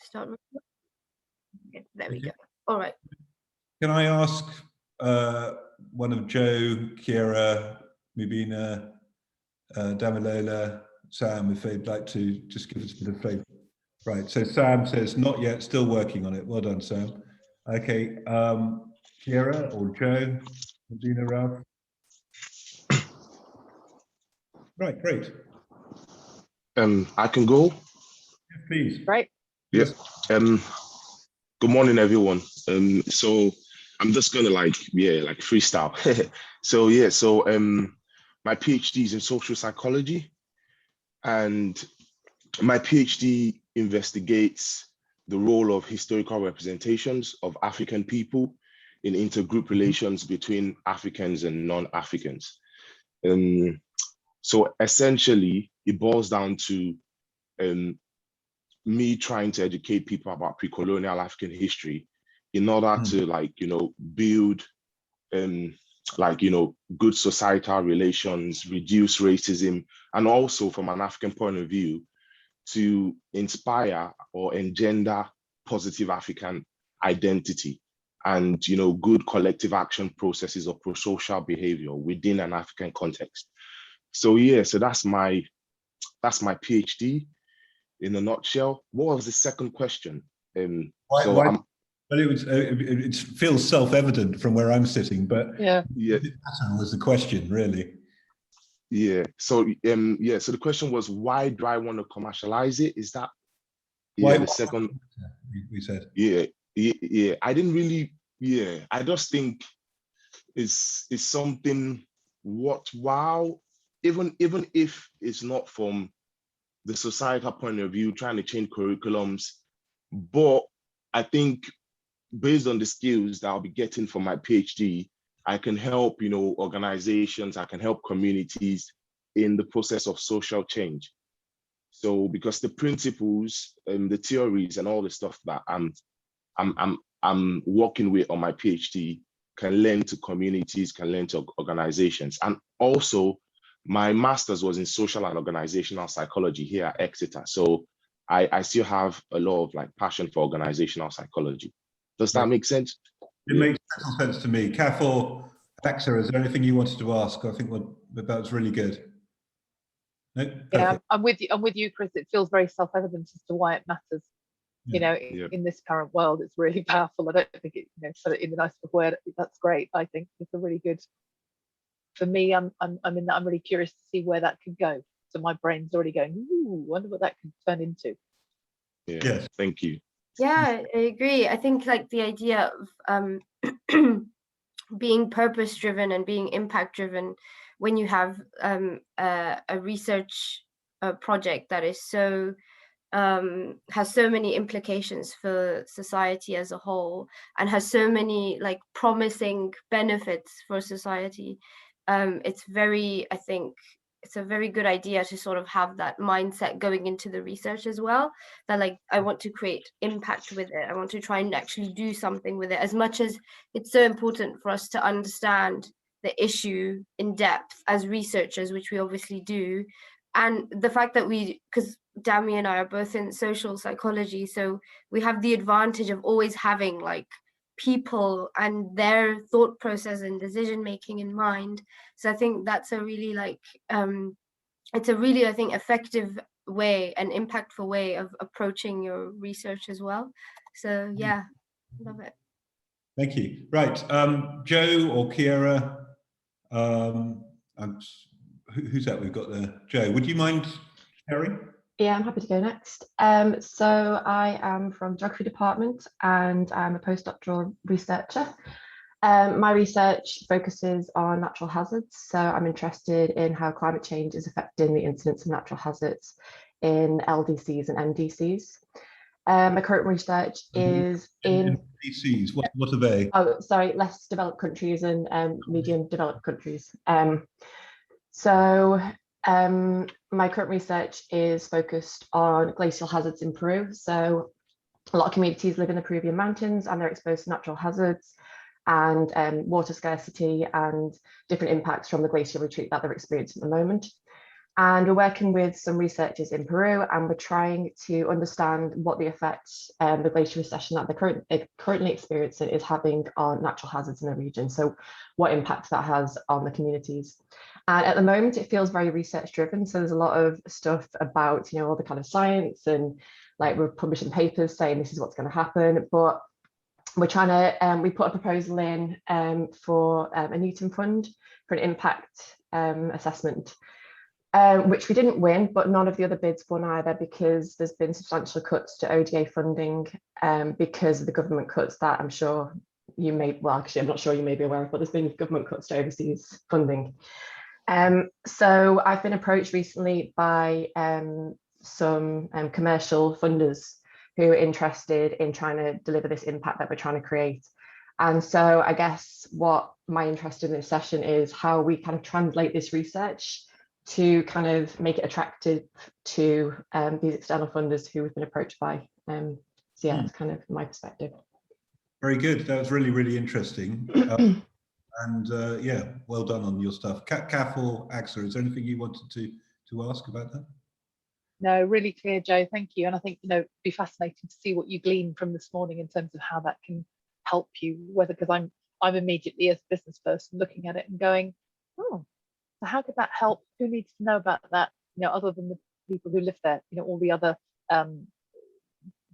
Start. Okay, there we go. All right. Can I ask one of Joe, Kiera, Mubina, Damilola, Sam, if they'd like to just give us a bit of flavor? Right, so Sam says, not yet, still working on it. Well done, Sam. Okay, Kiera or Joe, Mubina, Ralph? Right, great. I can go. Yeah, please. Right. Yes. Good morning, everyone. So I'm just gonna like freestyle. So my PhD is in social psychology, and my PhD investigates the role of historical representations of African people in intergroup relations between Africans and non-Africans. So essentially, it boils down to me trying to educate people about pre-colonial African history in order to build good societal relations, reduce racism, and also from an African point of view, to inspire or engender positive African identity and good collective action processes of pro-social behavior within an African context. So yeah, so that's my PhD in a nutshell. What was the second question? Well, it feels self-evident from where I'm sitting, but yeah, that was the question, really. Yeah. So so the question was, why do I want to commercialize it? Is that the second? We said. Yeah. I didn't really. Yeah. I just think it's something worthwhile, even if it's not from the societal point of view, trying to change curriculums. But I think based on the skills that I'll be getting from my PhD, I can help, organizations, I can help communities in the process of social change. So because the principles and the theories and all the stuff that I'm working with on my PhD can lend to communities, can lend to organizations. And also my master's was in social and organizational psychology here at Exeter. So I still have a lot of passion for organizational psychology. Does that make sense? It makes total sense to me. Kath or Alexa, is there anything you wanted to ask? I think that was really good. No? Yeah, I'm with you, Chris. It feels very self-evident as to why it matters. Yeah. In this current world, it's really powerful. I don't think it, put it in the nicest word. That's great. I think it's a really good. For me, I'm really curious to see where that could go. So my brain's already going, ooh, wonder what that could turn into. Yeah. Yes. Thank you. Yeah, I agree. I think the idea of being purpose-driven and being impact-driven, when you have a research project that is so has so many implications for society as a whole and has so many promising benefits for society, it's a very good idea to sort of have that mindset going into the research as well, that I want to create impact with it. I want to try and actually do something with it, as much as it's so important for us to understand the issue in depth as researchers, which we obviously do. And the fact that because Dami and I are both in social psychology, so we have the advantage of always having people and their thought process and decision making in mind. So I think that's a really it's a really, I think, effective way, an impactful way of approaching your research as well. So yeah, love it. Thank you. Right, Joe or Kiera, who's that we've got there? Joe, would you mind sharing? Yeah, I'm happy to go next. So I am from the geography department and I'm a postdoctoral researcher. My research focuses on natural hazards. So I'm interested in how climate change is affecting the incidence of natural hazards in LDCs and MDCs. My current research is in MDCs. What are they? Oh, sorry, less developed countries and medium developed countries. My current research is focused on glacial hazards in Peru. So a lot of communities live in the Peruvian mountains and they're exposed to natural hazards and water scarcity and different impacts from the glacial retreat that they're experiencing at the moment. And we're working with some researchers in Peru, and we're trying to understand what the effect the glacier recession that they're currently experiencing is having on natural hazards in the region. So what impact that has on the communities. And at the moment, it feels very research driven. So there's a lot of stuff about, all the kind of science, and like we're publishing papers saying this is what's going to happen. But we're trying to, we put a proposal in for a Newton Fund for an impact assessment, which we didn't win, but none of the other bids won either, because there's been substantial cuts to ODA funding because of the government cuts that I'm sure you may, well, actually, I'm not sure you may be aware of, but there's been government cuts to overseas funding. So I've been approached recently by some commercial funders who are interested in trying to deliver this impact that we're trying to create. And so I guess what my interest in this session is how we kind of translate this research to kind of make it attractive to these external funders who we've been approached by. So yeah, that's kind of my perspective. Very good. That was really, really interesting. And yeah, well done on your stuff. Kath or AXA, is there anything you wanted to ask about that? No, really clear, Joe. Thank you. And I think, it'd be fascinating to see what you glean from this morning in terms of how that can help you, whether, because I'm immediately, as a business person, looking at it and going, oh, so how could that help? Who needs to know about that? Other than the people who live there, all the other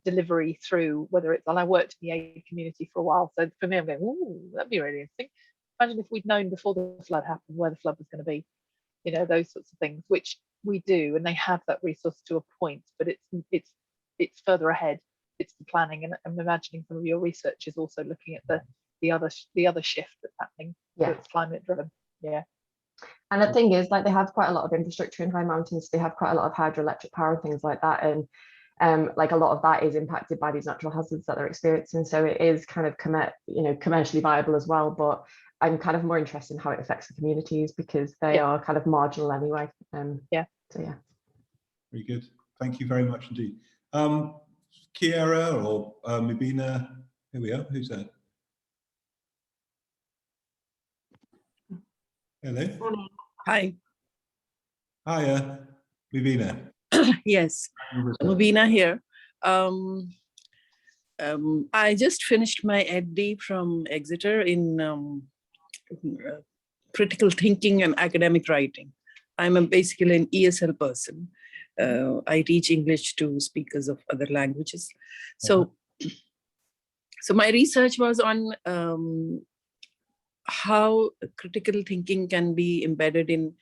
delivery through, whether it's, and I worked in the aid community for a while. So for me, I'm going, oh, that'd be really interesting. Imagine if we'd known before the flood happened where the flood was going to be, those sorts of things, which we do, and they have that resource to a point, but it's further ahead. It's the planning, and I'm imagining some of your research is also looking at the other shift that's happening. Yeah, it's climate driven. Yeah. And the thing is, like, they have quite a lot of infrastructure in high mountains. They have quite a lot of hydroelectric power and things like that, and like a lot of that is impacted by these natural hazards that they're experiencing. So it is kind of commercially viable as well. But I'm kind of more interested in how it affects the communities, because they are kind of marginal anyway. Yeah. So yeah. Very good. Thank you very much indeed. Kiera or Mubina, here we are. Who's that? Hello. Morning. Hi. Hiya, Mubina. Yes, Mubina here. I just finished my EdD from Exeter in critical thinking and academic writing. I'm basically an ESL person. I teach English to speakers of other languages. So my research was on how critical thinking can be embedded in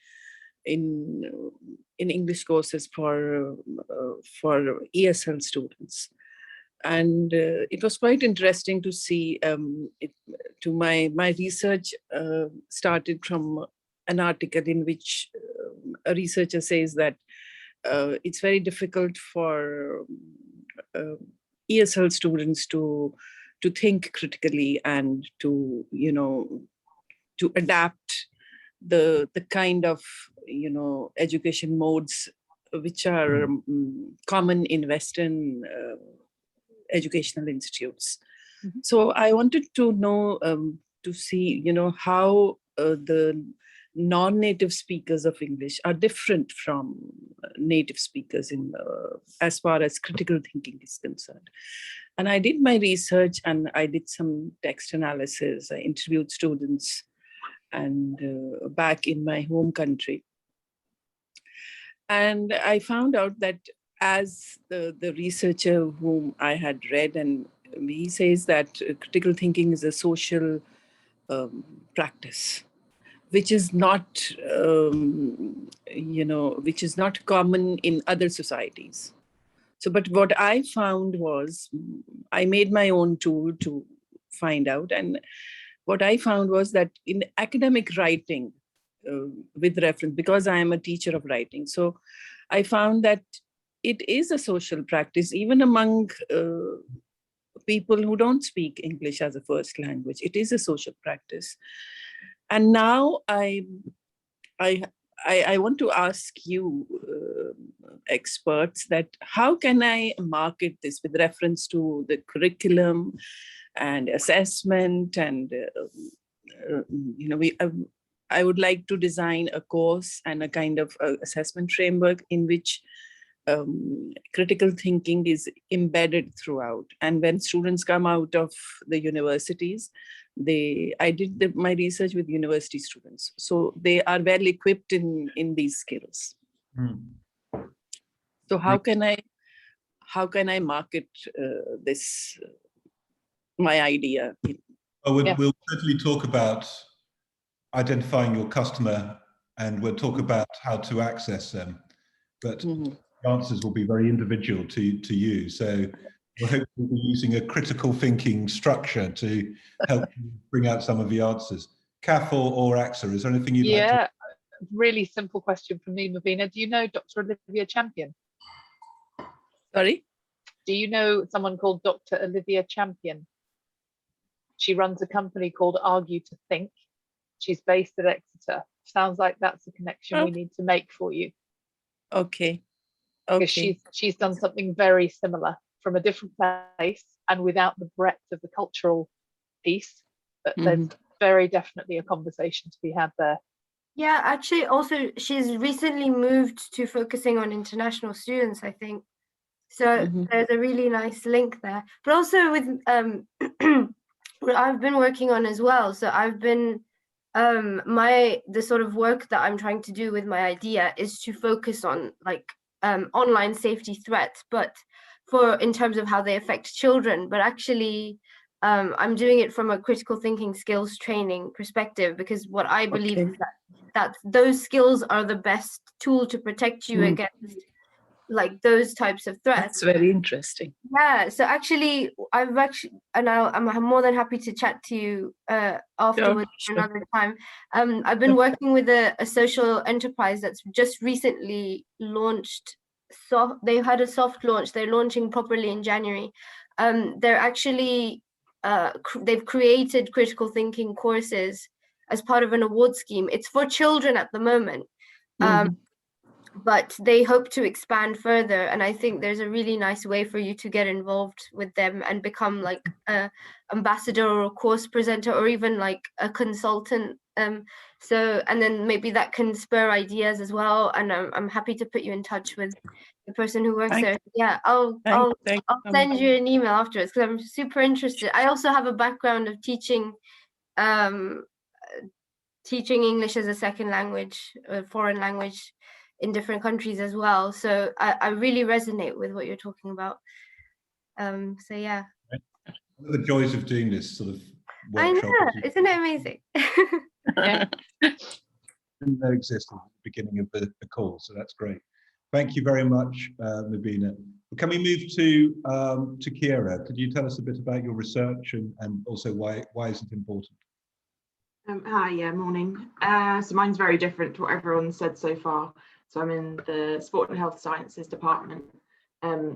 English courses for ESL students. And it was quite interesting to see. My research started from an article in which a researcher says that it's very difficult for ESL students to think critically and to adapt the kind of education modes which are common in Western educational institutes. Mm-hmm. So I wanted to know, to see, how the non-native speakers of English are different from native speakers as far as critical thinking is concerned. And I did my research and I did some text analysis. I interviewed students and back in my home country. And I found out that as the researcher whom I had read, and he says that critical thinking is a social practice, which is not, which is not common in other societies. So, but what I found was, I made my own tool to find out. And what I found was that in academic writing, with reference, because I am a teacher of writing, so I found that it is a social practice, even among people who don't speak English as a first language. It is a social practice. And now I want to ask you, experts, that how can I market this with reference to the curriculum and assessment? And I would like to design a course and a kind of assessment framework in which critical thinking is embedded throughout. And when students come out of the universities, I did my research with university students, so they are well equipped in these skills. So how can I market this my idea? Oh, we'll certainly talk about identifying your customer, and we'll talk about how to access them. But the answers will be very individual to you. So we'll hopefully be using a critical thinking structure to help you bring out some of the answers. Kath or AXA, is there anything you'd like to? Yeah, really simple question from me, Mavina. Do you know Dr. Olivia Champion? Sorry? Do you know someone called Dr. Olivia Champion? She runs a company called Argue to Think. She's based at Exeter. Sounds like that's a connection we need to make for you. Okay. Because she's done something very similar from a different place and without the breadth of the cultural piece. But there's very definitely a conversation to be had there. Yeah, actually, also she's recently moved to focusing on international students, I think. So there's a really nice link there. But also with what I've been working on as well. So I've been the sort of work that I'm trying to do with my idea is to focus on like online safety threats, but in terms of how they affect children. But actually, I'm doing it from a critical thinking skills training perspective, because what I believe is that those skills are the best tool to protect you against like those types of threats. That's very interesting. Yeah, so actually I'm more than happy to chat to you afterwards another time. I've been working with a social enterprise that's just recently launched. So they've had a soft launch. They're launching properly in January. They're actually they've created critical thinking courses as part of an award scheme. It's for children at the moment. But they hope to expand further, and I think there's a really nice way for you to get involved with them and become like a ambassador or a course presenter or even like a consultant, and then maybe that can spur ideas as well, and I'm happy to put you in touch with the person who works there. Yeah, I'll send you an email afterwards because I'm super interested. I also have a background of teaching English as a second language, a foreign language, in different countries as well. So I really resonate with what you're talking about. So yeah. One of the joys of doing this sort of workshop. I know, isn't it amazing? Yeah. Didn't know existed at the beginning of the call, so that's great. Thank you very much, Mubina. Can we move to Kiera? Could you tell us a bit about your research and also why is it important? Hi, morning. So mine's very different to what everyone said so far. So I'm in the Sport and Health Sciences department.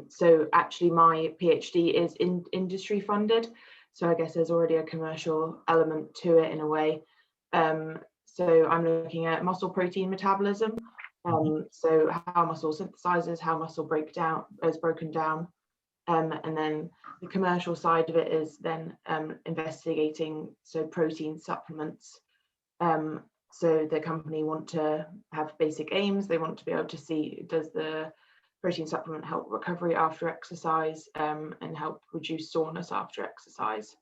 So actually my PhD is industry funded. So I guess there's already a commercial element to it in a way. So I'm looking at muscle protein metabolism. So how muscle synthesizes, how muscle is broken down. And then the commercial side of it is then investigating protein supplements. So the company want to have basic aims. They want to be able to see, does the protein supplement help recovery after exercise and help reduce soreness after exercise.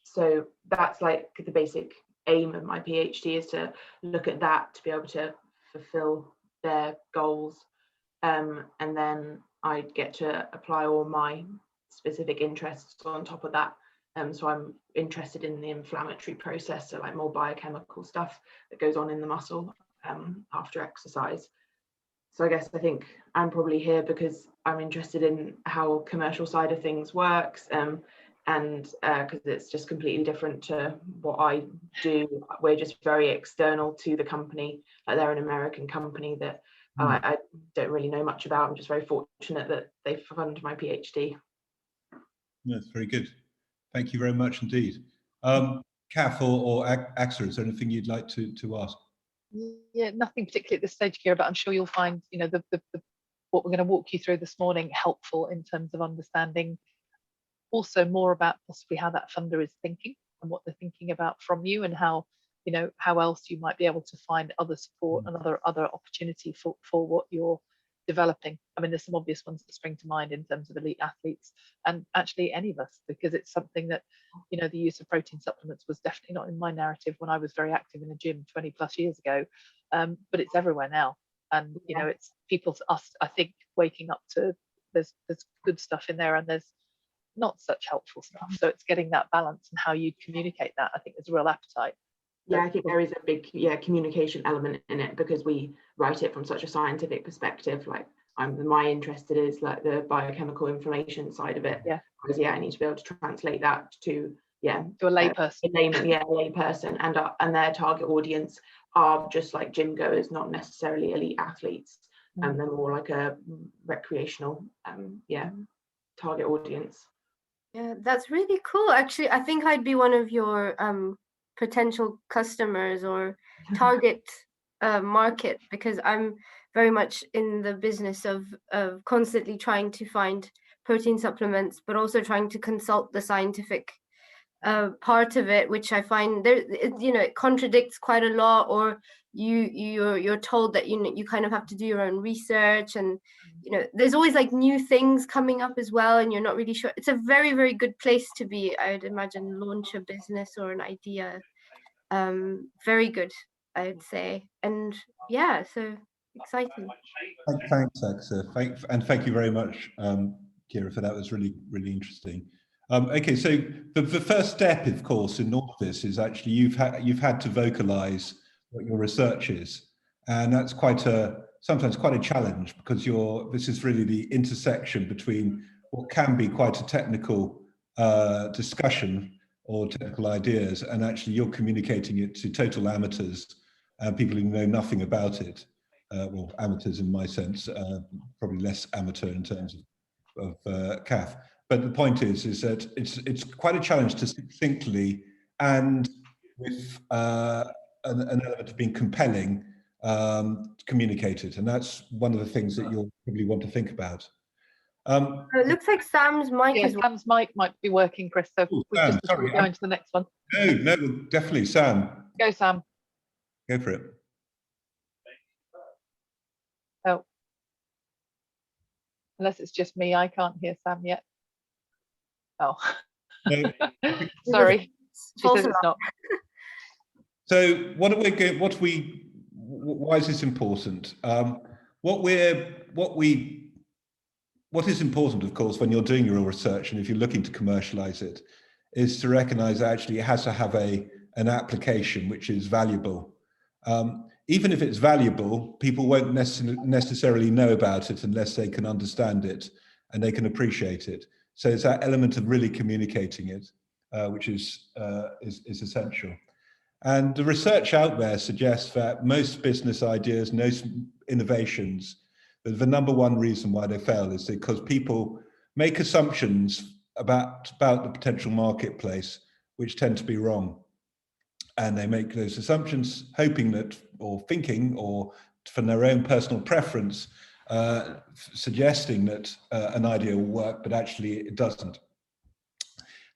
So that's like the basic aim of my PhD, is to look at that to be able to fulfill their goals. And then I get to apply all my specific interests on top of that. So I'm interested in the inflammatory process, so like more biochemical stuff that goes on in the muscle after exercise. So I think I'm probably here because I'm interested in how commercial side of things works, and because it's just completely different to what I do. We're just very external to the company. Like they're an American company that I don't really know much about. I'm just very fortunate that they fund my PhD. That's very good. Thank you very much indeed. Kath or AXA, is there anything you'd like to ask? Yeah, nothing particularly at this stage, Kira, but I'm sure you'll find, the what we're going to walk you through this morning helpful in terms of understanding also more about possibly how that funder is thinking and what they're thinking about from you, and how you know, how else you might be able to find other support and other opportunity for what you're developing. I mean, there's some obvious ones that spring to mind in terms of elite athletes, and actually any of us, because it's something that, you know, the use of protein supplements was definitely not in my narrative when I was very active in the gym 20 plus years ago, but it's everywhere now. And you know, it's us, I think, waking up to there's good stuff in there and there's not such helpful stuff. So it's getting that balance and how you communicate that. I think there's a real appetite. Yeah, I think there is a big communication element in it, because we write it from such a scientific perspective. Like my interest is like the biochemical information side of it. Yeah. Because I need to be able to translate that to a layperson. A layperson, and their target audience are just like gym goers, not necessarily elite athletes, and they're more like a recreational target audience. Yeah, that's really cool. Actually, I think I'd be one of your potential customers or target market, because I'm very much in the business of constantly trying to find protein supplements, but also trying to consult the scientific part of it, which I find there, you know, it contradicts quite a lot, or you're told that you kind of have to do your own research, and you know, there's always like new things coming up as well, and you're not really sure. It's a very, very good place to be, I would imagine, launch a business or an idea. Very good, I would say. And yeah, so exciting. Thanks, Axa. Thank you very much, Kira, for that. It was really, really interesting. Okay, so the first step, of course, in all of this is actually you've had to vocalize what your research is, and that's sometimes quite a challenge, because this is really the intersection between what can be quite a technical discussion or technical ideas, and actually you're communicating it to total amateurs and people who know nothing about it. Well, amateurs in my sense, probably less amateur in terms of CAF. But the point is that it's quite a challenge to succinctly and with an element of being compelling communicate it, and that's one of the things that you'll probably want to think about. It looks like Sam's mic is. Sam's mic might be working, Chris. So we just go into the next one. No, definitely, Sam. Go, Sam. Go for it. Oh, unless it's just me, I can't hear Sam yet. Oh, no. Sorry. She says it's not. So why is this important? What is important, of course, when you're doing your research and if you're looking to commercialize it, is to recognize that actually it has to have an application which is valuable. Even if it's valuable, people won't necessarily know about it unless they can understand it and they can appreciate it. So it's that element of really communicating it, which is essential. And the research out there suggests that most business ideas, most innovations, the number one reason why they fail is because people make assumptions about the potential marketplace, which tend to be wrong. And they make those assumptions hoping that, or thinking, or from their own personal preference, suggesting that an idea will work, but actually it doesn't.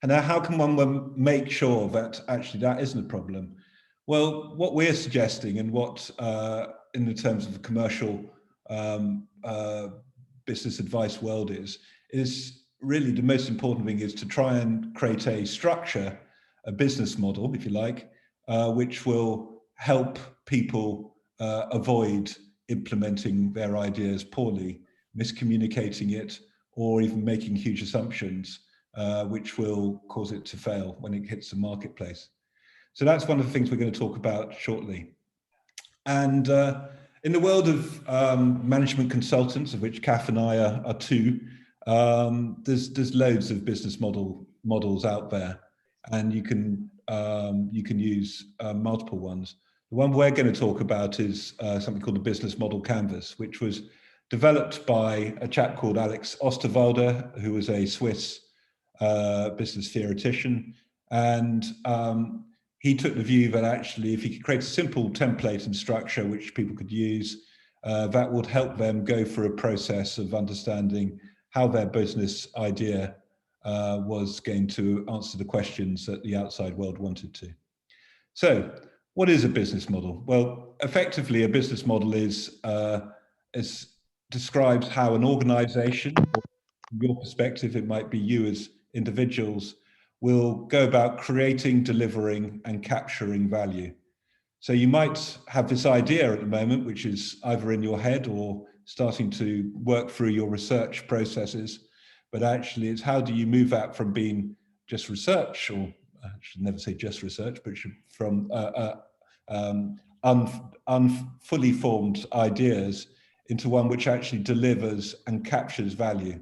And now how can one make sure that actually that isn't a problem? Well, what we're suggesting, and what in the terms of the commercial business advice world is really the most important thing, is to try and create a structure, a business model, if you like, which will help people avoid implementing their ideas poorly, miscommunicating it, or even making huge assumptions, which will cause it to fail when it hits the marketplace. So that's one of the things we're going to talk about shortly. And in the world of management consultants, of which Kath and I are two, there's loads of business models out there, and you can use multiple ones. The one we're going to talk about is something called the Business Model Canvas, which was developed by a chap called Alex Osterwalder, who was a Swiss business theoretician. And he took the view that actually if you could create a simple template and structure which people could use, that would help them go through a process of understanding how their business idea was going to answer the questions that the outside world wanted to. So what is a business model? Well, effectively, a business model is describes how an organization, or from your perspective, it might be you as individuals, will go about creating, delivering, and capturing value. So you might have this idea at the moment, which is either in your head or starting to work through your research processes, but actually it's how do you move that from being just research, or I should never say just research, but from fully formed ideas into one which actually delivers and captures value.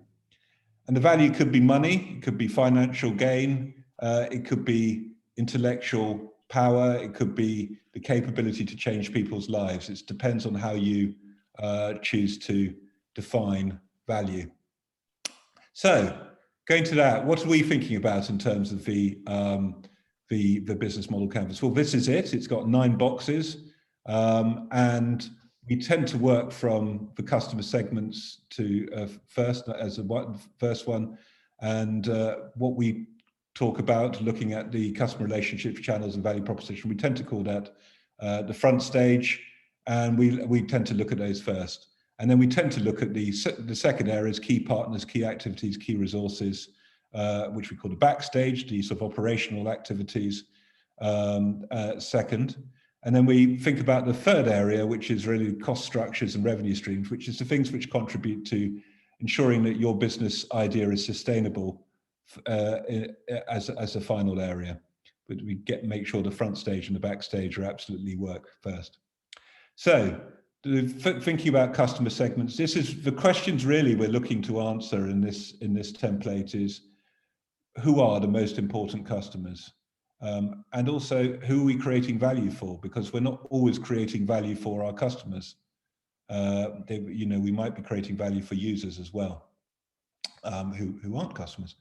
And the value could be money, it could be financial gain, it could be intellectual power, it could be the capability to change people's lives. It depends on how you choose to define value. So, going to that, what are we thinking about in terms of the business model canvas? Well, this is it. It's got 9 boxes, and we tend to work from the customer segments to first one, and what we talk about, looking at the customer relationships, channels, and value proposition, we tend to call that the front stage, and we tend to look at those first. And then we tend to look at the second areas, key partners, key activities, key resources, which we call the backstage, the sort of operational activities second. And then we think about the third area, which is really cost structures and revenue streams, which is the things which contribute to ensuring that your business idea is sustainable as a final area. But we make sure the front stage and the backstage are absolutely work first. So thinking about customer segments, this is the questions really we're looking to answer in this template is, who are the most important customers? And also, who are we creating value for? Because we're not always creating value for our customers. We might be creating value for users as well, who aren't customers.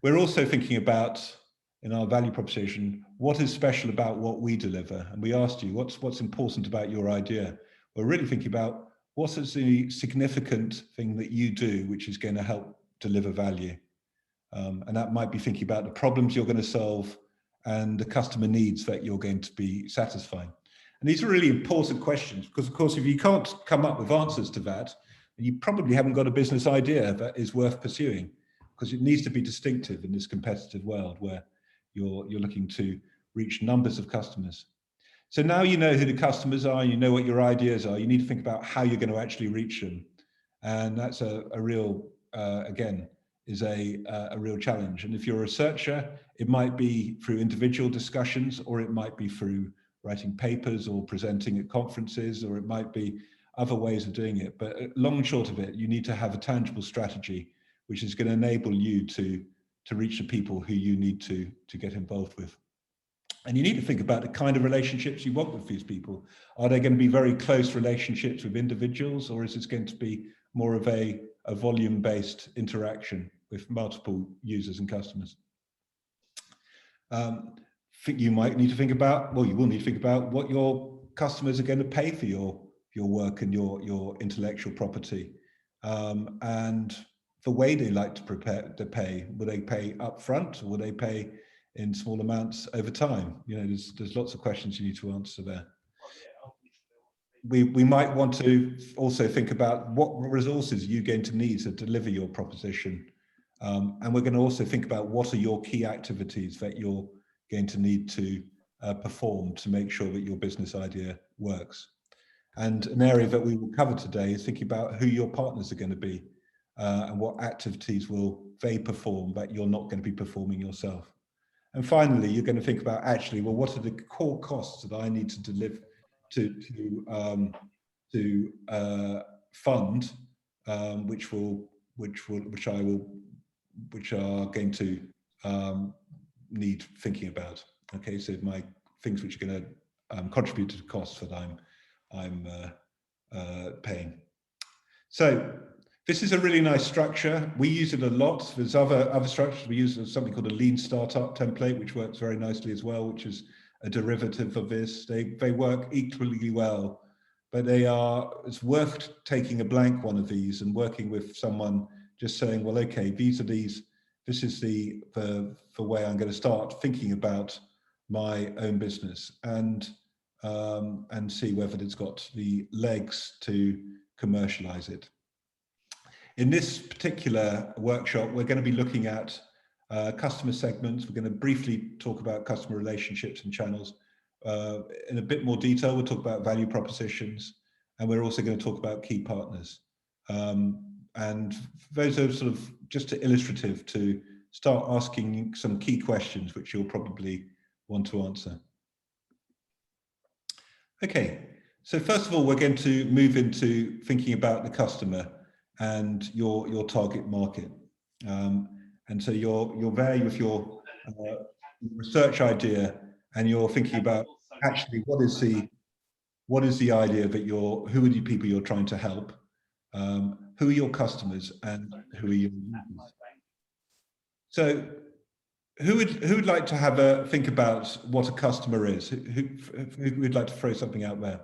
We're also thinking about, in our value proposition, what is special about what we deliver? And we asked you, what's important about your idea? We're really thinking about what is the significant thing that you do which is going to help deliver value. And that might be thinking about the problems you're going to solve and the customer needs that you're going to be satisfying. And these are really important questions because, of course, if you can't come up with answers to that, you probably haven't got a business idea that is worth pursuing, because it needs to be distinctive in this competitive world where you're looking to reach numbers of customers. So now you know who the customers are, you know what your ideas are, you need to think about how you're going to actually reach them. And that's a real, again, is a real challenge. And if you're a researcher, it might be through individual discussions, or it might be through writing papers or presenting at conferences, or it might be other ways of doing it. But long and short of it, you need to have a tangible strategy, which is going to enable you to reach the people who you need to get involved with. And you need to think about the kind of relationships you want with these people. Are they going to be very close relationships with individuals, or is this going to be more of a volume-based interaction with multiple users and customers? You might need to think about, well, you will need to think about what your customers are going to pay for your work and your intellectual property, and the way they like to pay. Will they pay upfront, or will they pay in small amounts over time? There's lots of questions you need to answer there. We might want to also think about what resources you're going to need to deliver your proposition. And we're going to also think about what are your key activities that you're going to need to perform to make sure that your business idea works. And an area that we will cover today is thinking about who your partners are going to be and what activities will they perform that you're not going to be performing yourself. And finally, you're going to think about actually, well, what are the core costs that I need to deliver to fund, which are going to need thinking about. Okay, so my things which are going to contribute to the costs that I'm paying. So this is a really nice structure. We use it a lot. There's other structures. We use something called a lean startup template, which works very nicely as well, which is a derivative of this. They work equally well, but it's worth taking a blank one of these and working with someone, just saying, well, okay, this is the way I'm going to start thinking about my own business. And and see whether it's got the legs to commercialize it. In this particular workshop, we're going to be looking at customer segments. We're going to briefly talk about customer relationships and channels. In a bit more detail, we'll talk about value propositions, and we're also going to talk about key partners. And those are sort of just illustrative to start asking some key questions, which you'll probably want to answer. Okay, so first of all, we're going to move into thinking about the customer and your target market. And so you're there with your research idea, and you're thinking about actually what is the idea that who are the people you're trying to help, who are your customers, and who are your users. So who would like to have a think about what a customer is? Who would like to throw something out there?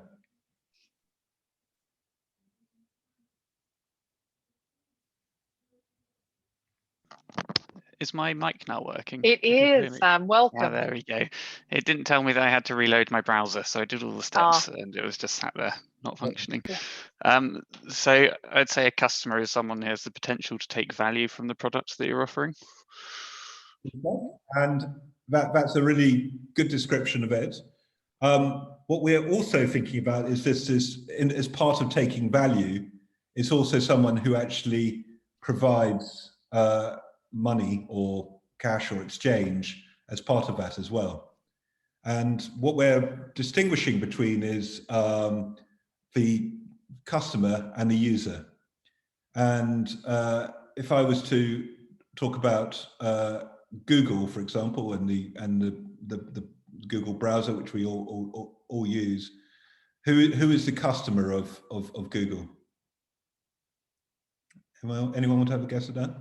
Is my mic now working? It is, Sam. Welcome. Ah, there we go. It didn't tell me that I had to reload my browser, so I did all the steps and it was just sat there, not functioning. So I'd say a customer is someone who has the potential to take value from the products that you're offering. And that's a really good description of it. What we're also thinking about is as part of taking value, it's also someone who actually provides money or cash or exchange as part of that as well. And what we're distinguishing between is the customer and the user. And if I was to talk about Google, for example, and the Google browser, which we all use, who is the customer of Google? Anyone want to have a guess at that?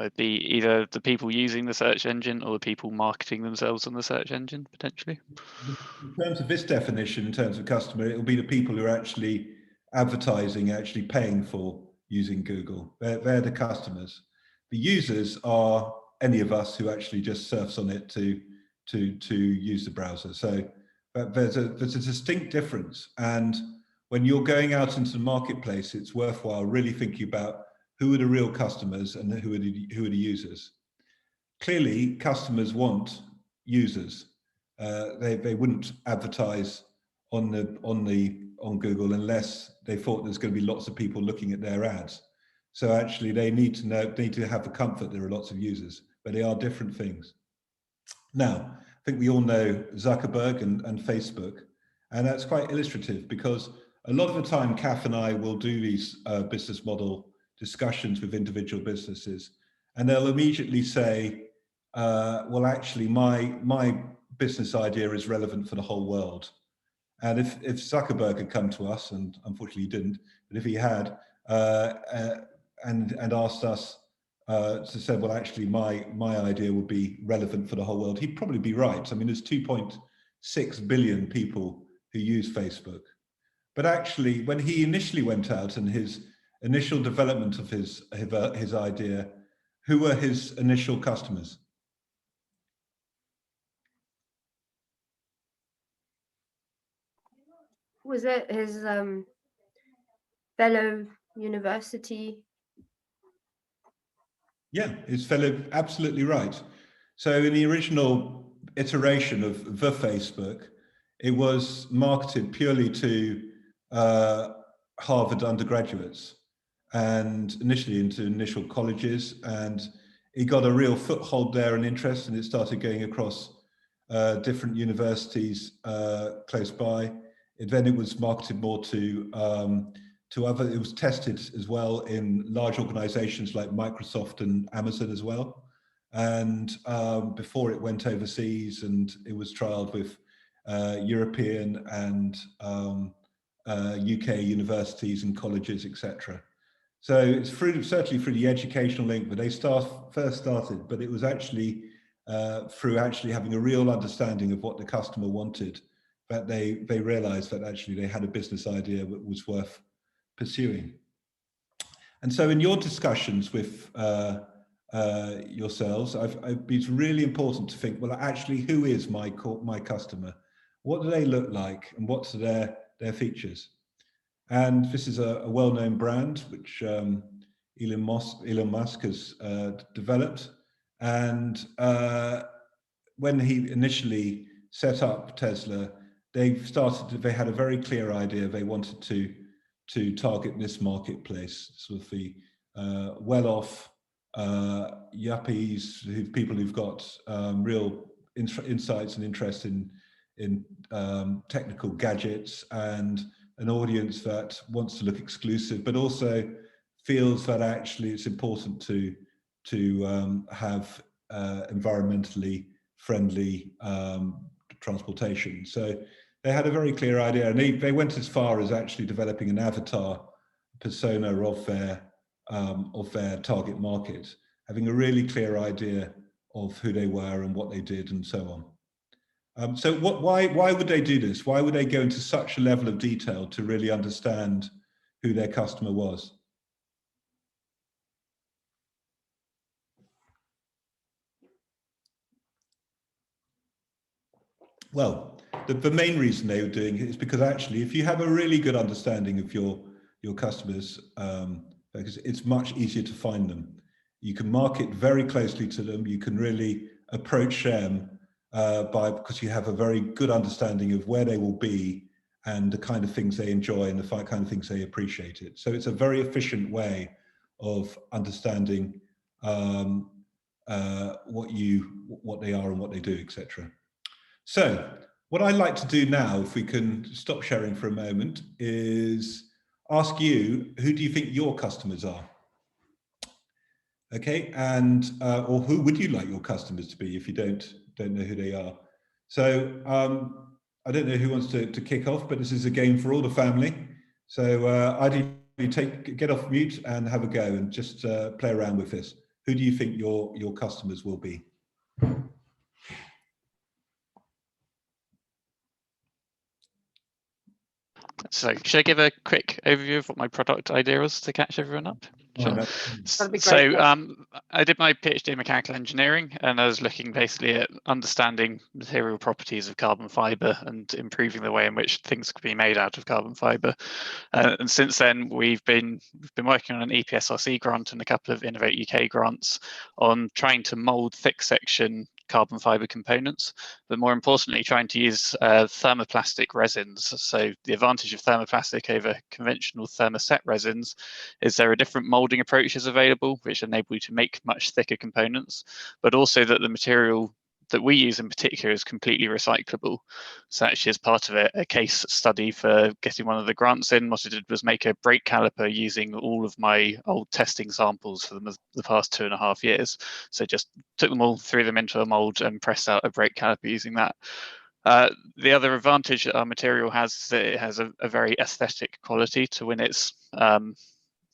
It'd be either the people using the search engine or the people marketing themselves on the search engine, potentially. In terms of this definition, in terms of customer, it will be the people who are actually advertising, actually paying for using Google. They're the customers. The users are any of us who actually just surfs on it to use the browser. So there's a distinct difference. And when you're going out into the marketplace, it's worthwhile really thinking about who are the real customers and who are the users. Clearly, customers want users. They wouldn't advertise on Google unless they thought there's going to be lots of people looking at their ads. So actually, they need to have the comfort there are lots of users, but they are different things. Now, I think we all know Zuckerberg and Facebook, and that's quite illustrative because a lot of the time, Kath and I will do these business model discussions with individual businesses, and they'll immediately say, well, actually, my business idea is relevant for the whole world. And if Zuckerberg had come to us, and unfortunately he didn't, but if he had, and asked us to say, well, actually, my idea would be relevant for the whole world, he'd probably be right. I mean, there's 2.6 billion people who use Facebook. But actually, when he initially went out and his initial development of his idea, who were his initial customers? Was it his fellow university? Yeah, his fellow, absolutely right. So in the original iteration of the Facebook, it was marketed purely to Harvard undergraduates and initially into initial colleges, and it got a real foothold there and interest, and it started going across different universities close by. Then it was marketed more to other, it was tested as well in large organizations like Microsoft and Amazon as well. And before it went overseas, and it was trialed with European and UK universities and colleges, etc. So it's certainly through the educational link that they first started, but it was actually through actually having a real understanding of what the customer wanted, that they realized that actually they had a business idea that was worth pursuing. And so in your discussions with yourselves, it's really important to think, well, actually, who is my customer? What do they look like, and what's their features? And this is a well-known brand which Elon Musk has developed. And when he initially set up Tesla, they had a very clear idea. They wanted to target this marketplace, sort of the well-off yuppies, people who've got real insights and interest in technical gadgets, and an audience that wants to look exclusive, but also feels that actually it's important to have environmentally friendly transportation. So they had a very clear idea, and they went as far as actually developing an avatar persona of their target market, having a really clear idea of who they were and what they did and so on. So why would they do this? Why would they go into such a level of detail to really understand who their customer was? Well, the main reason they were doing it is because actually, if you have a really good understanding of your customers, because it's much easier to find them. You can market very closely to them. You can really approach them because you have a very good understanding of where they will be and the kind of things they enjoy and the kind of things they appreciate it. So it's a very efficient way of understanding what they are and what they do, etc. So what I'd like to do now, if we can stop sharing for a moment, is ask you, who do you think your customers are? Okay, and or who would you like your customers to be if you don't know who they are? So I don't know who wants to kick off, but this is a game for all the family. So I'd get off mute and have a go and just play around with this. Who do you think your customers will be? So should I give a quick overview of what my product idea was to catch everyone up? Sure. That'd be great. So I did my PhD in mechanical engineering, and I was looking basically at understanding material properties of carbon fibre and improving the way in which things could be made out of carbon fibre. And since then, we've been working on an EPSRC grant and a couple of Innovate UK grants on trying to mould thick section carbon fibre components, but more importantly, trying to use thermoplastic resins. So the advantage of thermoplastic over conventional thermoset resins is there are different moulding approaches available, which enable you to make much thicker components, but also that the material that we use in particular is completely recyclable. So actually, as part of a case study for getting one of the grants in, what I did was make a brake caliper using all of my old testing samples for the past 2.5 years. So just took them all, threw them into a mold and pressed out a brake caliper using that. The other advantage that our material has is that it has a very aesthetic quality to when it's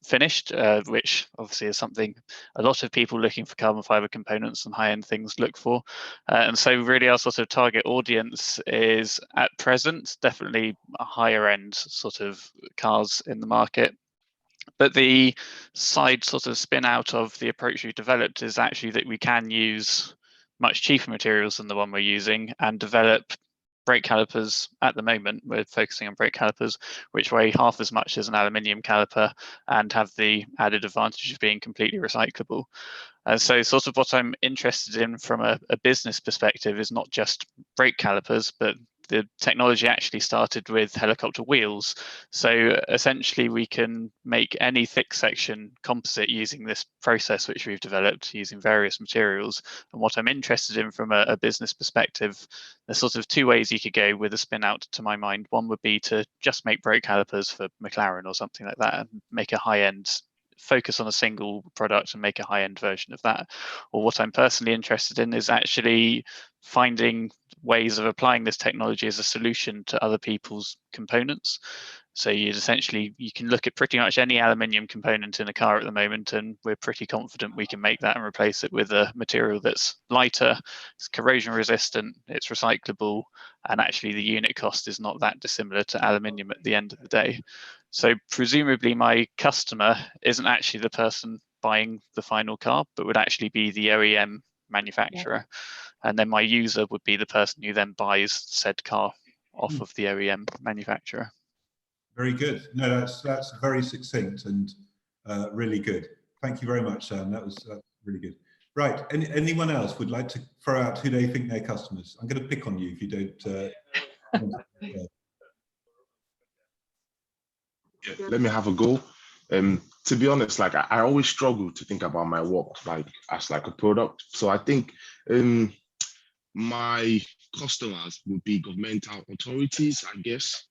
finished, which obviously is something a lot of people looking for carbon fiber components and high-end things look for. And so really our sort of target audience is at present definitely a higher end sort of cars in the market. But the side sort of spin out of the approach we've developed is actually that we can use much cheaper materials than the one we're using and develop brake calipers. At the moment, we're focusing on brake calipers which weigh half as much as an aluminium caliper and have the added advantage of being completely recyclable. So sort of what I'm interested in from a business perspective is not just brake calipers, but the technology actually started with helicopter wheels. So essentially we can make any thick section composite using this process which we've developed using various materials. And what I'm interested in from a business perspective, there's sort of two ways you could go with a spin out to my mind. One would be to just make brake calipers for McLaren or something like that and make a high-end focus on a single product and make a high-end version of that. Or what I'm personally interested in is actually finding ways of applying this technology as a solution to other people's components. So you can look at pretty much any aluminium component in a car at the moment, and we're pretty confident we can make that and replace it with a material that's lighter, it's corrosion resistant, it's recyclable, and actually the unit cost is not that dissimilar to aluminium at the end of the day. So presumably my customer isn't actually the person buying the final car, but would actually be the OEM manufacturer. And then my user would be the person who then buys said car off of the OEM manufacturer. Very good. No, that's very succinct and really good. Thank you very much, Sam. That's really good. Right. Anyone else would like to throw out who they think their customers? I'm going to pick on you if you don't. Let me have a go. To be honest, like I always struggle to think about my work like as like a product. So I think my customers would be governmental authorities, I guess,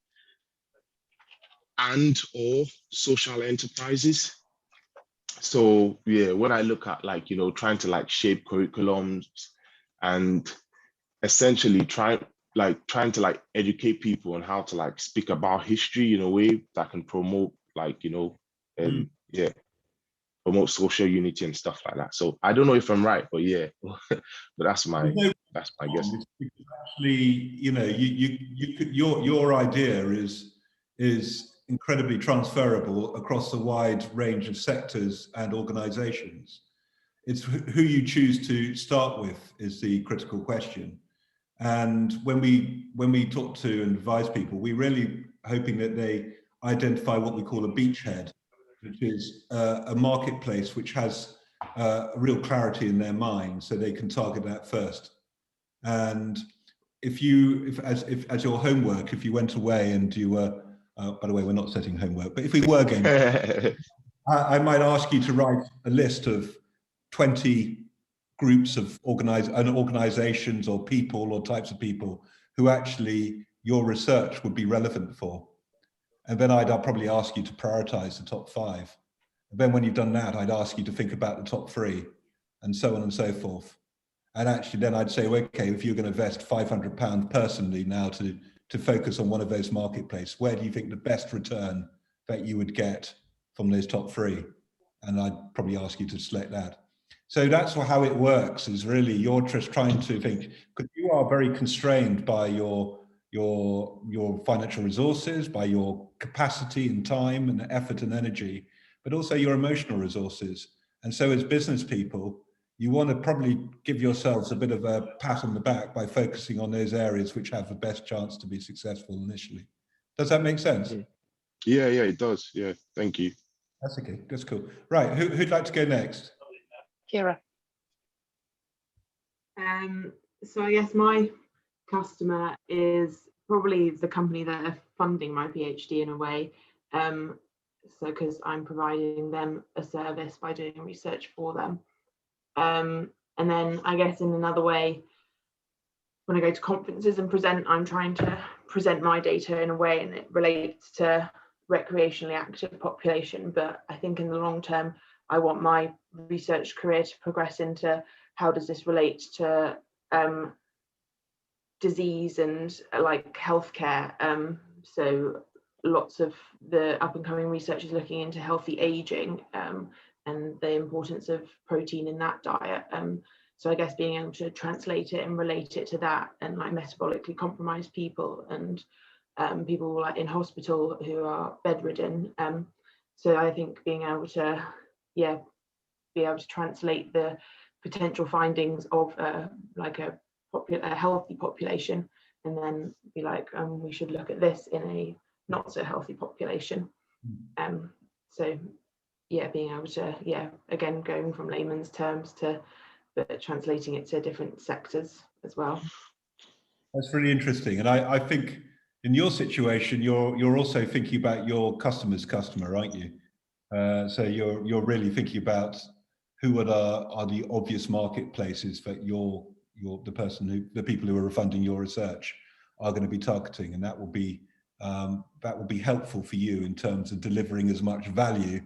and or social enterprises. So yeah, when I look at like, you know, trying to like shape curriculums and essentially trying to like educate people on how to like speak about history in a way that can promote like, you know, yeah, promote social unity and stuff like that. So I don't know if I'm right, but yeah, but that's my guess. Actually, you know, your idea is incredibly transferable across a wide range of sectors and organizations. It's who you choose to start with is the critical question. And when we talk to and advise people, we're really hoping that they identify what we call a beachhead, which is a marketplace which has a real clarity in their mind, so they can target that first. And if as your homework, if you went away and you were, by the way, we're not setting homework, but if we were going, I might ask you to write a list of 20 groups of organizations or people or types of people who actually your research would be relevant for. And then I'd probably ask you to prioritize the top 5. And then when you've done that, I'd ask you to think about the top 3 and so on and so forth. And actually then I'd say, okay, if you're going to invest £500 personally now to focus on one of those marketplaces, where do you think the best return that you would get from those top 3? And I'd probably ask you to select that. So that's how it works, is really you're just trying to think, because you are very constrained by your financial resources, by your capacity and time and effort and energy, but also your emotional resources. And so as business people, you want to probably give yourselves a bit of a pat on the back by focusing on those areas which have the best chance to be successful initially. Does that make sense? Yeah, it does. Yeah, thank you. That's okay. That's cool. Right, who'd like to go next? Kira. So I guess my customer is probably the company that are funding my PhD in a way. So because I'm providing them a service by doing research for them. And then I guess in another way, when I go to conferences and present, I'm trying to present my data in a way and it relates to recreationally active population. But I think in the long term, I want my research career to progress into how does this relate to disease and like healthcare. So lots of the up and coming research is looking into healthy aging and the importance of protein in that diet. So I guess being able to translate it and relate it to that and like metabolically compromised people and people like in hospital who are bedridden. So I think being able to, be able to translate the potential findings of like a healthy population and then be like, we should look at this in a not so healthy population. So being able to, again, going from layman's terms to but translating it to different sectors as well. That's really interesting. And I think in your situation, you're also thinking about your customer's customer, aren't you? So you're really thinking about who are the obvious marketplaces that the people who are funding your research are going to be targeting, and that will be helpful for you in terms of delivering as much value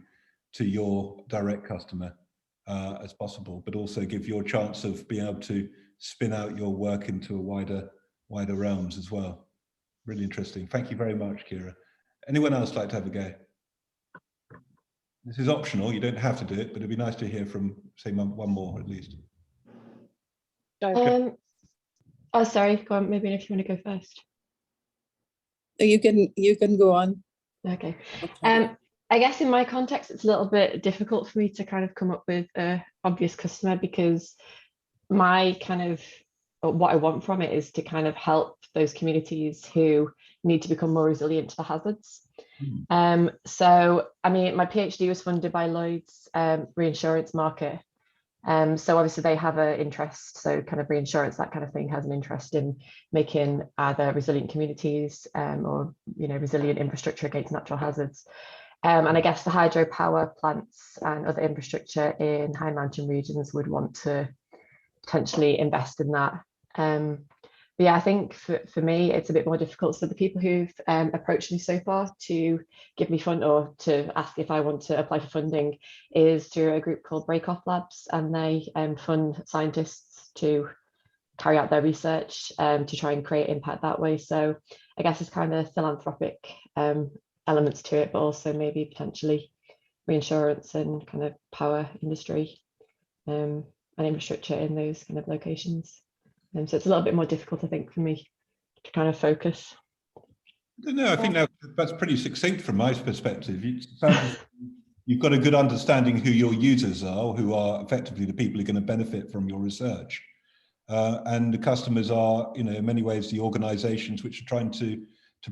to your direct customer as possible, but also give you a chance of being able to spin out your work into a wider realms as well. Really interesting. Thank you very much, Kira. Anyone else like to have a go? This is optional. You don't have to do it, but it'd be nice to hear from, say, one more at least. Oh, sorry. Go on. Maybe if you want to go first. You can go on. Okay. I guess in my context, it's a little bit difficult for me to kind of come up with a obvious customer, because my kind of what I want from it is to kind of help those communities who need to become more resilient to the hazards. So, I mean, my PhD was funded by Lloyd's reinsurance market. So obviously they have an interest, so kind of reinsurance, that kind of thing, has an interest in making either resilient communities or, you know, resilient infrastructure against natural hazards. And I guess the hydropower plants and other infrastructure in high mountain regions would want to potentially invest in that. But yeah, I think for me, it's a bit more difficult. So the people who've approached me so far to give me fund or to ask if I want to apply for funding is through a group called Breakoff Labs, and they fund scientists to carry out their research to try and create impact that way. So I guess it's kind of philanthropic elements to it, but also maybe potentially reinsurance and kind of power industry and infrastructure in those kind of locations. So it's a little bit more difficult, I think, for me to kind of focus. No, I think that's pretty succinct from my perspective. You've got a good understanding who your users are, who are effectively the people who are going to benefit from your research. And the customers are, you know, in many ways, the organizations which are trying to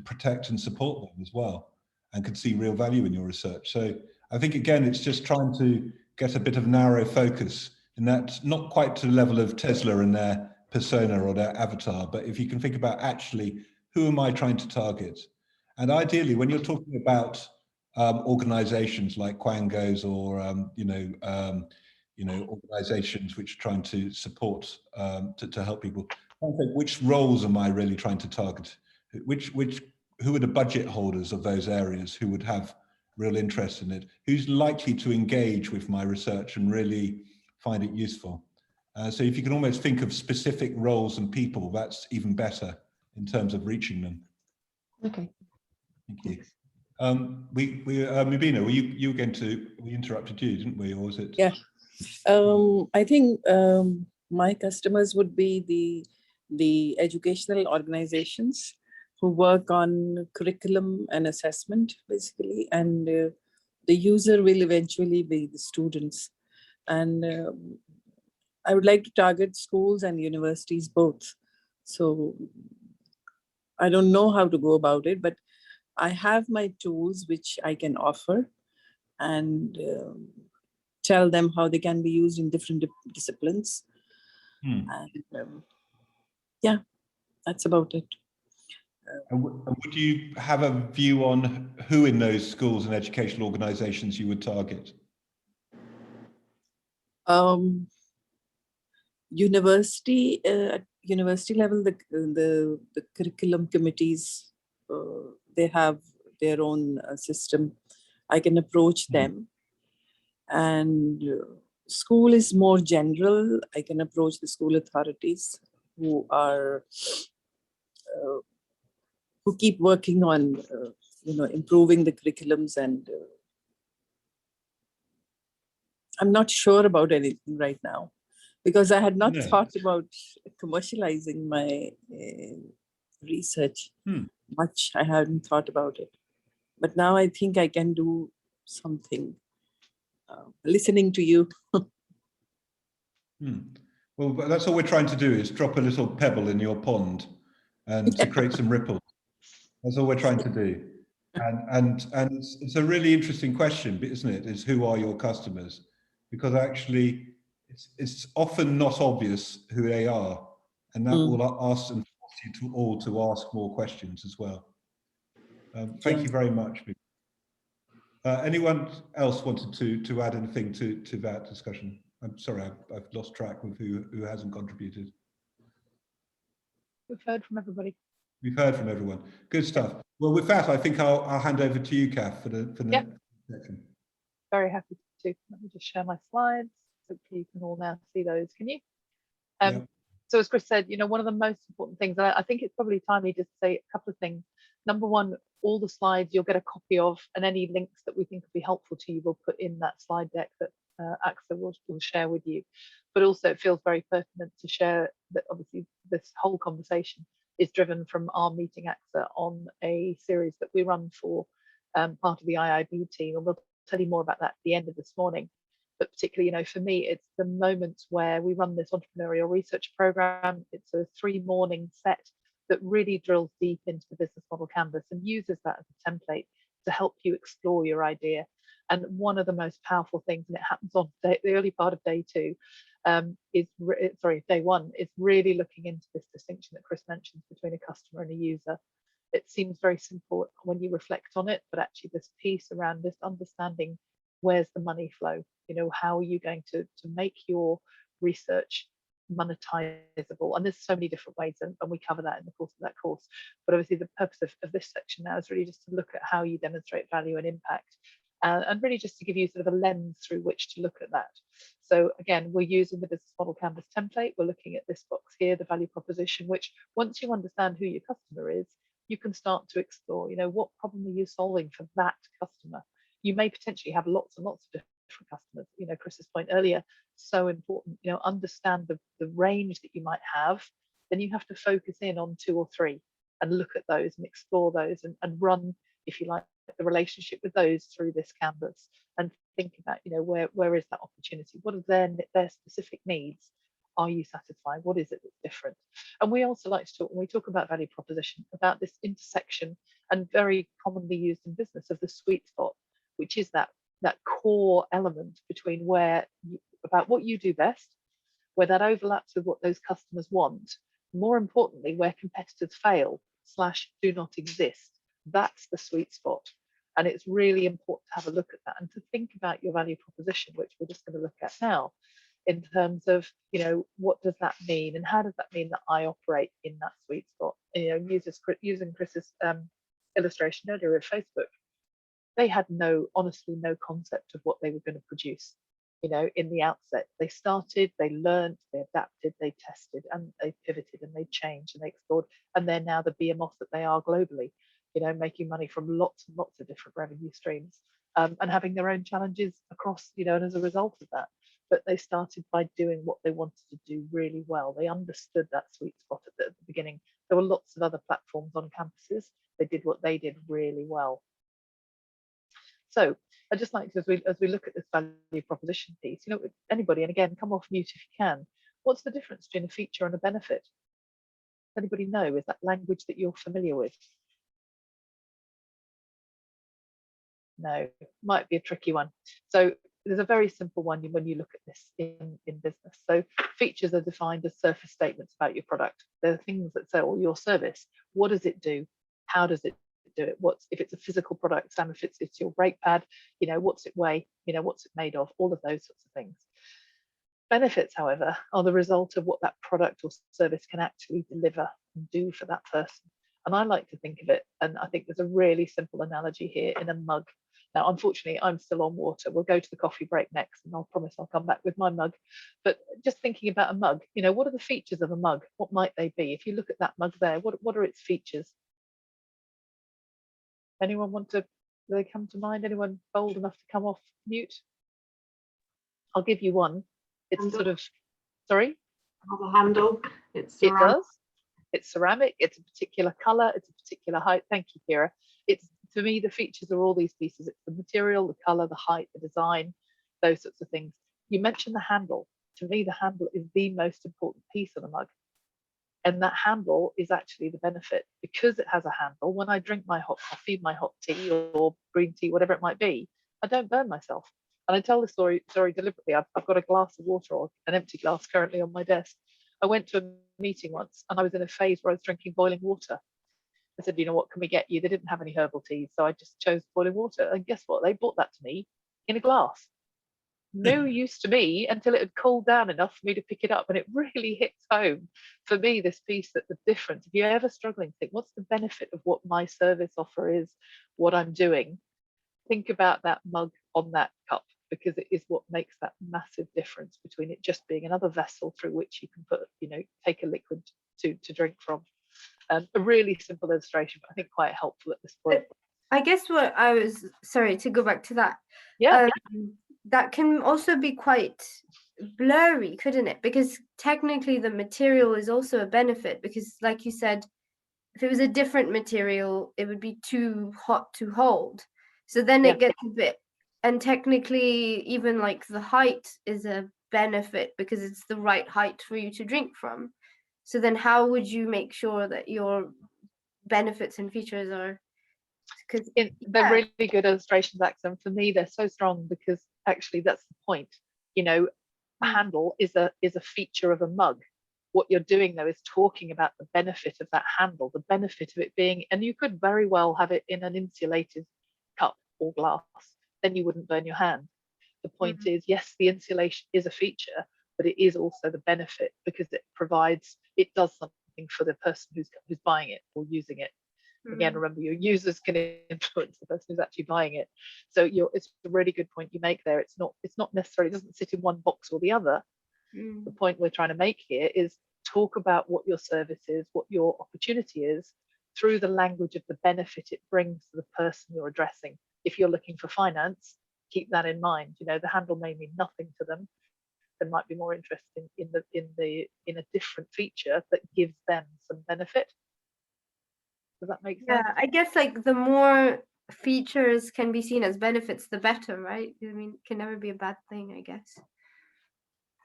protect and support them as well, and can see real value in your research. So I think, again, it's just trying to get a bit of narrow focus, and that's not quite to the level of Tesla and their persona or their avatar, but if you can think about actually, who am I trying to target? And ideally, when you're talking about organizations like Quangos or, organizations which are trying to support, to help people, which roles am I really trying to target? Who are the budget holders of those areas who would have real interest in it? Who's likely to engage with my research and really find it useful? So if you can almost think of specific roles and people, that's even better in terms of reaching them. Okay. Thank you. Mubina, we interrupted you, didn't we, or was it? Yeah. I think my customers would be the educational organizations who work on curriculum and assessment, basically, and the user will eventually be the students. And I would like to target schools and universities both. So I don't know how to go about it, but I have my tools which I can offer and tell them how they can be used in different disciplines. And yeah, that's about it. And would you have a view on who in those schools and educational organizations you would target? University, at university level, the curriculum committees, they have their own system. I can approach them. And school is more general. I can approach the school authorities who are who keep working on improving the curriculums, and I'm not sure about anything right now, because I had not thought about commercializing my research much. I hadn't thought about it, but now I think I can do something. Listening to you. Well, that's all we're trying to do, is drop a little pebble in your pond and to create some ripples. That's all we're trying to do. And it's a really interesting question, isn't it? Is who are your customers? Because actually it's often not obvious who they are, and that will ask and force you all to ask more questions as well. Thank you very much. Anyone else wanted to add anything to that discussion? I'm sorry, I've lost track of who hasn't contributed. We've heard from everybody. We've heard from everyone. Good stuff. Well, with that, I think I'll hand over to you, Kath, for the next section. Very happy to. Let me just share my slides. Hopefully you can all now see those. Can you? So as Chris said, one of the most important things, and I think it's probably timely just to say a couple of things. Number one, all the slides you'll get a copy of, and any links that we think will be helpful to you, we'll put in that slide deck that AXA will share with you. But also it feels very pertinent to share that obviously this whole conversation is driven from our meeting AXA on a series that we run for part of the IIB team, and we'll tell you more about that at the end of this morning. But particularly, for me, it's the moments where we run this entrepreneurial research program. It's a 3-morning set that really drills deep into the business model canvas and uses that as a template to help you explore your idea. And one of the most powerful things, and it happens on the early part of day 2, day 1, is really looking into this distinction that Chris mentions between a customer and a user. It seems very simple when you reflect on it, but actually this piece around this understanding, where's the money flow? How are you going to make your research monetizable? And there's so many different ways, and we cover that in the course of that course. But obviously the purpose of this section now is really just to look at how you demonstrate value and impact, and really just to give you sort of a lens through which to look at that. So again, we're using the business model canvas template. We're looking at this box here, the value proposition, which once you understand who your customer is, you can start to explore, what problem are you solving for that customer? You may potentially have lots and lots of different customers. Chris's point earlier, so important, understand the range that you might have. Then you have to focus in on 2 or 3 and look at those and explore those and run, if you like, the relationship with those through this canvas and think about, where is that opportunity? What are their specific needs? Are you satisfied? What is it that's different? And we also like to talk, when we talk about value proposition, about this intersection, and very commonly used in business, of the sweet spot, which is that core element between about what you do best, where that overlaps with what those customers want. More importantly, where competitors fail / do not exist. That's the sweet spot. And it's really important to have a look at that and to think about your value proposition, which we're just going to look at now, in terms of, what does that mean, and how does that mean that I operate in that sweet spot? Using Chris's illustration earlier of Facebook, they had honestly no concept of what they were going to produce. In the outset, they started, they learned, they adapted, they tested, and they pivoted, and they changed, and they explored, and they're now the behemoth that they are globally, making money from lots and lots of different revenue streams, and having their own challenges across, and as a result of that. But they started by doing what they wanted to do really well. They understood that sweet spot at the beginning. There were lots of other platforms on campuses. They did what they did really well. So I'd just like to, as we look at this value proposition piece, anybody, and again, come off mute if you can, what's the difference between a feature and a benefit? Does anybody know? Is that language that you're familiar with? No, might be a tricky one. So there's a very simple one when you look at this in business. So features are defined as surface statements about your product. They're things that say, your service, what does it do? How does it do it? If it's a physical product, Sam, if it's your brake pad, what's it weigh? What's it made of? All of those sorts of things. Benefits, however, are the result of what that product or service can actually deliver and do for that person. And I like to think of it, and I think there's a really simple analogy here in a mug. Now, unfortunately, I'm still on water. We'll go to the coffee break next, and I'll promise I'll come back with my mug. But just thinking about a mug, what are the features of a mug? What might they be? If you look at that mug there, what are its features? Anyone do they come to mind? Anyone bold enough to come off mute? I'll give you one. It's handle. Sort of, sorry? Has a handle. It does. It's ceramic. It's a particular color. It's a particular height. Thank you, Kira. To me, the features are all these pieces. It's the material, the color, the height, the design, those sorts of things. You mentioned the handle. To me, the handle is the most important piece of the mug. And that handle is actually the benefit, because it has a handle. When I drink my hot coffee, my hot tea or green tea, whatever it might be, I don't burn myself. And I tell the story deliberately. I've got a glass of water, or an empty glass currently on my desk. I went to a meeting once and I was in a phase where I was drinking boiling water. I said, what can we get you? They didn't have any herbal teas, so I just chose boiling water. And guess what? They brought that to me in a glass. No use to me until it had cooled down enough for me to pick it up. And it really hits home for me, this piece, that the difference, if you're ever struggling to think, what's the benefit of what my service offer is, what I'm doing, think about that mug on that cup, because it is what makes that massive difference between it just being another vessel through which you can put, take a liquid to drink from. A really simple illustration, but I think quite helpful at this point. I guess what I was, sorry, to go back to that. Yeah. That can also be quite blurry, couldn't it? Because technically the material is also a benefit, because like you said, if it was a different material, it would be too hot to hold. So then Yeah. it gets a bit, and technically even like the height is a benefit because it's the right height for you to drink from. So then how would you make sure that your benefits and features are, because they're really good illustrations, Axel. For me, they're so strong because actually that's the point. You know, a handle is a feature of a mug. What you're doing though is talking about the benefit of that handle, the benefit of it being, and you could very well have it in an insulated cup or glass, then you wouldn't burn your hand. The point is, yes, the insulation is a feature, but it is also the benefit because it does something for the person who's buying it or using it. Again, remember, your users can influence the person who's actually buying it. So it's a really good point you make there. It's not necessarily, it doesn't sit in one box or the other. The point we're trying to make here is talk about what your service is, what your opportunity is, through the language of the benefit it brings to the person you're addressing. If you're looking for finance, keep that in mind. You know, the handle may mean nothing to them. They might be more interested in a different feature that gives them some benefit. Does that make sense? Yeah, I guess like the more features can be seen as benefits, the better, right? I mean, it can never be a bad thing, I guess.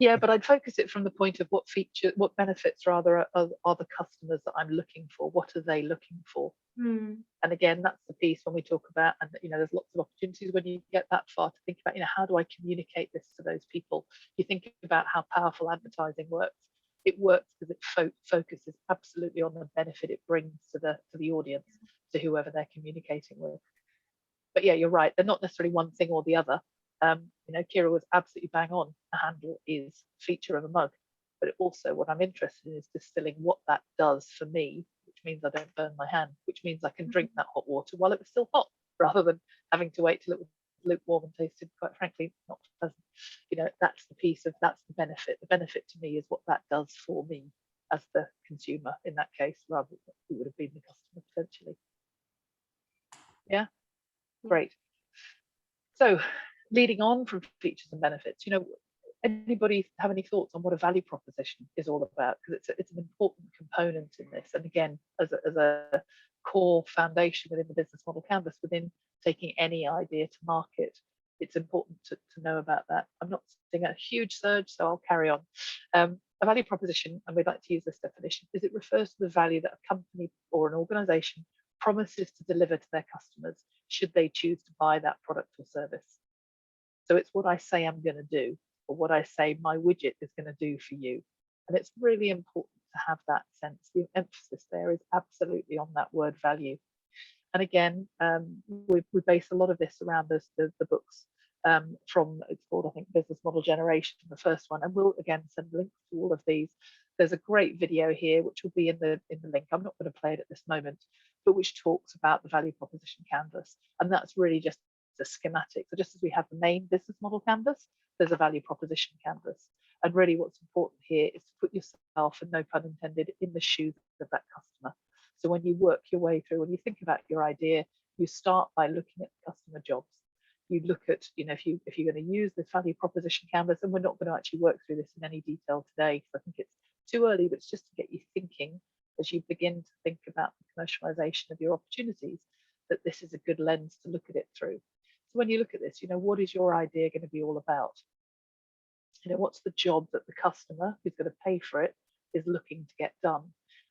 Yeah, but I'd focus it from the point of what benefits rather are the customers that I'm looking for. What are they looking for? And again, that's the piece when we talk about, and you know, there's lots of opportunities when you get that far to think about, you know, how do I communicate this to those people? You think about how powerful advertising works. It works because it focuses absolutely on the benefit it brings to the audience, to whoever they're communicating with. But yeah, you're right. They're not necessarily one thing or the other. You know, Kira was absolutely bang on. A handle is a feature of a mug, but also what I'm interested in is distilling what that does for me, which means I don't burn my hand, which means I can drink that hot water while it was still hot, rather than having to wait till it was lukewarm and tasted, quite frankly, not pleasant. You know, that's the benefit. The benefit to me is what that does for me as the consumer in that case, rather than who would have been the customer potentially. Yeah, great. So leading on from features and benefits, you know, anybody have any thoughts on what a value proposition is all about? Because it's an important component in this. And again, as a core foundation within the business model canvas, within taking any idea to market, it's important to know about that. I'm not seeing a huge surge, so I'll carry on. A value proposition, and we'd like to use this definition, is it refers to the value that a company or an organization promises to deliver to their customers should they choose to buy that product or service. So it's what I say I'm going to do, or what I say my widget is going to do for you. And it's really important to have that sense. The emphasis there is absolutely on that word value. And again, we base a lot of this around the books from, it's called, I think, Business Model Generation, the first one. And we'll again send links to all of these. There's a great video here, which will be in the link. I'm not going to play it at this moment, but which talks about the value proposition canvas. And that's really just a schematic. So just as we have the main business model canvas, there's a value proposition canvas. And really what's important here is to put yourself, and no pun intended, in the shoes of that customer. So when you work your way through, when you think about your idea, you start by looking at the customer jobs. You look at, you know, if you're going to use this value proposition canvas, and we're not going to actually work through this in any detail today, because I think it's too early, but it's just to get you thinking as you begin to think about the commercialization of your opportunities, that this is a good lens to look at it through. So when you look at this, you know, what is your idea going to be all about? You know, what's the job that the customer who's going to pay for it is looking to get done?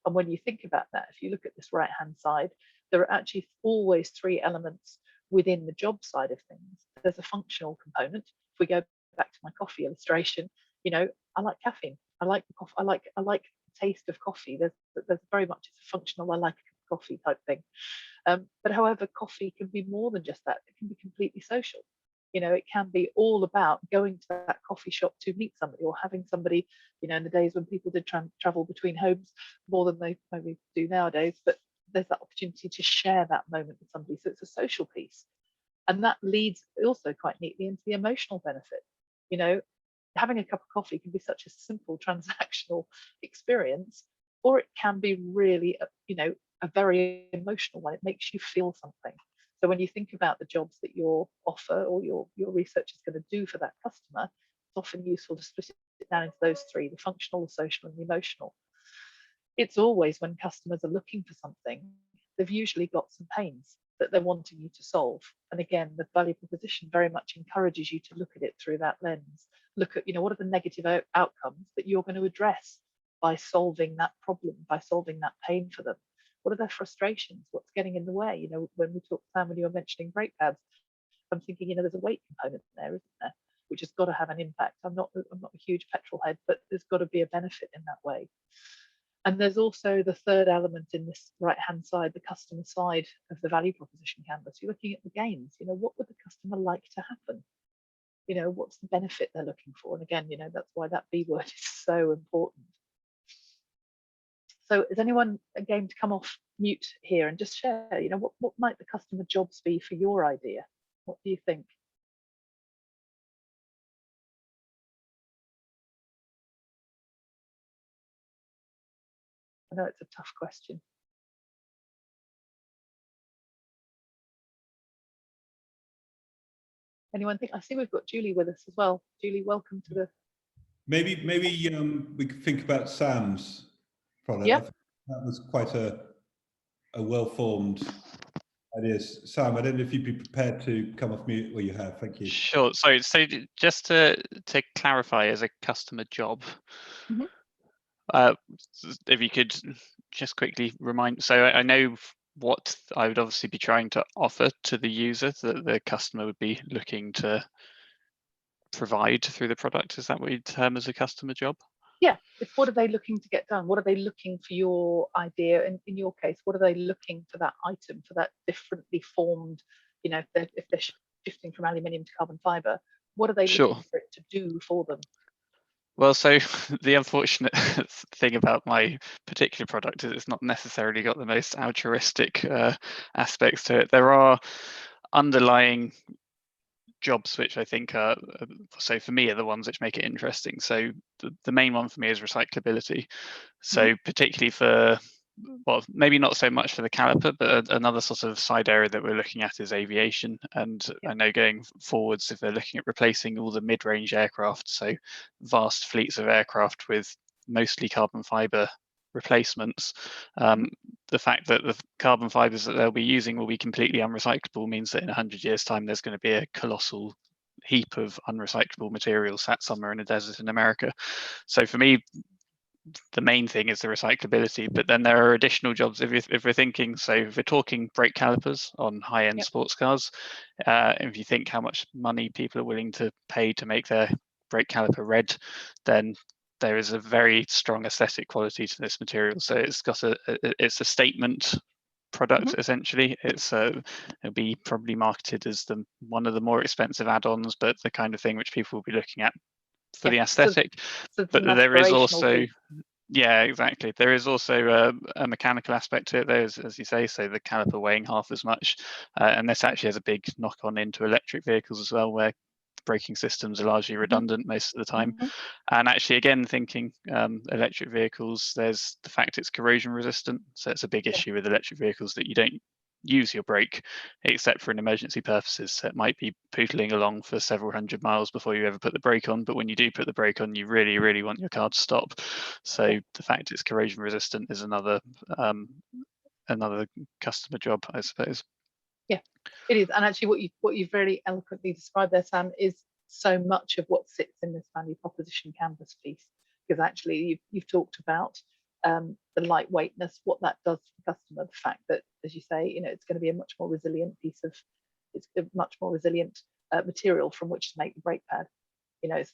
And when you think about that, if you look at this right hand side, there are actually always three elements within the job side of things. There's a functional component. If we go back to my coffee illustration, you know, I like caffeine. I like the coffee. I like the taste of coffee. There's very much, it's a functional, I like coffee type thing. But however, coffee can be more than just that. It can be completely social. You know, it can be all about going to that coffee shop to meet somebody, or having somebody, you know, in the days when people did travel between homes more than they maybe do nowadays, but there's that opportunity to share that moment with somebody. So it's a social piece. And that leads also quite neatly into the emotional benefit. You know, having a cup of coffee can be such a simple transactional experience, or it can be really, you know, a very emotional one. It makes you feel something. So when you think about the jobs that your offer or your research is going to do for that customer, it's often useful to split it down into those three: the functional, the social, and the emotional. It's always when customers are looking for something, they've usually got some pains that they're wanting you to solve. And again, the value proposition very much encourages you to look at it through that lens. Look at, what are the negative outcomes that you're going to address by solving that problem, by solving that pain for them? What are their frustrations? What's getting in the way? When we talked, Sam, when you were mentioning brake pads, I'm thinking, there's a weight component there, isn't there? Which has got to have an impact. I'm not a huge petrol head, but there's got to be a benefit in that way. And there's also the third element in this right-hand side, the customer side of the value proposition canvas. You're looking at the gains. What would the customer like to happen? What's the benefit they're looking for? And again, that's why that B word is so important. So is anyone game to come off mute here and just share, what might the customer jobs be for your idea? What do you think? I know it's a tough question. Anyone think? I see we've got Julie with us as well. Julie, welcome to the. Maybe we could think about Sam's product. Yeah. I think that was quite a well-formed idea. Sam, I don't know if you'd be prepared to come off mute. Well, you have. Thank you. Sure. So just to clarify, as a customer job, if you could just quickly remind. So I know what I would obviously be trying to offer to the user that the customer would be looking to provide through the product. Is that what you'd term as a customer job? Yeah, it's what are they looking to get done? What are they looking for your idea? And in your case, what are they looking for that item, for that differently formed, if they're shifting from aluminium to carbon fiber, what are they looking for it to do for them? Well, so the unfortunate thing about my particular product is it's not necessarily got the most altruistic aspects to it. There are underlying jobs which I think are, so for me, are the ones which make it interesting. So the main one for me is recyclability. So particularly for, well, maybe not so much for the caliper, but another sort of side area that we're looking at is aviation. And I know going forwards, if they're looking at replacing all the mid-range aircraft, so vast fleets of aircraft with mostly carbon fiber replacements, the fact that the carbon fibers that they'll be using will be completely unrecyclable means that in 100 years' time there's going to be a colossal heap of unrecyclable material sat somewhere in a desert in America. So for me, the main thing is the recyclability, but then there are additional jobs if we're thinking, so if we're talking brake calipers on high-end sports cars, if you think how much money people are willing to pay to make their brake caliper red, then there is a very strong aesthetic quality to this material. So it's got it's a statement product essentially. It'll be probably marketed as one of the more expensive add-ons, but the kind of thing which people will be looking at for the aesthetic. So but there is also yeah, exactly. There is also a mechanical aspect to it. There's, as you say, so the caliper weighing half as much, and this actually has a big knock-on into electric vehicles as well, where braking systems are largely redundant most of the time. And actually, again, thinking electric vehicles, there's the fact it's corrosion resistant. So it's a big issue with electric vehicles that you don't use your brake except for in emergency purposes. So it might be pootling along for several hundred miles before you ever put the brake on, but when you do put the brake on, you really, really want your car to stop. So the fact it's corrosion resistant is another customer job, I suppose. Yeah, it is. And actually what you've very eloquently described there, Sam, is so much of what sits in this value proposition canvas piece, because actually you've talked about the lightweightness, what that does for the customer, the fact that, as you say, it's going to be a much more resilient material from which to make the brake pad.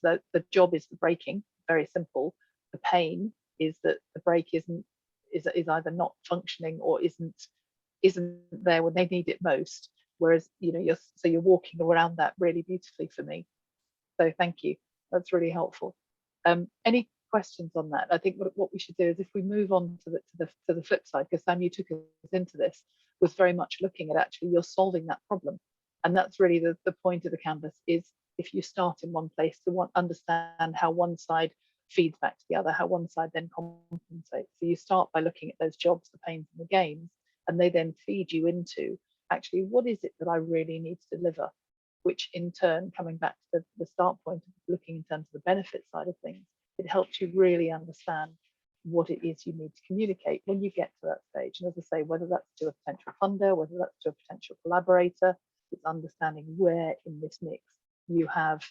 So the job is the braking, very simple. The pain is that the brake is either not functioning or isn't there when they need it most. Whereas you're walking around that really beautifully for me. So thank you. That's really helpful. Any questions on that? I think what we should do is, if we move on to the flip side, because Sam, you took us into this, was very much looking at actually you're solving that problem, and that's really the point of the canvas. Is if you start in one place to understand how one side feeds back to the other, how one side then compensates. So you start by looking at those jobs, the pains and the gains, and they then feed you into actually what is it that I really need to deliver, which in turn, coming back to the start point of looking in terms of the benefit side of things, it helps you really understand what it is you need to communicate when you get to that stage. And as I say, whether that's to a potential funder, whether that's to a potential collaborator, it's understanding where in this mix you have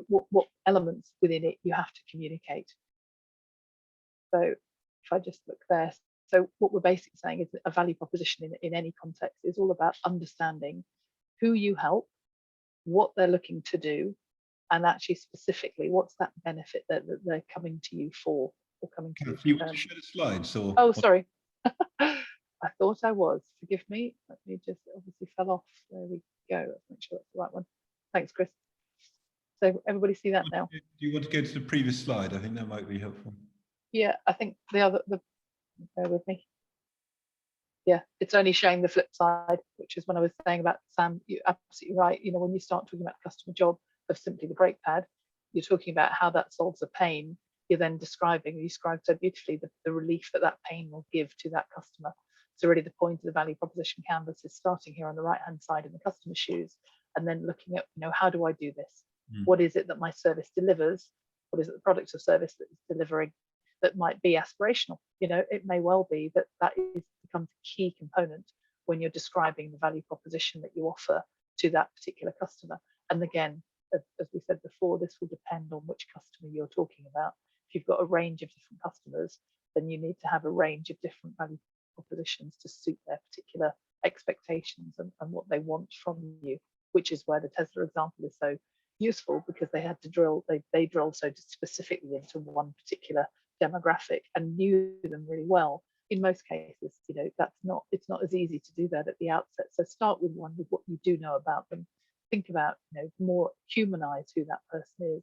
what elements within it you have to communicate. So if I just look there, so what we're basically saying is that a value proposition in any context is all about understanding who you help, what they're looking to do, and actually specifically what's that benefit that they're coming to you for, or coming to you want to show the slides, or oh, sorry. I thought I was, forgive me. Let me just, obviously fell off. There we go. Let's make sure that's the right one. Thanks, Chris. So everybody see that now? do you want to go to the previous slide? I think that might be helpful. Yeah, I think bear with me. Yeah, it's only showing the flip side, which is when I was saying about Sam, you're absolutely right. You know, when you start talking about customer job of simply the brake pad, you're talking about how that solves a pain. You're then describing, you described so beautifully the relief that pain will give to that customer. So really the point of the value proposition canvas is starting here on the right hand side in the customer's shoes, and then looking at, you know, how do I do this? What is it that my service delivers? What is it the product or service that is delivering that might be aspirational? You know, it may well be that becomes a key component when you're describing the value proposition that you offer to that particular customer. And again, as we said before, this will depend on which customer you're talking about. If you've got a range of different customers, then you need to have a range of different value propositions to suit their particular expectations and what they want from you, which is where the Tesla example is so useful, because they had to drill, they drilled so specifically into one particular demographic and knew them really well. In most cases, you know, it's not as easy to do that at the outset. So start with one with what you do know about them. Think about, you know, more humanize who that person is,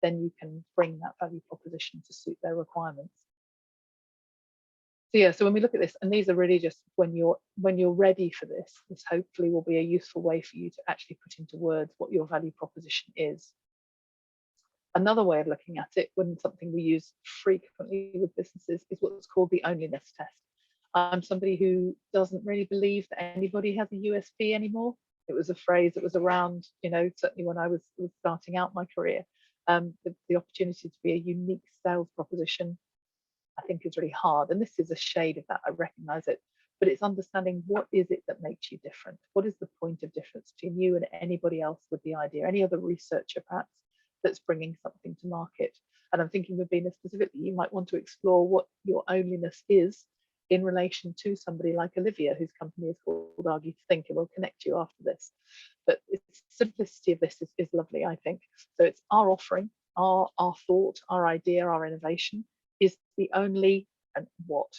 then you can bring that value proposition to suit their requirements. So yeah, so when we look at this, and these are really just when you're ready for this hopefully will be a useful way for you to actually put into words what your value proposition is. Another way of looking at it, when something we use frequently with businesses, is what's called the onlyness test. I'm somebody who doesn't really believe that anybody has a USP anymore. It was a phrase that was around, you know, certainly when I was starting out my career. The opportunity to be a unique sales proposition, I think, is really hard. And this is a shade of that, I recognize it. But it's understanding what is it that makes you different? What is the point of difference between you and anybody else with the idea, any other researcher perhaps that's bringing something to market? And I'm thinking with Venus specifically, you might want to explore what your onlyness is in relation to somebody like Olivia, whose company is called Argue to Think, and we'll connect you after this. But the simplicity of this is lovely, I think. So it's our offering, our thought, our idea, our innovation is the only and what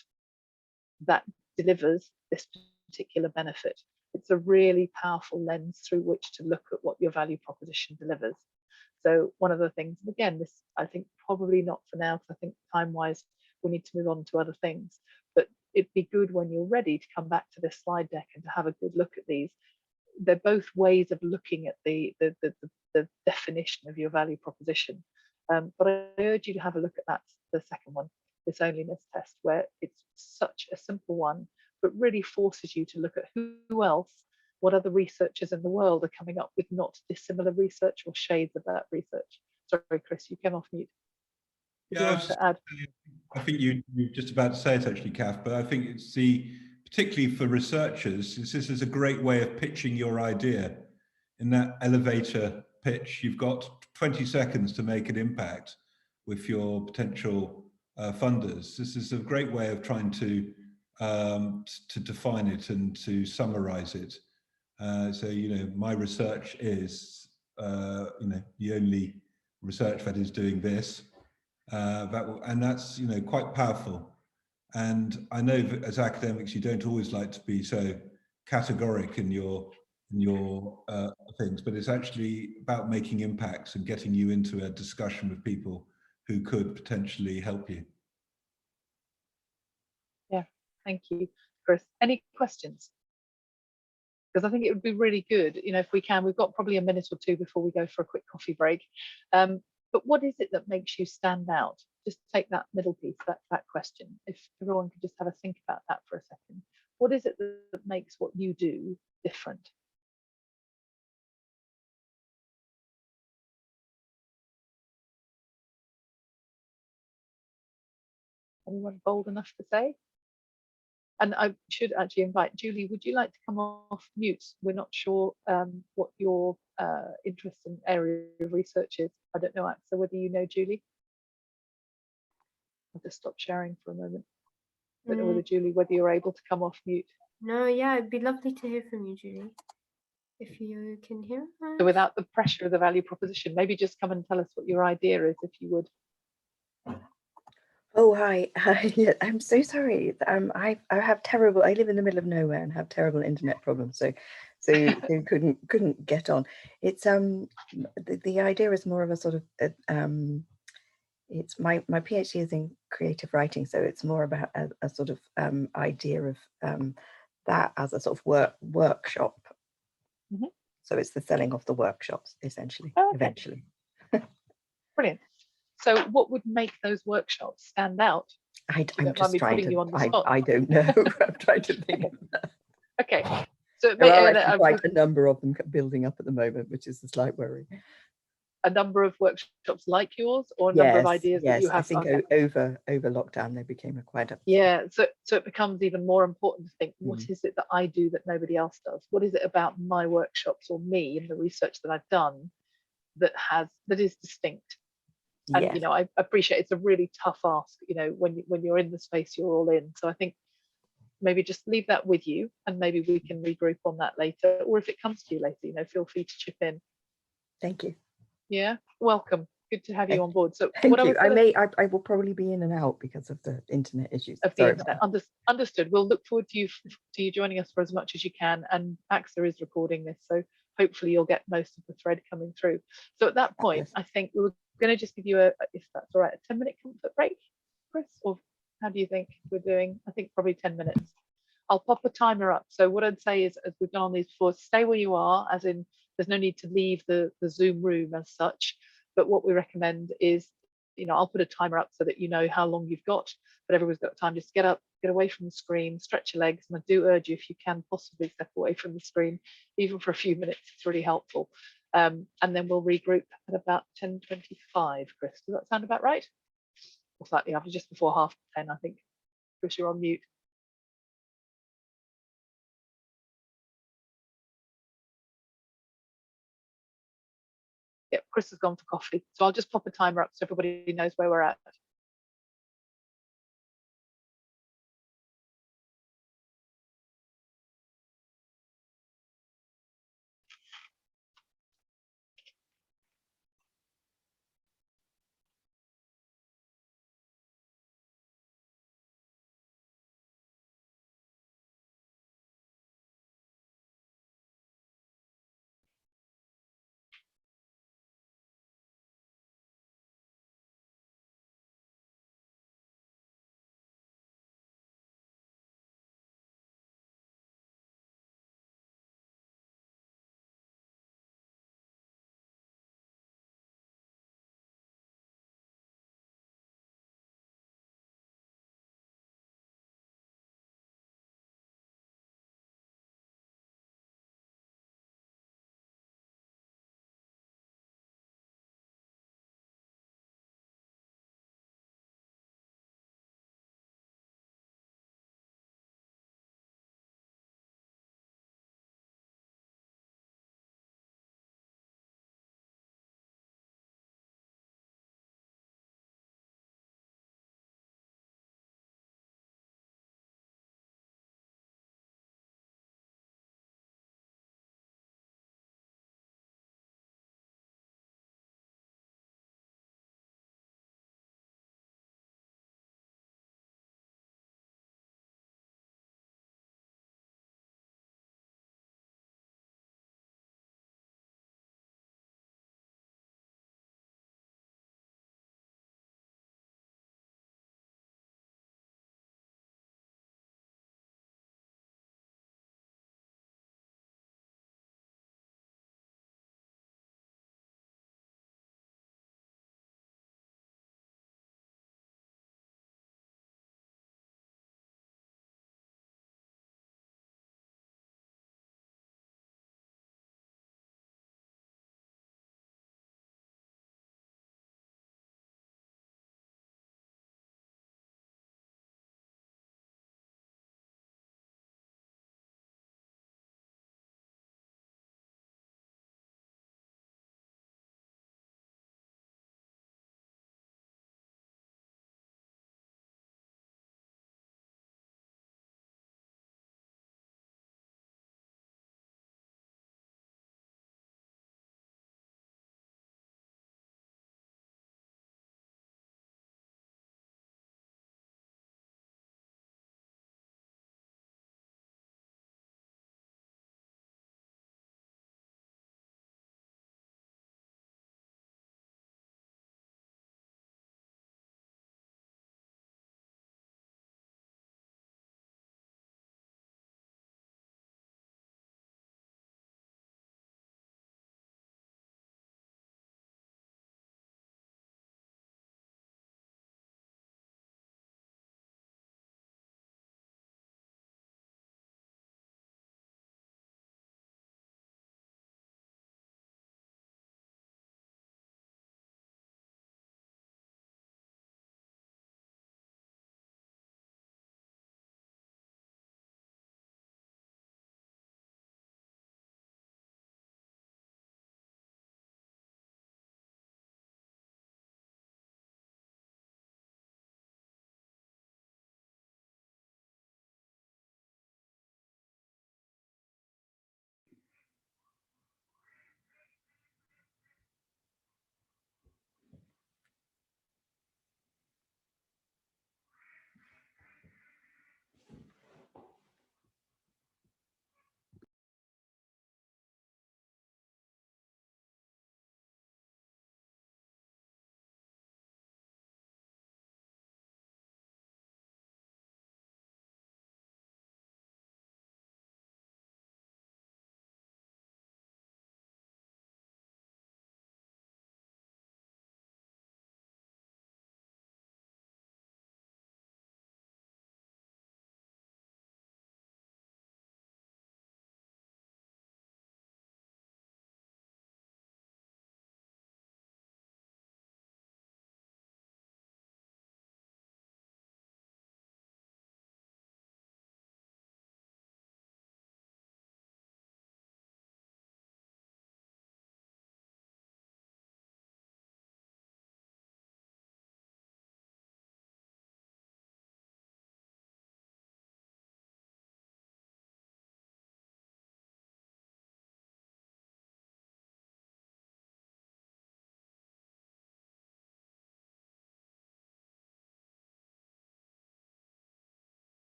that delivers this particular benefit. It's a really powerful lens through which to look at what your value proposition delivers. So one of the things, and again, this I think probably not for now, because I think time-wise we need to move on to other things, but it'd be good when you're ready to come back to this slide deck and to have a good look at these. They're both ways of looking at the definition of your value proposition. But I urge you to have a look at that, the second one, this onlyness test, where it's such a simple one, but really forces you to look at who else, what other researchers in the world are coming up with not dissimilar research or shades of that research. Sorry, Chris, you came off mute. Yeah, I think you were just about to say it actually, Kath, but I think it's particularly for researchers, this is a great way of pitching your idea. In that elevator pitch, you've got 20 seconds to make an impact with your potential funders. This is a great way of trying to define it and to summarize it. So, you know, my research is, you know, the only research that is doing this. And that's, you know, quite powerful. And I know that as academics, you don't always like to be so categoric in your things, but it's actually about making impacts and getting you into a discussion with people who could potentially help you. Yeah, thank you, Chris. Any questions? Because I think it would be really good, you know, if we can, we've got probably a minute or two before we go for a quick coffee break. But what is it that makes you stand out? Just take that middle piece, that question. If everyone could just have a think about that for a second. What is it that makes what you do different? Anyone bold enough to say? And I should actually invite Julie, would you like to come off mute? We're not sure what your interest and area of research is. I don't know, Axa, whether you know Julie. I'll just stop sharing for a moment. I don't know whether Julie, whether you're able to come off mute. No, yeah, it'd be lovely to hear from you, Julie, if you can hear us. So without the pressure of the value proposition, maybe just come and tell us what your idea is, if you would. Oh, hi. Hi. Yeah, I'm so sorry. I have terrible. I live in the middle of nowhere and have terrible internet problems. So couldn't get on. It's the idea is more of a sort of it's my PhD is in creative writing, so it's more about a sort of idea of that as a sort of workshop. Mm-hmm. So it's the selling of the workshops essentially. Oh, okay. Eventually. Brilliant. So what would make those workshops stand out? I'm don't just mind me trying putting to. you on the spot. I don't know. I'm trying to think. Okay. So There are actually quite a number of them building up at the moment, which is a slight worry. A number of workshops like yours, or a number of ideas that you have? I think over lockdown they became quite a. Yeah, so it becomes even more important to think, what is it that I do that nobody else does? What is it about my workshops or me and the research that I've done that is distinct? And Yes. you know, I appreciate it's a really tough ask, you know, when you're in the space, you're all in. So I think maybe just leave that with you, and maybe we can regroup on that later, or if it comes to you later, you know, feel free to chip in. Thank you. Yeah, welcome. Good to have you on board. So thank you. I will probably be in and out because of the internet issues. Of the internet. Understood. We'll look forward to you joining us for as much as you can. And AXA is recording this, so hopefully you'll get most of the thread coming through. So at that point, I think we were going to just give you if that's all right, a 10-minute comfort break, Chris, or how do you think we're doing? I think probably 10 minutes. I'll pop a timer up. So what I'd say is, as we've done on these before, stay where you are, as in there's no need to leave the Zoom room as such. But what we recommend is, you know, I'll put a timer up so that you know how long you've got, but everyone's got time. Just get up, get away from the screen, stretch your legs, and I do urge you, if you can possibly step away from the screen, even for a few minutes, it's really helpful. And then we'll regroup at about 10:25, Chris. Does that sound about right? Or slightly after, just before 10:30, I think. Chris, you're on mute. Yep, Chris has gone for coffee. So I'll just pop a timer up so everybody knows where we're at.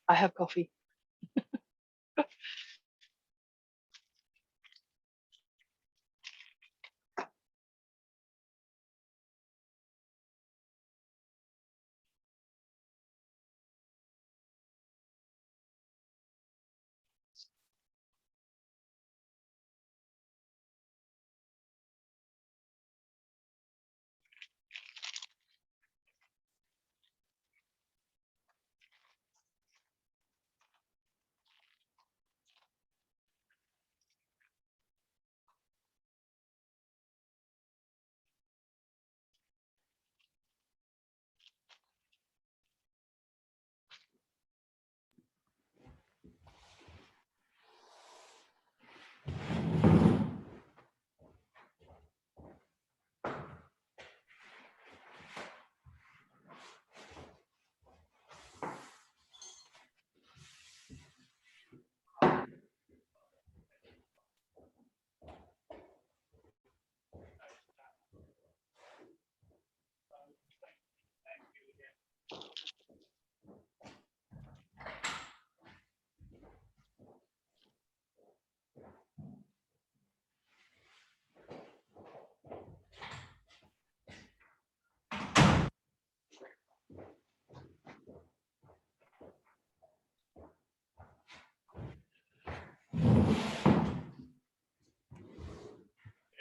I have coffee.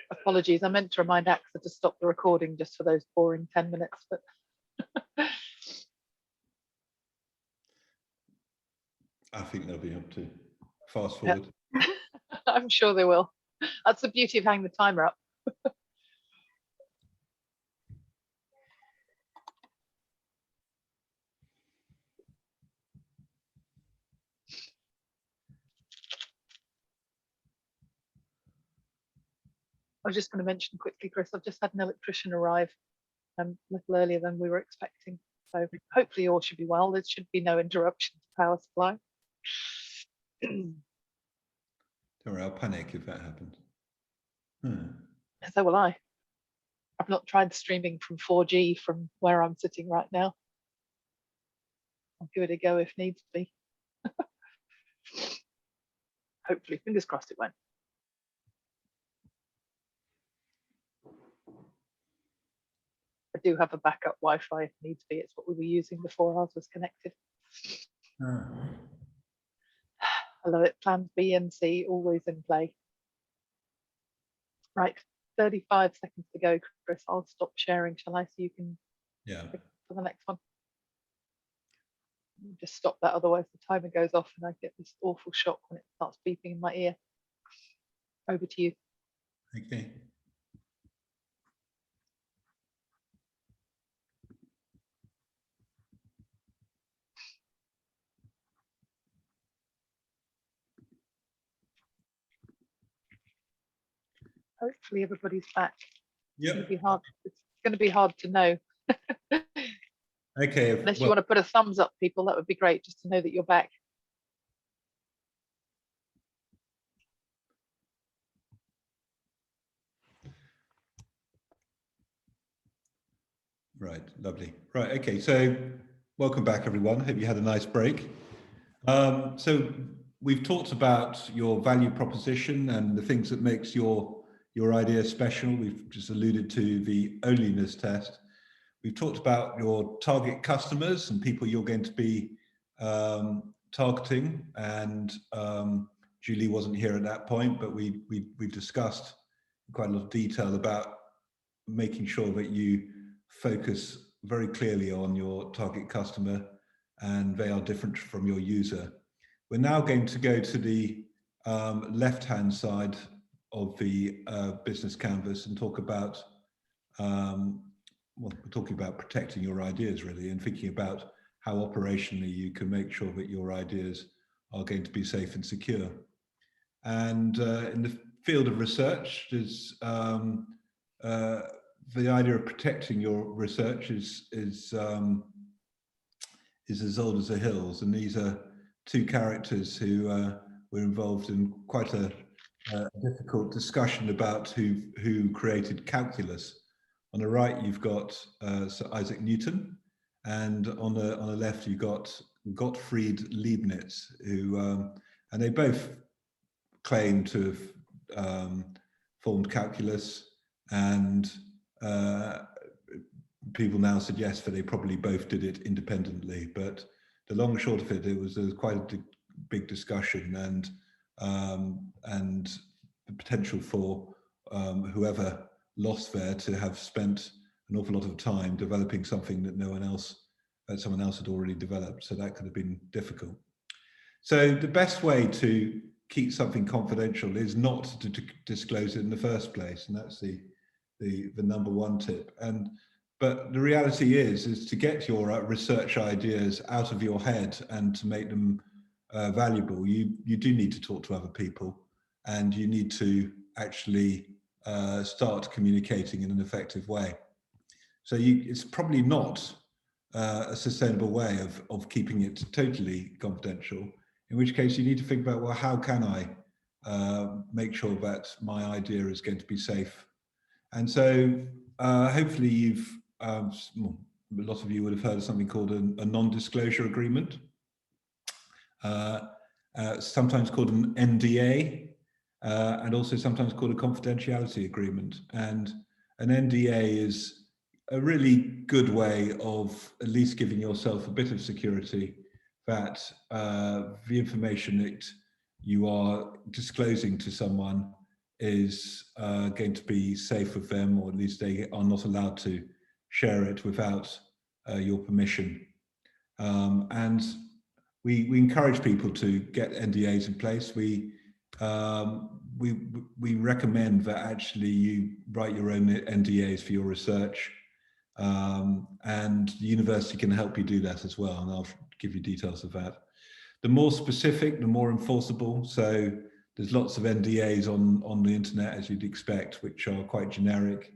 Apologies, I meant to remind AXA to stop the recording just for those boring 10 minutes, but I think they'll be up to fast forward. I'm sure they will. That's the beauty of hanging the timer up. I was just going to mention quickly, Chris, I've just had an electrician arrive a little earlier than we were expecting. So hopefully all should be well. There should be no interruption to power supply. Don't worry, I'll panic if that happens. So will I. I've not tried streaming from 4G from where I'm sitting right now. I'll give it a go if needs be. Hopefully, fingers crossed it won't. I do have a backup Wi-Fi if needs be. It's what we were using before ours was connected. I love it. Plans B and C always in play. Right, 35 seconds to go, Chris. I'll stop sharing, shall I? So you can for the next one. Just stop that, otherwise the timer goes off and I get this awful shock when it starts beeping in my ear. Over to you. Okay. Hopefully everybody's back. Yep. It's going to be hard to know. Okay. Unless you want to put a thumbs up, people, that would be great, just to know that you're back. Right, lovely. Right, okay, so welcome back, everyone. Hope you had a nice break. So we've talked about your value proposition and the things that makes your idea special. We've just alluded to the onlyness test. We've talked about your target customers and people you're going to be targeting. And Julie wasn't here at that point, but we've discussed in quite a lot of detail about making sure that you focus very clearly on your target customer and they are different from your user. We're now going to go to the left-hand side of the business canvas and talk about, well, we're talking about protecting your ideas really and thinking about how operationally you can make sure that your ideas are going to be safe and secure. And in the field of research, there's the idea of protecting your research is as old as the hills, and these are two characters who were involved in quite a difficult discussion about who created calculus. On the right, you've got Sir Isaac Newton, and on the left, you've got Gottfried Leibniz, who, and they both claim to have formed calculus, and people now suggest that they probably both did it independently. But the long and short of it, there was quite a big discussion, and the potential for whoever lost there to have spent an awful lot of time developing something that someone else had already developed. So that could have been difficult. So the best way to keep something confidential is not to disclose it in the first place, and that's the number one tip. But the reality is to get your research ideas out of your head and to make them valuable, you do need to talk to other people, and you need to actually start communicating in an effective way. So it's probably not a sustainable way of keeping it totally confidential, in which case you need to think about, well, how can I make sure that my idea is going to be safe? And so hopefully you've, a lot of you would have heard of something called a non-disclosure agreement, sometimes called an NDA, and also sometimes called a confidentiality agreement. And an NDA is a really good way of at least giving yourself a bit of security that the information that you are disclosing to someone is going to be safe with them, or at least they are not allowed to share it without your permission. And we encourage people to get NDAs in place. We recommend that actually you write your own NDAs for your research, and the university can help you do that as well, and I'll give you details of that. The more specific, the more enforceable. So there's lots of NDAs on the internet, as you'd expect, which are quite generic.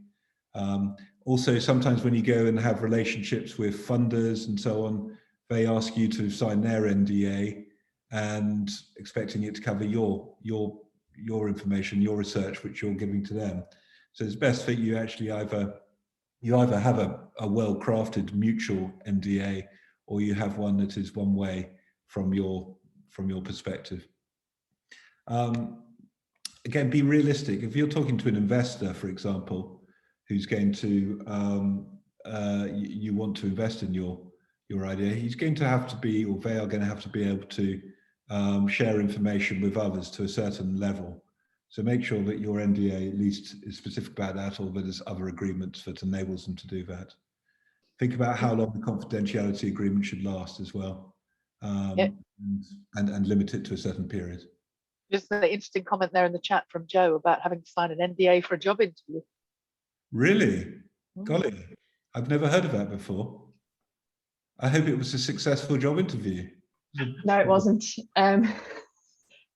Also, sometimes when you go and have relationships with funders and so on, they ask you to sign their NDA and expecting it to cover your information, your research, which you're giving to them. So it's best that you actually either have a well-crafted mutual NDA, or you have one that is one way from your perspective. Again, be realistic. If you're talking to an investor, for example, who's going to you want to invest in your idea, he's going to have to be, or they are going to have to be able to share information with others to a certain level. So make sure that your NDA at least is specific about that, or that there's other agreements that enables them to do that. Think about how long the confidentiality agreement should last as well, and limit it to a certain period. Just an interesting comment there in the chat from Joe about having to sign an NDA for a job interview. Really? Golly, I've never heard of that before. I hope it was a successful job interview. No, it wasn't.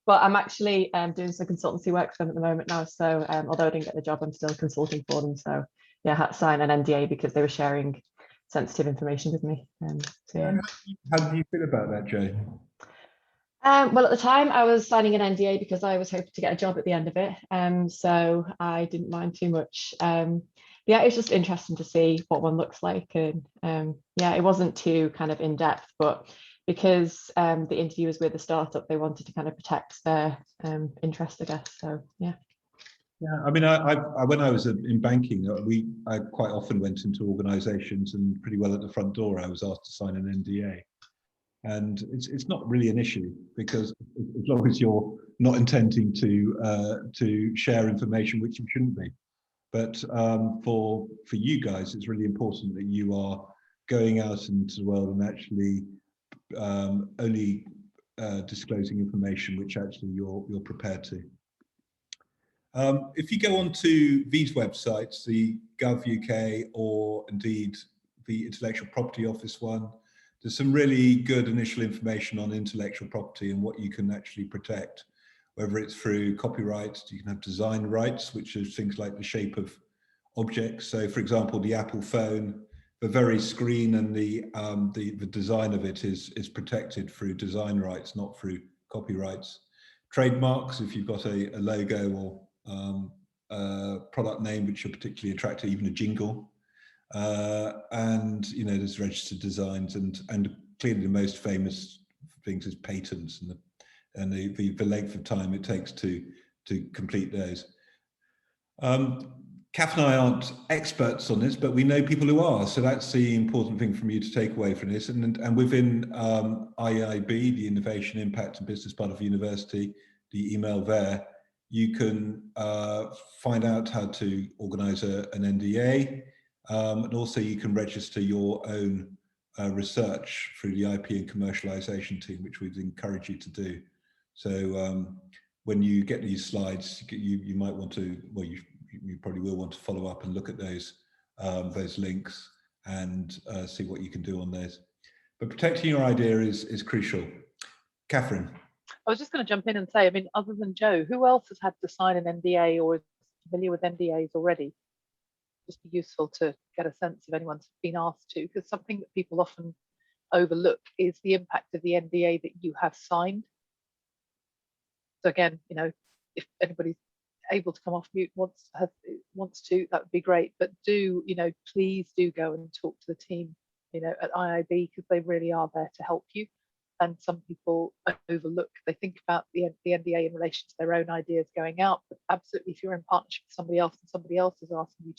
But I'm actually doing some consultancy work for them at the moment now. So although I didn't get the job, I'm still consulting for them. So yeah, I had to sign an NDA because they were sharing sensitive information with me. So, yeah. How do you feel about that, Jay? Well, at the time I was signing an NDA because I was hoping to get a job at the end of it. So I didn't mind too much. Yeah, it's just interesting to see what one looks like. And yeah, it wasn't too kind of in depth, but because the interview was with a startup, they wanted to kind of protect their interest, I guess. So yeah. Yeah, I mean, I when I was in banking, I quite often went into organisations, and pretty well at the front door, I was asked to sign an NDA, and it's not really an issue, because as long as you're not intending to share information which you shouldn't be. But for you guys, it's really important that you are going out into the world and actually only disclosing information which actually you're prepared to. If you go on to these websites, the Gov UK, or indeed the Intellectual Property Office one, there's some really good initial information on intellectual property and what you can actually protect, whether it's through copyright. You can have design rights, which is things like the shape of objects. So for example, the Apple phone, the very screen and the design of it is protected through design rights, not through copyrights. Trademarks, if you've got a logo or a product name which are particularly attractive, even a jingle, and there's registered designs, and clearly the most famous things is patents and the length of time it takes to complete those. Kath and I aren't experts on this, but we know people who are. So that's the important thing from you to take away from this. And within IIB, the Innovation, Impact and Business part of the university, the email there, you can find out how to organize an NDA. And also you can register your own research through the IP and commercialization team, which we'd encourage you to do. So when you get these slides, you might want to, well, you probably will want to follow up and look at those links and see what you can do on those. But protecting your idea is crucial. Catherine. I was just going to jump in and say, I mean, other than Joe, who else has had to sign an NDA or is familiar with NDAs already? Just be useful to get a sense if anyone's been asked to, because something that people often overlook is the impact of the NDA that you have signed. So again, you know, if anybody's able to come off mute wants to, that would be great. But do, you know, please do go and talk to the team, you know, at IIB, because they really are there to help you. And some people overlook, they think about the NDA in relation to their own ideas going out, but absolutely, if you're in partnership with somebody else and somebody else is asking you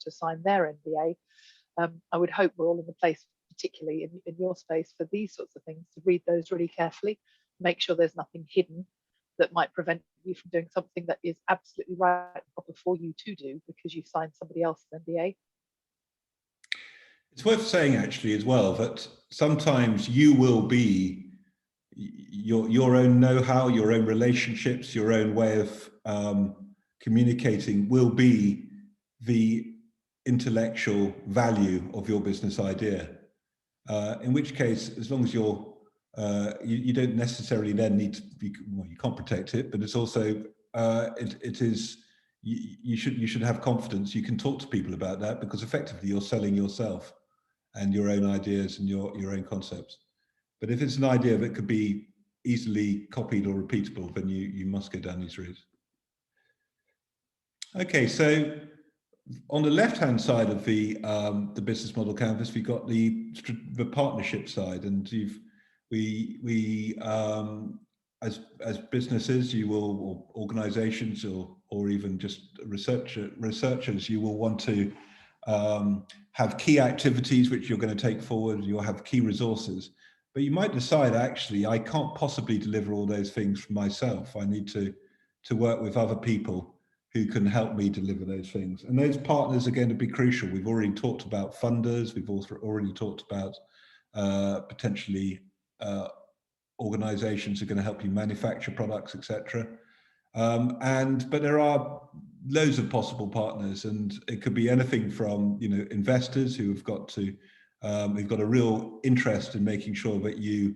to sign their NDA, I would hope we're all in the place, particularly in your space, for these sorts of things, to read those really carefully, make sure there's nothing hidden that might prevent you from doing something that is absolutely right and proper for you to do because you signed somebody else's NDA. It's worth saying actually as well that sometimes you will be your own know-how, your own relationships, your own way of communicating will be the intellectual value of your business idea. In which case, as long as you're you don't necessarily then need to be, well, you can't protect it, but it's also it is you should have confidence. You can talk to people about that because effectively you're selling yourself and your own ideas and your own concepts. But if it's an idea that could be easily copied or repeatable, then you must go down these routes. Okay, so on the left-hand side of the business model canvas, we've got the partnership side, and as businesses, you will, or organizations, or even just researchers, you will want to have key activities which you're going to take forward. You'll have key resources, but you might decide, actually, I can't possibly deliver all those things for myself. I need to work with other people who can help me deliver those things. And those partners are going to be crucial. We've already talked about funders. We've also already talked about potentially organizations who are going to help you manufacture products, etc. But there are loads of possible partners, and it could be anything from, you know, investors who have got to we've got a real interest in making sure that you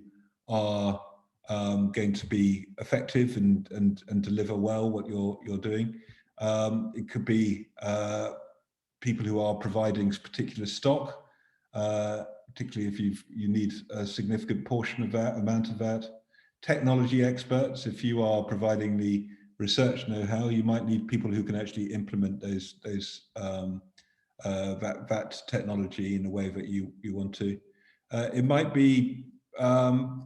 are going to be effective and deliver well what you're doing. It could be people who are providing particular stock, particularly if you need a significant portion of that, amount of that. Technology experts, if you are providing the research know-how, you might need people who can actually implement that technology in a way that you want to. It might be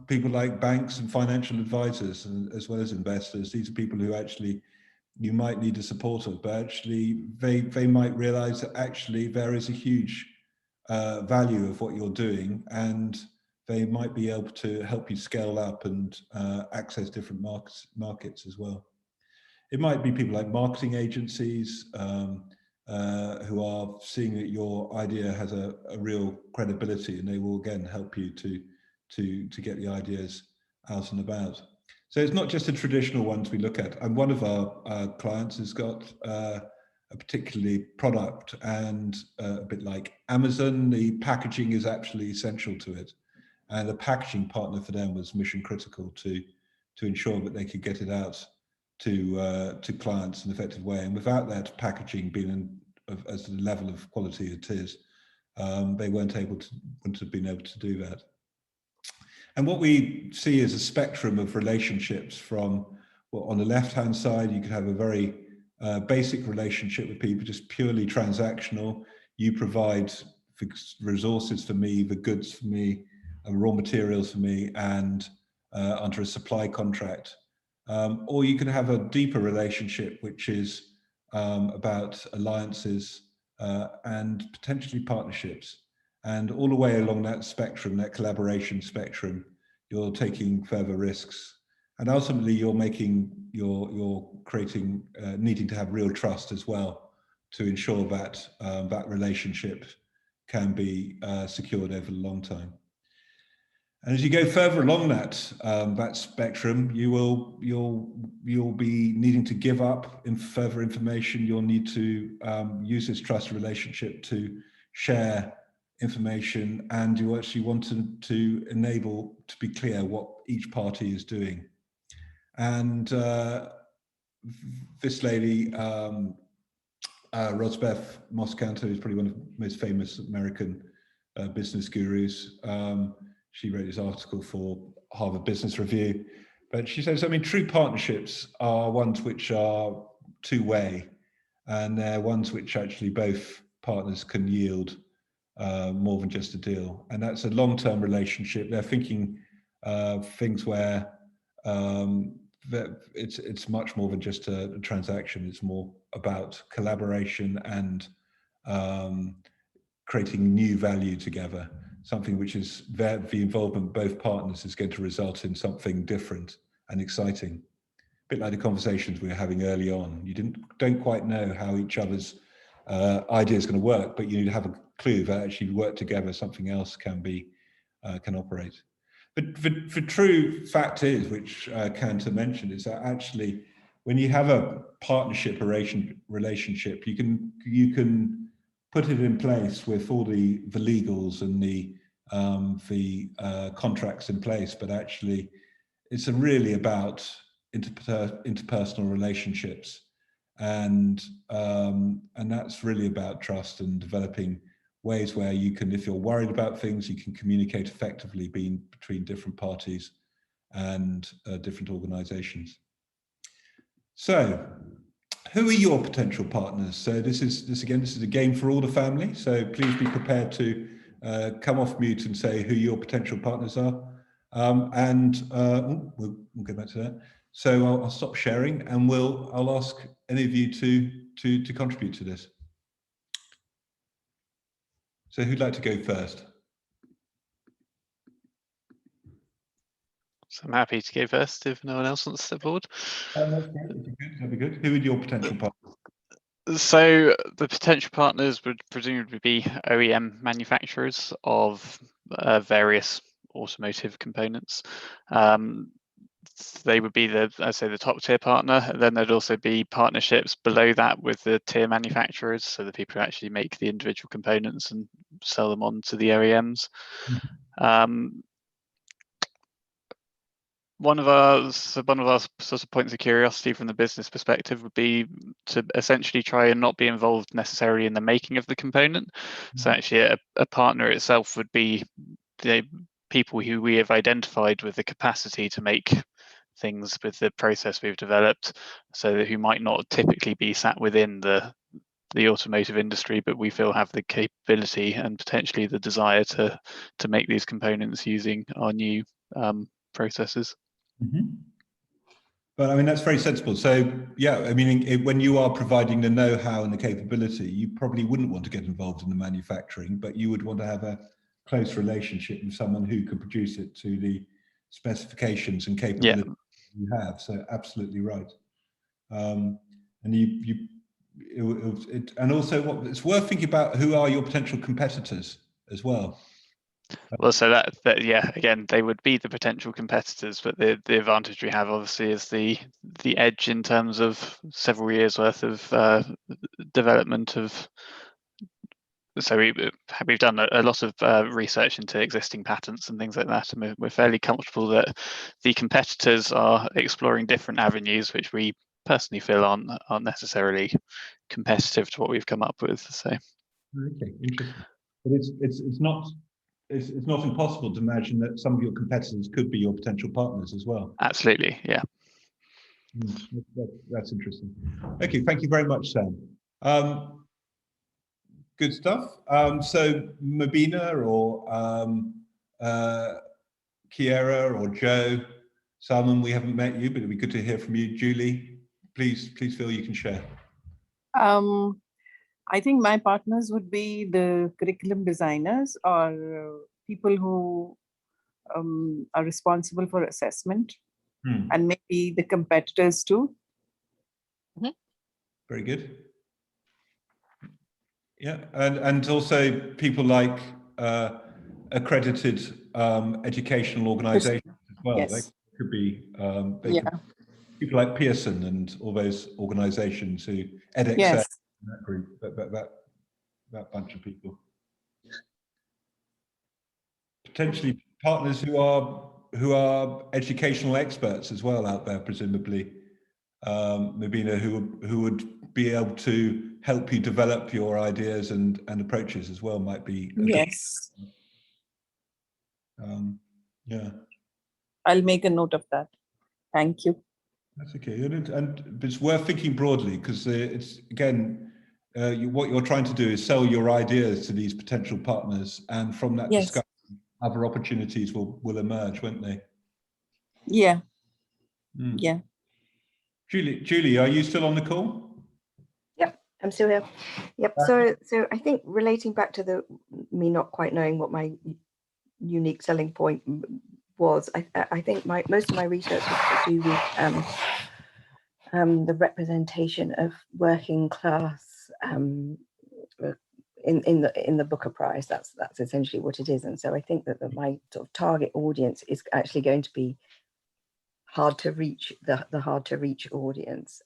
people like banks and financial advisors, as well as investors. These are people who actually you might need the support of, but actually they might realize that actually there is a huge value of what you're doing, and they might be able to help you scale up and access different markets as well. It might be people like marketing agencies who are seeing that your idea has a real credibility, and they will again help you to get the ideas out and about. So it's not just the traditional ones we look at. And one of our clients has got a particularly product, and a bit like Amazon, the packaging is absolutely essential to it. And the packaging partner for them was mission critical to ensure that they could get it out to clients in an effective way. And without that packaging being as the level of quality it is, they wouldn't have been able to do that. And what we see is a spectrum of relationships from, well, on the left-hand side, you could have a very basic relationship with people, just purely transactional. You provide resources for me, the goods for me, raw materials for me and under a supply contract. Or you can have a deeper relationship, which is about alliances and potentially partnerships. And all the way along that spectrum, that collaboration spectrum, you're taking further risks. And ultimately, you're creating, needing to have real trust as well to ensure that that relationship can be secured over a long time. And as you go further along that spectrum, you'll be needing to give up further information. You'll need to use this trust relationship to share information, and you actually want to enable to be clear what each party is doing. And this lady, Rosbeth Moscanto, is probably one of the most famous American business gurus. She wrote this article for Harvard Business Review, but she says, I mean, true partnerships are ones which are two-way, and they're ones which actually both partners can yield more than just a deal. And that's a long-term relationship. They're thinking things where it's much more than just a transaction. It's more about collaboration and creating new value together, something which is the involvement of both partners is going to result in something different and exciting. A bit like the conversations we were having early on. You don't quite know how each other's idea is going to work, but you have a clue that actually work together, something else can operate. But the true fact is, which Kantor mentioned, is that actually when you have a partnership relationship, you can put it in place with all the legals and the contracts in place, but actually it's really about interpersonal relationships, and that's really about trust and developing ways where you can, if you're worried about things, you can communicate effectively between different parties and different organizations. So, who are your potential partners? So this is a game for all the family. So please be prepared to come off mute and say who your potential partners are. We'll go back to that. So I'll stop sharing, and I'll ask any of you to contribute to this. So who'd like to go first? So I'm happy to go first if no one else wants to step forward. That'd be good. Who are your potential partners? So the potential partners would presumably be OEM manufacturers of various automotive components. They would be the top tier partner. Then there'd also be partnerships below that with the tier manufacturers, so the people who actually make the individual components and sell them on to the OEMs. One of our sort of points of curiosity from the business perspective would be to essentially try and not be involved necessarily in the making of the component. So actually a partner itself would be the people who we have identified with the capacity to make things with the process we've developed, so that who might not typically be sat within the automotive industry, but we feel have the capability and potentially the desire to make these components using our new processes. But I mean, that's very sensible. So yeah, I mean, when you are providing the know-how and the capability, you probably wouldn't want to get involved in the manufacturing, but you would want to have a close relationship with someone who can produce it to the specifications and capabilities you have. So absolutely right. And and also it's worth thinking about who are your potential competitors as well. Well, so that yeah, again, they would be the potential competitors, but the advantage we have obviously is the edge in terms of several years worth of development of. So we've done a lot of research into existing patents and things like that, and we're fairly comfortable that the competitors are exploring different avenues, which we personally feel aren't necessarily competitive to what we've come up with. So okay, interesting. But it's not impossible to imagine that some of your competitors could be your potential partners as well. Absolutely, yeah. That's interesting. Okay, thank you very much, Sam. Good stuff. So Mobina or Kiera or Joe, Salman, we haven't met you, but it'd be good to hear from you. Julie, please feel you can share. I think my partners would be the curriculum designers or people who are responsible for assessment, and maybe the competitors too. Very good. Yeah, and also people like accredited educational organisations as well. Yes. They could be Yeah. people like Pearson and all those organisations who edX, Yes. that group, that bunch of people. Potentially partners who are educational experts as well out there, presumably. Mabina, who would be able to help you develop your ideas and approaches as well might be. Yes. Yeah. I'll make a note of that. Thank you. That's okay, and it's worth thinking broadly, because it's again, what you're trying to do is sell your ideas to these potential partners, and from that discussion, other opportunities will emerge, won't they? Yeah. Yeah. Julie, are you still on the call? Yep, I'm still here. Yep. So I think relating back to me not quite knowing what my unique selling point was, I think most of my research was to do with the representation of working class in the Booker Prize. That's essentially what it is. And so I think that my sort of target audience is actually going to be hard to reach, the hard to reach audience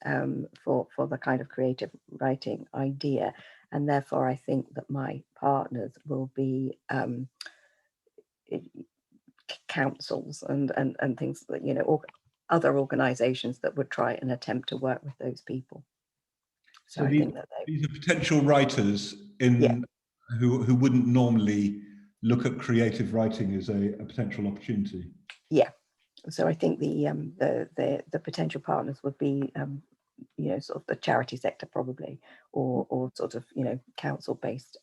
for the kind of creative writing idea. And therefore I think that my partners will be councils and things that, you know, or other organizations that would try and attempt to work with those people. So I think that these are potential writers who wouldn't normally look at creative writing as a potential opportunity. Yeah. So I think the potential partners would be you know, sort of the charity sector probably, or sort of, you know, council-based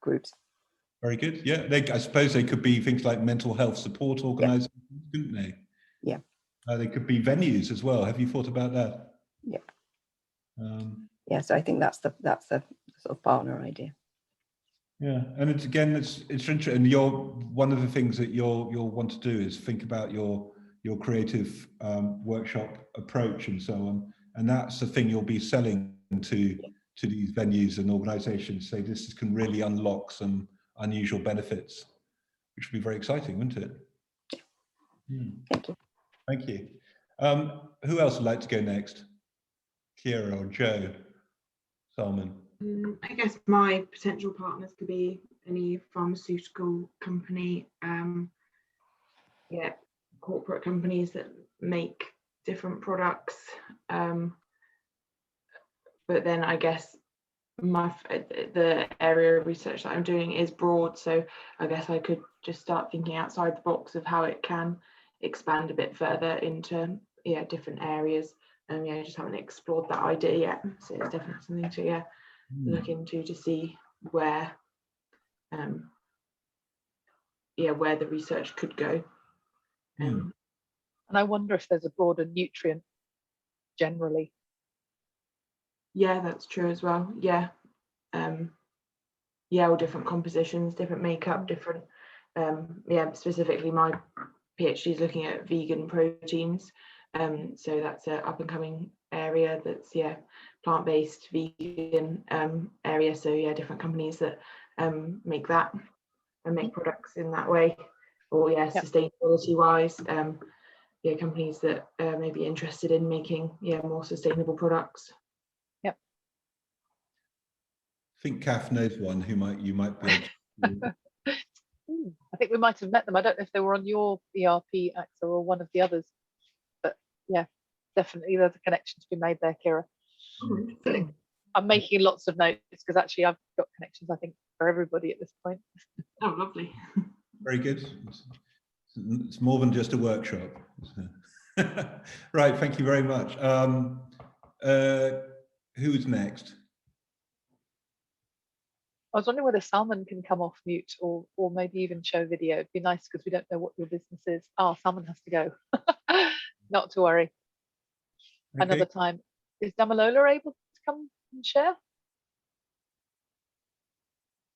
groups. Very good. Yeah, I suppose they could be things like mental health support organisations, couldn't they? Yeah. They could be venues as well. Have you thought about that? Yeah. Yeah. So I think that's the sort of partner idea. Yeah, and it's interesting. And one of the things that you'll want to do is think about your creative workshop approach and so on. And that's the thing you'll be selling to these venues and organisations. Say this can really unlock some unusual benefits, which would be very exciting, wouldn't it? Thank you. Thank you. Who else would like to go next? Kiera or Joe? Salman? I guess my potential partners could be any pharmaceutical company, corporate companies that make different products. But then I guess the area of research that I'm doing is broad, so I guess I could just start thinking outside the box of how it can expand a bit further into different areas. Just haven't explored that idea yet, so it's definitely something to look into to see where where the research could go. And I wonder if there's a broader nutrient generally. Yeah, that's true as well. Yeah. All different compositions, different makeup, different specifically my PhD is looking at vegan proteins. So that's an up and coming area that's plant-based vegan area. So different companies that make that and make products in that way, or sustainability wise, companies that may be interested in making more sustainable products. I think Kath knows one who you might be able to. I think we might have met them. I don't know if they were on your ERP, AXA, or one of the others, but yeah, definitely there's a connection to be made there, Kira. I'm making lots of notes because actually I've got connections, I think, for everybody at this point. Oh, lovely. Very good. It's more than just a workshop. Right, thank you very much. Who's next? I was wondering whether Salman can come off mute or maybe even show video. It'd be nice because we don't know what your business is. Oh, Salman has to go. Not to worry. Okay. Another time. Is Damalola able to come and share?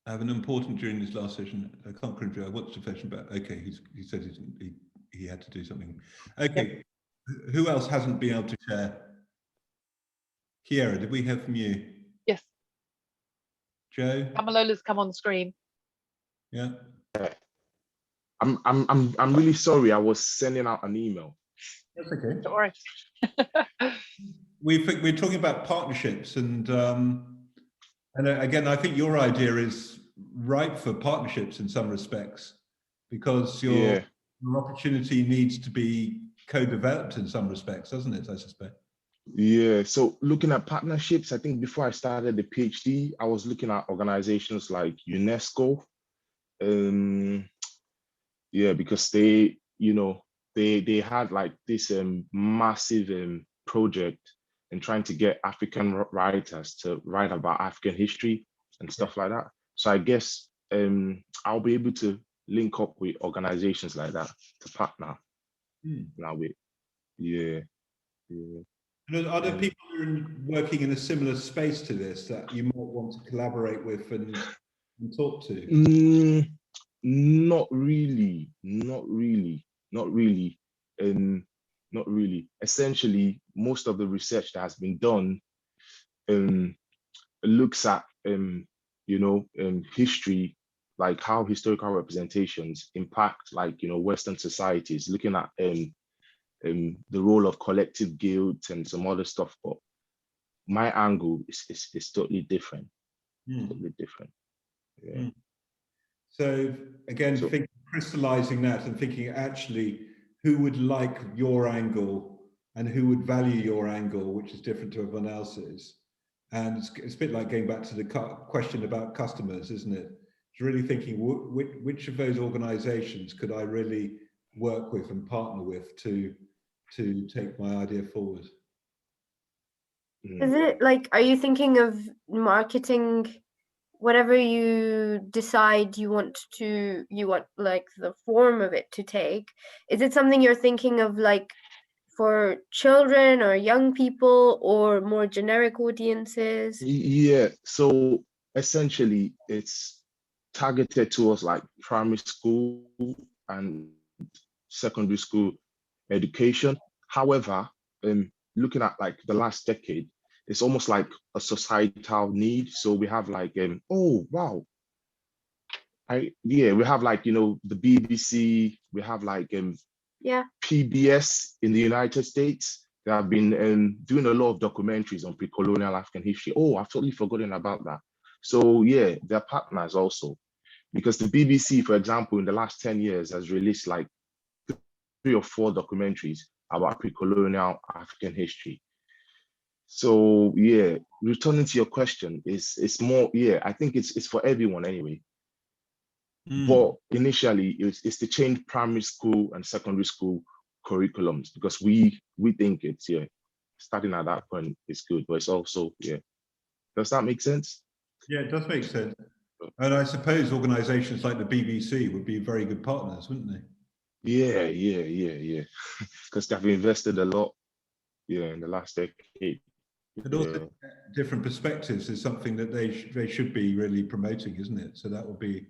I have an important during this last session. I can't remember. I watched the session, but okay, he said he had to do something. Okay, yep. Who else hasn't been able to share? Kiera, did we hear from you? Yes. Joe? Damalola's come on the screen. Yeah. I'm really sorry. I was sending out an email. That's okay. Don't worry. We're talking about partnerships, and again, I think your idea is ripe for partnerships in some respects, because your opportunity needs to be co-developed in some respects, doesn't it? I suspect. Yeah. So looking at partnerships, I think before I started the PhD, I was looking at organizations like UNESCO. Yeah, because they, you know, they had like this massive project and trying to get African writers to write about African history and stuff like that. So I guess I'll be able to link up with organizations like that to partner now with. Yeah. And are there people who are working in a similar space to this that you might want to collaborate with and talk to? Not really. Essentially, most of the research that has been done looks at history, like how historical representations impact Western societies, looking at the role of collective guilt and some other stuff. But my angle is totally different. Totally different. Yeah. So again, crystallizing that and thinking actually who would like your angle and who would value your angle, which is different to everyone else's. And it's a bit like going back to the question about customers, isn't it? It's really thinking which of those organizations could I really work with and partner with to take my idea forward. Is it like, are you thinking of marketing whatever you decide you want like the form of it to take? Is it something you're thinking of like for children or young people or more generic audiences? Yeah, so essentially it's targeted towards like primary school and secondary school education. However, looking at like the last decade, it's almost like a societal need. So we have like, oh wow, we have like, the BBC, we have like PBS in the United States. They have been doing a lot of documentaries on pre-colonial African history. Oh, I've totally forgotten about that. So yeah, they're partners also, because the BBC, for example, in the last 10 years has released like 3 or 4 documentaries about pre-colonial African history. So yeah, returning to your question, it's more, I think it's for everyone anyway. But initially it's to change primary school and secondary school curriculums, because we think it's starting at that point is good, but it's also does that make sense? Yeah, it does make sense. And I suppose organizations like the BBC would be very good partners, wouldn't they? Yeah. Because they've invested a lot in the last decade. But also different perspectives is something that they should be really promoting, isn't it? So that would be,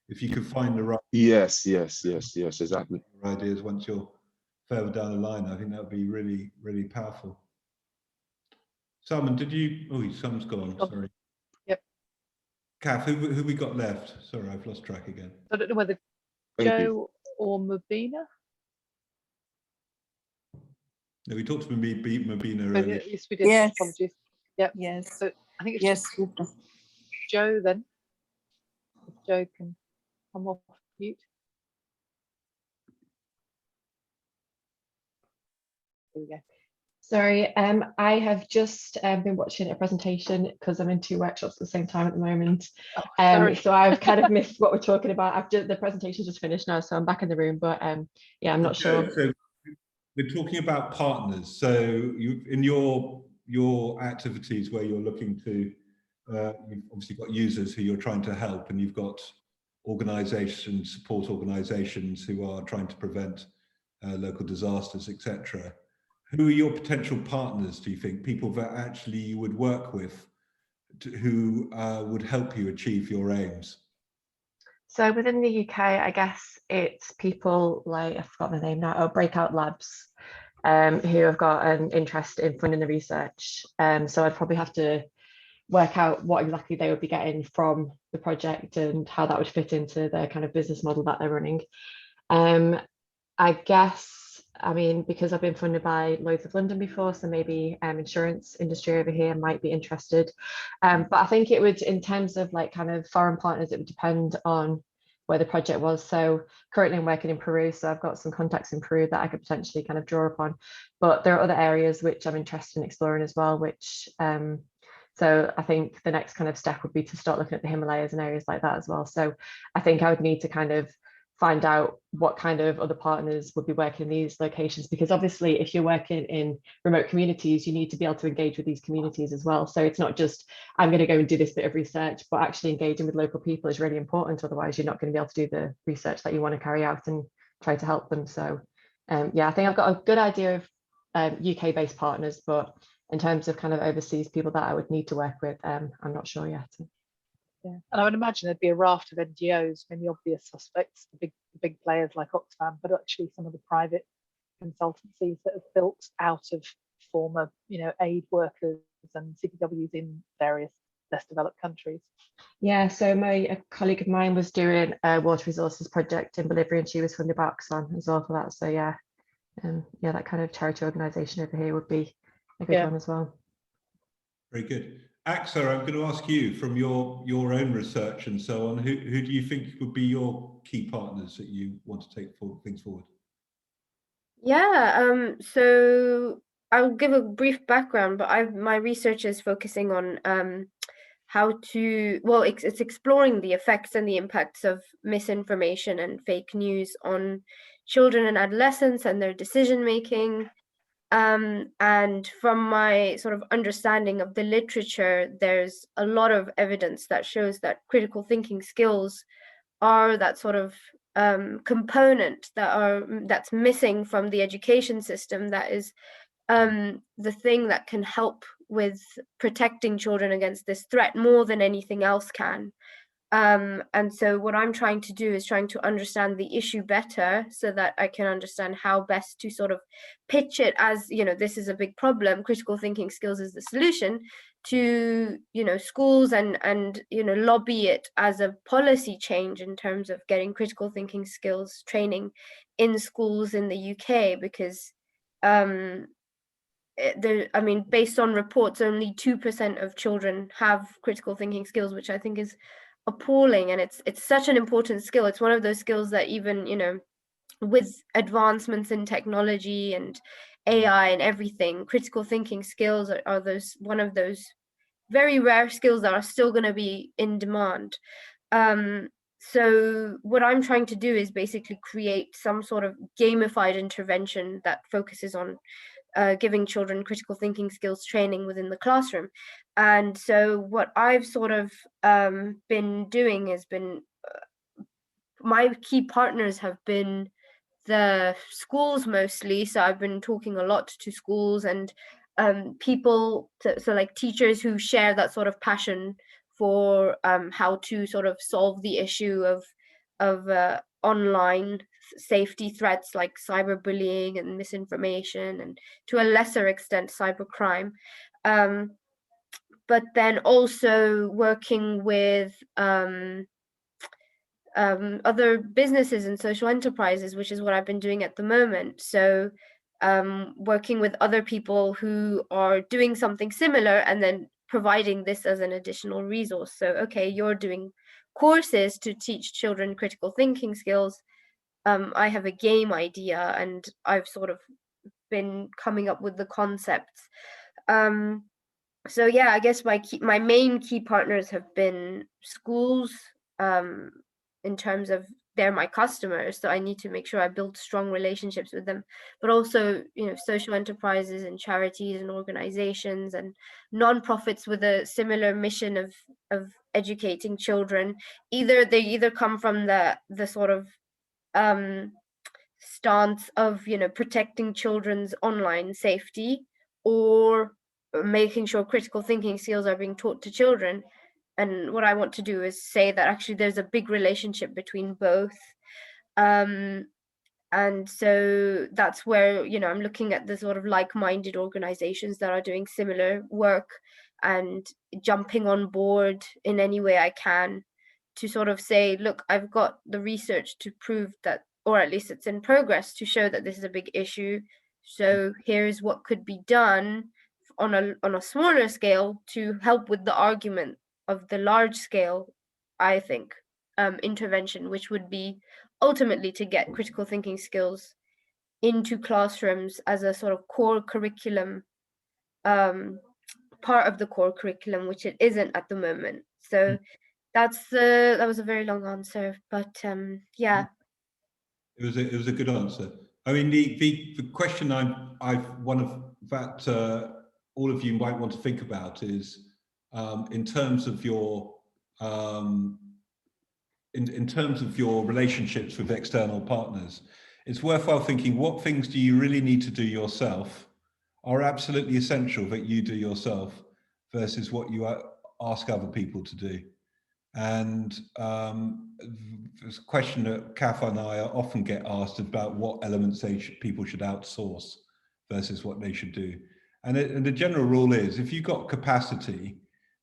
if you could find the right exactly ideas once you're further down the line, I think that would be really, really powerful. Salman, did you? Oh, Salman's gone. Sorry. Yep. Kath, who we got left? Sorry, I've lost track again. I don't know whether Joe or Mubina. No, we talked to Mubina earlier. Yes, we did. Yes. Apologies. Yep. Yes. So I think it's Joe then. If Joe can come off mute. There we go. Sorry, I have just been watching a presentation because I'm in 2 workshops at the same time at the moment. So I've kind of missed what we're talking about. The presentation just finished now, so I'm back in the room, but yeah, I'm not sure. So we're talking about partners. So you, in your activities where you're looking to you've obviously got users who you're trying to help, and you've got organisations, support organisations who are trying to prevent local disasters, etc. Who are your potential partners, do you think? People that actually you would work with who would help you achieve your aims? So within the UK, I guess it's people like, I've forgotten the name now, Breakout Labs, who have got an interest in funding the research. So I'd probably have to work out what exactly they would be getting from the project and how that would fit into their kind of business model that they're running. I guess, I mean, because I've been funded by Lloyd's of London before, so maybe insurance industry over here might be interested. But I think it would, in terms of like kind of foreign partners, it would depend on where the project was. So currently I'm working in Peru, so I've got some contacts in Peru that I could potentially kind of draw upon. But there are other areas which I'm interested in exploring as well, which so I think the next kind of step would be to start looking at the Himalayas and areas like that as well. So I think I would need to kind of find out what kind of other partners would be working in these locations, because obviously if you're working in remote communities, you need to be able to engage with these communities as well. So it's not just, I'm going to go and do this bit of research, but actually engaging with local people is really important. Otherwise, you're not going to be able to do the research that you want to carry out and try to help them. So yeah, I think I've got a good idea of UK-based partners, but in terms of kind of overseas people that I would need to work with, I'm not sure yet. Yeah, and I would imagine there'd be a raft of NGOs, I mean, the obvious suspects, the big players like Oxfam, but actually some of the private consultancies that have built out of former, aid workers and CPWs in various less developed countries. Yeah, so a colleague of mine was doing a water resources project in Bolivia, and she was funded by Oxfam as well for that. So yeah, yeah, that kind of charity organisation over here would be a good one as well. Very good. Axa, I'm going to ask you, from your own research and so on, who do you think would be your key partners that you want to take things forward? Yeah, so I'll give a brief background, but my research is focusing on how to, well, it's exploring the effects and the impacts of misinformation and fake news on children and adolescents and their decision making. And from my sort of understanding of the literature, there's a lot of evidence that shows that critical thinking skills are that sort of component that's missing from the education system, that is the thing that can help with protecting children against this threat more than anything else can. And so what I'm trying to do is trying to understand the issue better so that I can understand how best to sort of pitch it as, this is a big problem, critical thinking skills is the solution, to, schools and lobby it as a policy change in terms of getting critical thinking skills training in schools in the UK, because based on reports, only 2% of children have critical thinking skills, which I think is appalling. And it's such an important skill. It's one of those skills that even with advancements in technology and AI and everything, critical thinking skills are one of those very rare skills that are still going to be in demand. So what I'm trying to do is basically create some sort of gamified intervention that focuses on giving children critical thinking skills training within the classroom. And so what I've sort of been doing has been, my key partners have been the schools mostly. So I've been talking a lot to schools and people, so like teachers who share that sort of passion for how to sort of solve the issue of online safety threats like cyberbullying and misinformation, and to a lesser extent cybercrime. But then also working with other businesses and social enterprises, which is what I've been doing at the moment. So working with other people who are doing something similar and then providing this as an additional resource. So, okay, you're doing courses to teach children critical thinking skills. I have a game idea, and I've sort of been coming up with the concepts. So yeah, I guess my main key partners have been schools, in terms of they're my customers, so I need to make sure I build strong relationships with them. But also, you know, social enterprises and charities and organizations and nonprofits with a similar mission of educating children. They either come from the sort of stance of, you know, protecting children's online safety, or making sure critical thinking skills are being taught to children. And what I want to do is say that actually there's a big relationship between both. And so that's where, you know, I'm looking at the sort of like-minded organizations that are doing similar work and jumping on board in any way I can to sort of say, look, I've got the research to prove that, or at least it's in progress to show that this is a big issue. So here's what could be done on a smaller scale to help with the argument of the large scale, I think, intervention, which would be ultimately to get critical thinking skills into classrooms as a sort of core curriculum, part of the core curriculum, which it isn't at the moment. So that was a very long answer, but yeah. It was a good answer. I mean, the question one of that all of you might want to think about is in terms of your in terms of your relationships with external partners, it's worthwhile thinking, what things do you really need to do yourself, are absolutely essential that you do yourself, versus what you ask other people to do. And there's a question that Kath and I often get asked about what elements people should outsource versus what they should do. And the general rule is, if you've got capacity,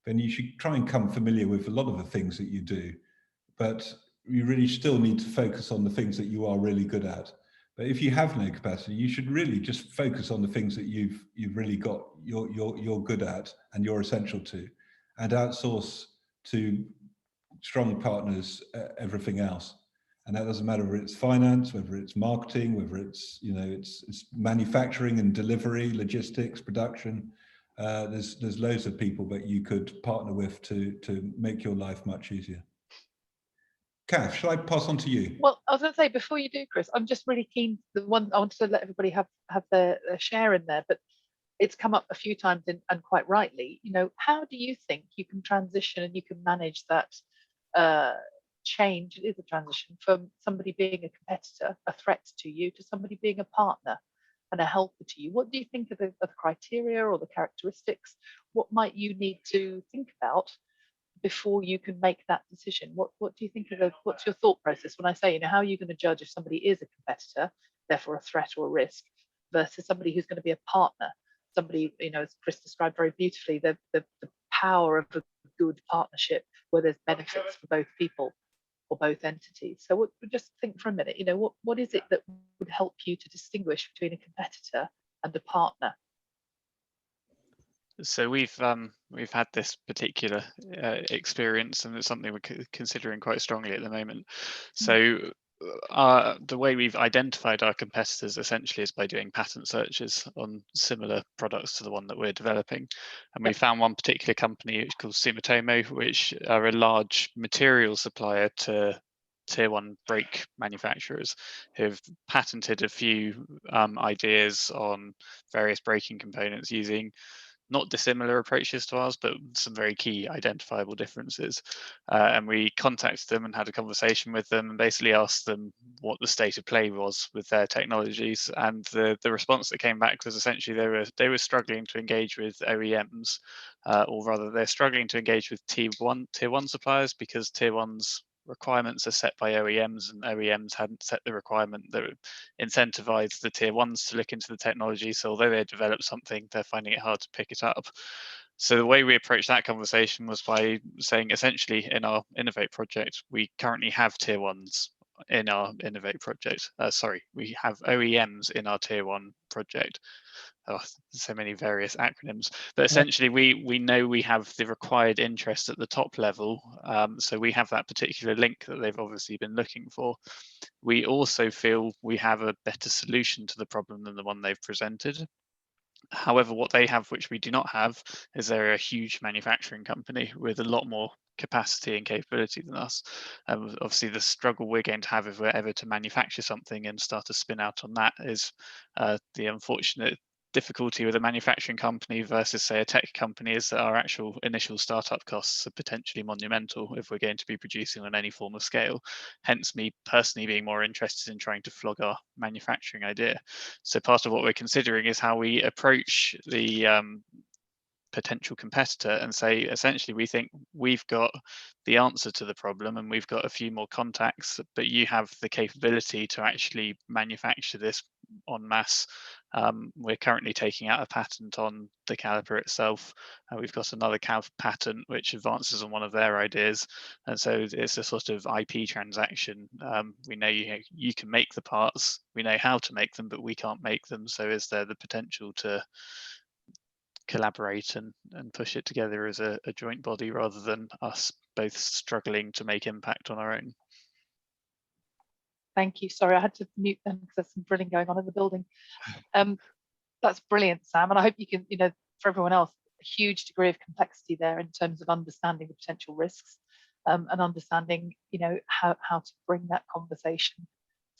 then you should try and come familiar with a lot of the things that you do, but you really still need to focus on the things that you are really good at. But if you have no capacity, you should really just focus on the things that you've really got, you're good at and you're essential to, and outsource to strong partners everything else. And that doesn't matter whether it's finance, whether it's marketing, whether it's, you know, it's manufacturing and delivery, logistics, production. There's loads of people that you could partner with to make your life much easier. Kath, shall I pass on to you? Well, I was going to say, before you do, Chris, I'm just really keen. The one I wanted to let everybody have their share in there, but it's come up a few times and quite rightly. You know, how do you think you can transition and you can manage that change? It is a transition from somebody being a competitor, a threat to you, to somebody being a partner and a helper to you. What do you think of the criteria or the characteristics? What might you need to think about before you can make that decision? What do you think of what's your thought process when I say, you know, how are you going to judge if somebody is a competitor, therefore a threat or a risk, versus somebody who's going to be a partner, somebody, you know, as Chris described very beautifully, the power of a good partnership where there's benefits for both people or both entities. So just think for a minute, you know, what is it that would help you to distinguish between a competitor and a partner? So we've had this particular experience, and it's something we're considering quite strongly at the moment. So the way we've identified our competitors essentially is by doing patent searches on similar products to the one that we're developing. And we found one particular company, which is called Sumitomo, which are a large material supplier to tier one brake manufacturers, who've patented a few ideas on various braking components using not dissimilar approaches to ours, but some very key identifiable differences. And we contacted them and had a conversation with them and basically asked them what the state of play was with their technologies. And the response that came back was essentially they were struggling to engage with OEMs, or rather they're struggling to engage with tier one suppliers, because tier one's requirements are set by OEMs, and OEMs hadn't set the requirement that incentivized the tier ones to look into the technology. So although they developed something, they're finding it hard to pick it up. So the way we approached that conversation was by saying, essentially, in our Innovate project, we currently have tier ones in our Innovate project. We have OEMs in our tier one project. Oh, so many various acronyms, but essentially we know we have the required interest at the top level, so we have that particular link that they've obviously been looking for. We also feel we have a better solution to the problem than the one they've presented. However, what they have, which we do not have, is they're a huge manufacturing company with a lot more capacity and capability than us. Obviously, the struggle we're going to have if we're ever to manufacture something and start to spin out on that is the unfortunate difficulty with a manufacturing company versus, say, a tech company, is that our actual initial startup costs are potentially monumental if we're going to be producing on any form of scale. Hence me personally being more interested in trying to flog our manufacturing idea. So part of what we're considering is how we approach the potential competitor and say, essentially, we think we've got the answer to the problem and we've got a few more contacts, but you have the capability to actually manufacture this en masse. We're currently taking out a patent on the caliper itself. We've got another patent which advances on one of their ideas, and so it's a sort of IP transaction. We know you can make the parts, we know how to make them, but we can't make them. So is there the potential to collaborate and push it together as a joint body rather than us both struggling to make impact on our own? Thank you. Sorry, I had to mute them because there's some drilling going on in the building. That's brilliant, Sam. And I hope you can, for everyone else, a huge degree of complexity there in terms of understanding the potential risks and understanding, how to bring that conversation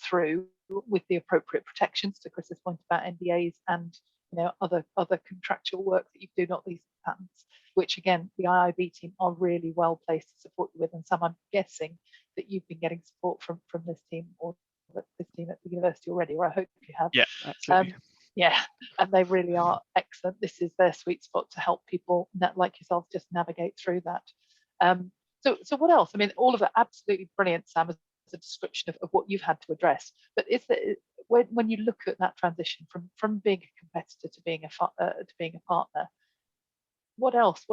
through with the appropriate protections, to Chris's point about NDAs and other contractual work that you do, not these patents, which again the IIB team are really well placed to support you with. And Sam, I'm guessing that you've been getting support from this team or this team at the university already, or I hope you have. Yeah, absolutely. Yeah, and they really are excellent. This is their sweet spot to help people like yourself just navigate through that. So what else? I mean, all of that absolutely brilliant, Sam, as a description of what you've had to address. But is there, when you look at that transition from being a competitor to being a partner, what else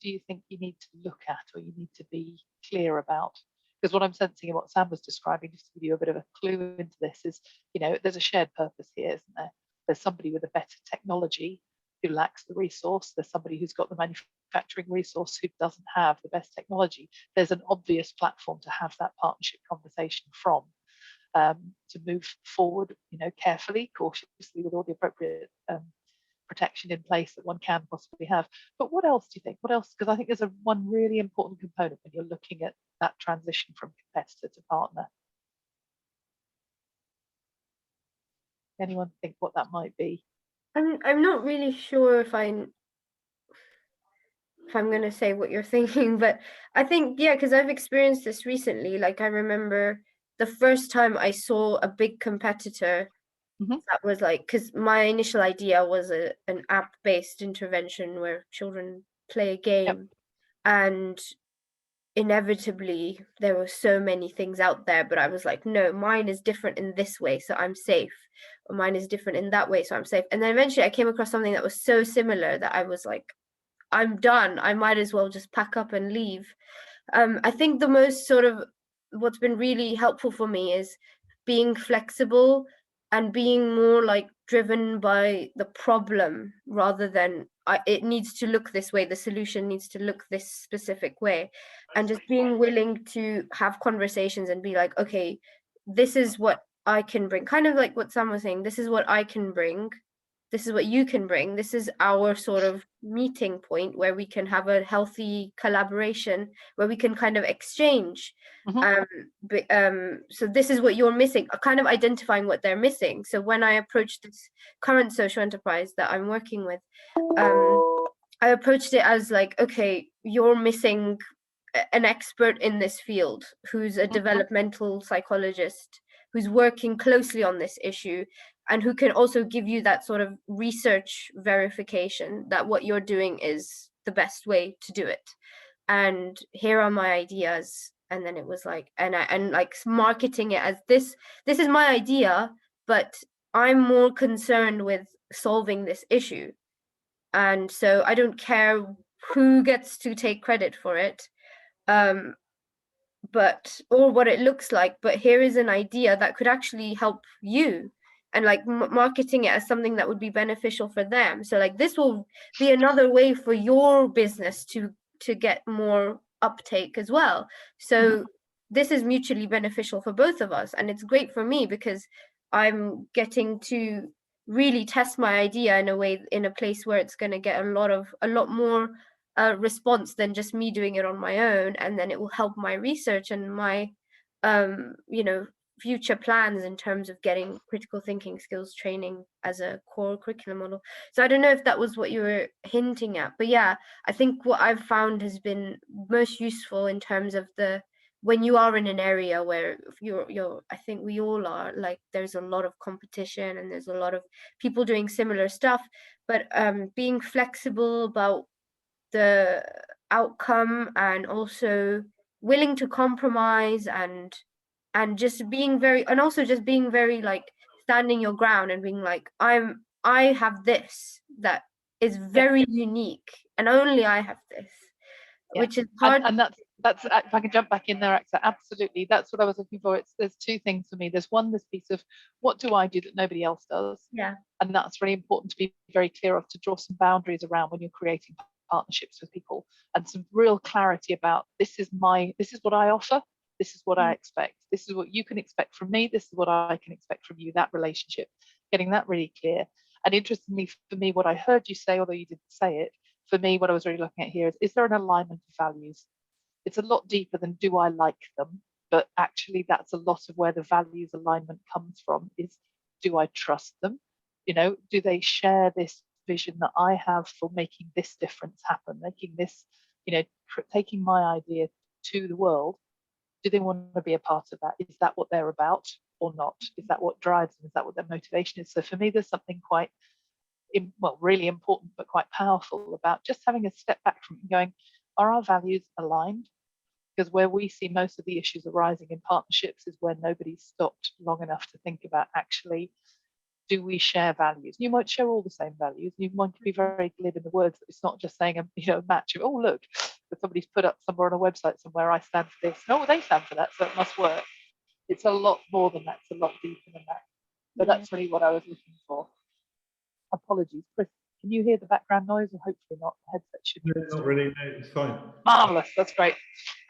do you think you need to look at or you need to be clear about? Because what I'm sensing in what Sam was describing, just to give you a bit of a clue into this, is there's a shared purpose here, isn't there? There's somebody with a better technology who lacks the resource. There's somebody who's got the manufacturing resource who doesn't have the best technology. There's an obvious platform to have that partnership conversation from, to move forward, carefully, cautiously, with all the appropriate protection in place that one can possibly have. But what else do you think? What else? Because I think there's one really important component when you're looking at that transition from competitor to partner. Anyone think what that might be? I'm not really sure if I'm going to say what you're thinking, but I think, yeah, because I've experienced this recently. Like, I remember the first time I saw a big competitor that was like, because my initial idea was an app-based intervention where children play a game, and inevitably there were so many things out there, but I was like, no, mine is different in this way, so I'm safe, or mine is different in that way, so I'm safe. And then eventually I came across something that was so similar that I was like, I'm done, I might as well just pack up and leave. I think the most sort of what's been really helpful for me is being flexible and being more like driven by the problem rather than it needs to look this way, the solution needs to look this specific way, and just being willing to have conversations and be like, okay, this is what I can bring, kind of like what Sam was saying, this is what I can bring, this is what you can bring, this is our sort of meeting point where we can have a healthy collaboration where we can kind of exchange. So this is what you're missing, kind of identifying what they're missing. So when I approached this current social enterprise that I'm working with, I approached it as like, okay, you're missing an expert in this field who's a developmental psychologist who's working closely on this issue and who can also give you that sort of research verification that what you're doing is the best way to do it. And here are my ideas. And then it was like, and like marketing it as this is my idea, but I'm more concerned with solving this issue. And so I don't care who gets to take credit for it, but or what it looks like, but here is an idea that could actually help you, and like marketing it as something that would be beneficial for them. So like this will be another way for your business to get more uptake as well. So this is mutually beneficial for both of us, and it's great for me because I'm getting to really test my idea in a way, in a place where it's going to get a lot more response than just me doing it on my own, and then it will help my research and my future plans in terms of getting critical thinking skills training as a core curriculum model. So I don't know if that was what you were hinting at, but yeah, I think what I've found has been most useful in terms of when you are in an area where you're I think we all are, like, there's a lot of competition and there's a lot of people doing similar stuff, but being flexible about the outcome, and also willing to compromise, and just being very, and also just being very, like, standing your ground and being like, I have this that is very unique and only I have this, which is hard. And that's if I can jump back in there, Axa, absolutely, that's what I was looking for. There's two things for me. There's one, this piece of what do I do that nobody else does, and that's really important to be very clear of, to draw some boundaries around when you're creating partnerships with people, and some real clarity about this is what I offer, this is what I expect, this is what you can expect from me, this is what I can expect from you. That relationship, getting that really clear. And interestingly for me, what I heard you say, although you didn't say it, for me, what I was really looking at here is there an alignment of values? It's a lot deeper than do I like them, but actually that's a lot of where the values alignment comes from, is do I trust them? Do they share this vision that I have for making this difference happen, making this, taking my idea to the world? Do they want to be a part of that? Is that what they're about or not? Is that what drives them? Is that what their motivation is? So for me, there's something quite, really important, but quite powerful about just having a step back from it and going, are our values aligned? Because where we see most of the issues arising in partnerships is where nobody's stopped long enough to think about, actually, do we share values? You might share all the same values. You might be very glib in the words. It's not just saying a match of, oh look, but somebody's put up somewhere on a website somewhere, I stand for this. No, they stand for that, so it must work. It's a lot more than that. It's a lot deeper than that. But that's really what I was looking for. Apologies, Chris. Can you hear the background noise, or hopefully not? The headset should be. No, not really. No, it's fine. Marvelous. That's great.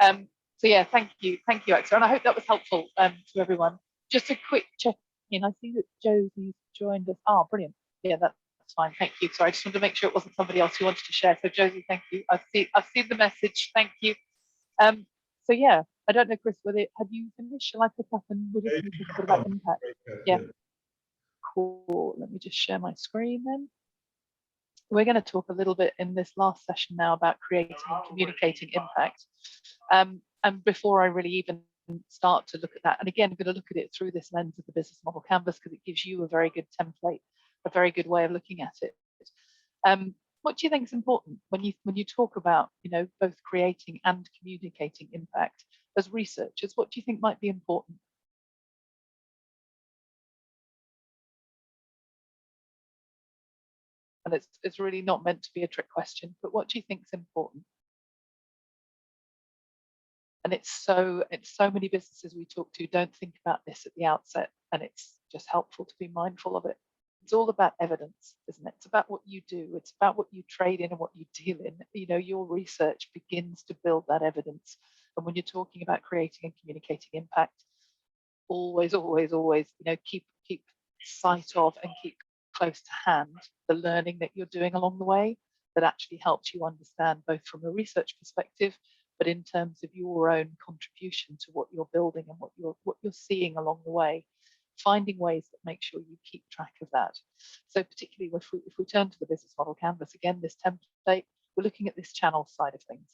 So yeah, thank you, Axa, and I hope that was helpful to everyone. Just a quick check in. I see that Josie's joined us. Oh, brilliant. Yeah, that's fine. Thank you. Sorry, I just wanted to make sure it wasn't somebody else who wanted to share. So Josie, thank you. I've seen the message. Thank you. So yeah, I don't know, Chris, have you finished? Shall I pick up and we'll just talk a bit about impact? Yeah. Cool. Let me just share my screen then. We're going to talk a little bit in this last session now about creating and communicating impact. And before I really even start to look at that, and again, I'm going to look at it through this lens of the business model canvas, because it gives you a very good template, a very good way of looking at it. What do you think is important when you talk about, both creating and communicating impact as researchers? What do you think might be important? And it's really not meant to be a trick question, but what do you think is important? And it's so many businesses we talk to don't think about this at the outset, and it's just helpful to be mindful of it. It's all about evidence, isn't it? It's about what you do. It's about what you trade in and what you deal in. Your research begins to build that evidence. And when you're talking about creating and communicating impact, always, keep sight of and keep close to hand the learning that you're doing along the way, that actually helps you understand, both from a research perspective, but in terms of your own contribution to what you're building and what you're seeing along the way, finding ways that make sure you keep track of that. So particularly if we turn to the business model canvas, again, this template, we're looking at this channel side of things.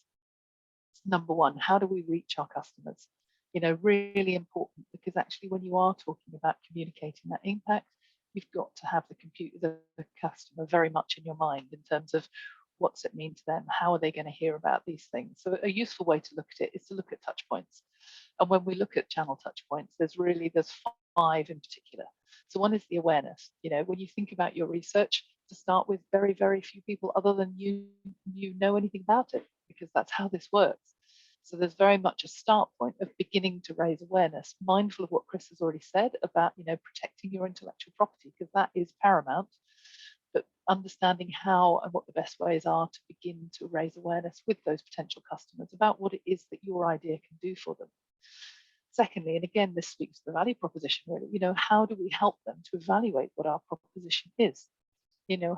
Number one, how do we reach our customers? Really important, because actually when you are talking about communicating that impact, you've got to have the customer very much in your mind, in terms of what's it mean to them? How are they going to hear about these things? So a useful way to look at it is to look at touch points. And when we look at channel touch points, there's 5 in particular. So one is the awareness. When you think about your research, to start with, very, very few people other than you know anything about it, because that's how this works. So there's very much a start point of beginning to raise awareness, mindful of what Chris has already said about, protecting your intellectual property, because that is paramount. But understanding how and what the best ways are to begin to raise awareness with those potential customers about what it is that your idea can do for them. Secondly, and again, this speaks to the value proposition, really, how do we help them to evaluate what our proposition is?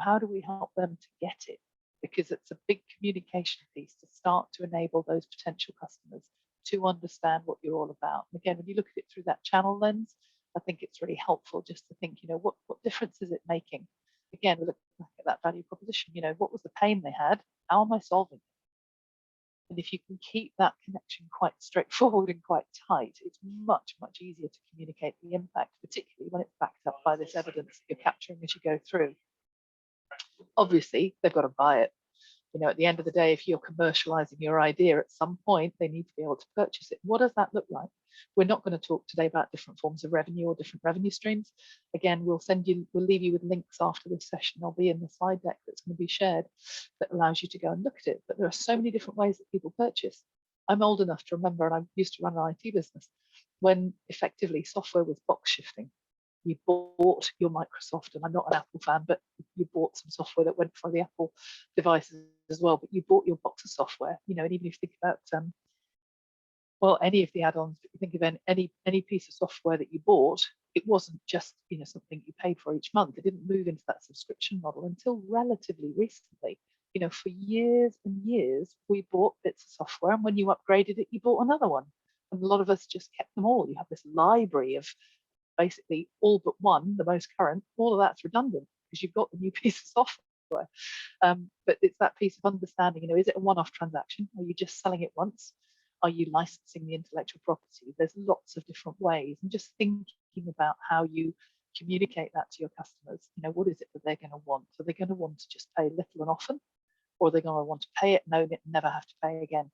How do we help them to get it? because it's a big communication piece to start to enable those potential customers to understand what you're all about. And again, when you look at it through that channel lens, I think it's really helpful just to think, what difference is it making? Again, we look back at that value proposition, what was the pain they had? How am I solving it? And if you can keep that connection quite straightforward and quite tight, it's much, much easier to communicate the impact, particularly when it's backed up by this evidence that you're capturing as you go through. Obviously, they've got to buy it. At the end of the day, if you're commercializing your idea, at some point they need to be able to purchase it. What does that look like? We're not going to talk today about different forms of revenue or different revenue streams. Again, we'll leave you with links after this session. They'll be in the slide deck that's going to be shared that allows you to go and look at it. But there are so many different ways that people purchase. I'm old enough to remember, and I used to run an IT business, when effectively software was box shifting. You bought your Microsoft, and I'm not an Apple fan, but you bought some software that went for the Apple devices as well, but you bought your box of software, and even if you think about, any of the add-ons, if you think of any piece of software that you bought, it wasn't just, something you paid for each month. It didn't move into that subscription model until relatively recently. For years and years, we bought bits of software, and when you upgraded it, you bought another one. And a lot of us just kept them all. You have this library of basically all but one, the most current. All of that's redundant because you've got the new piece of software. But it's that piece of understanding, is it a one-off transaction? Are you just selling it once? Are you licensing the intellectual property? There's lots of different ways, and just thinking about how you communicate that to your customers. What is it that they're going to want? Are they going to want to just pay little and often, or are they going to want to pay it and own it and never have to pay again?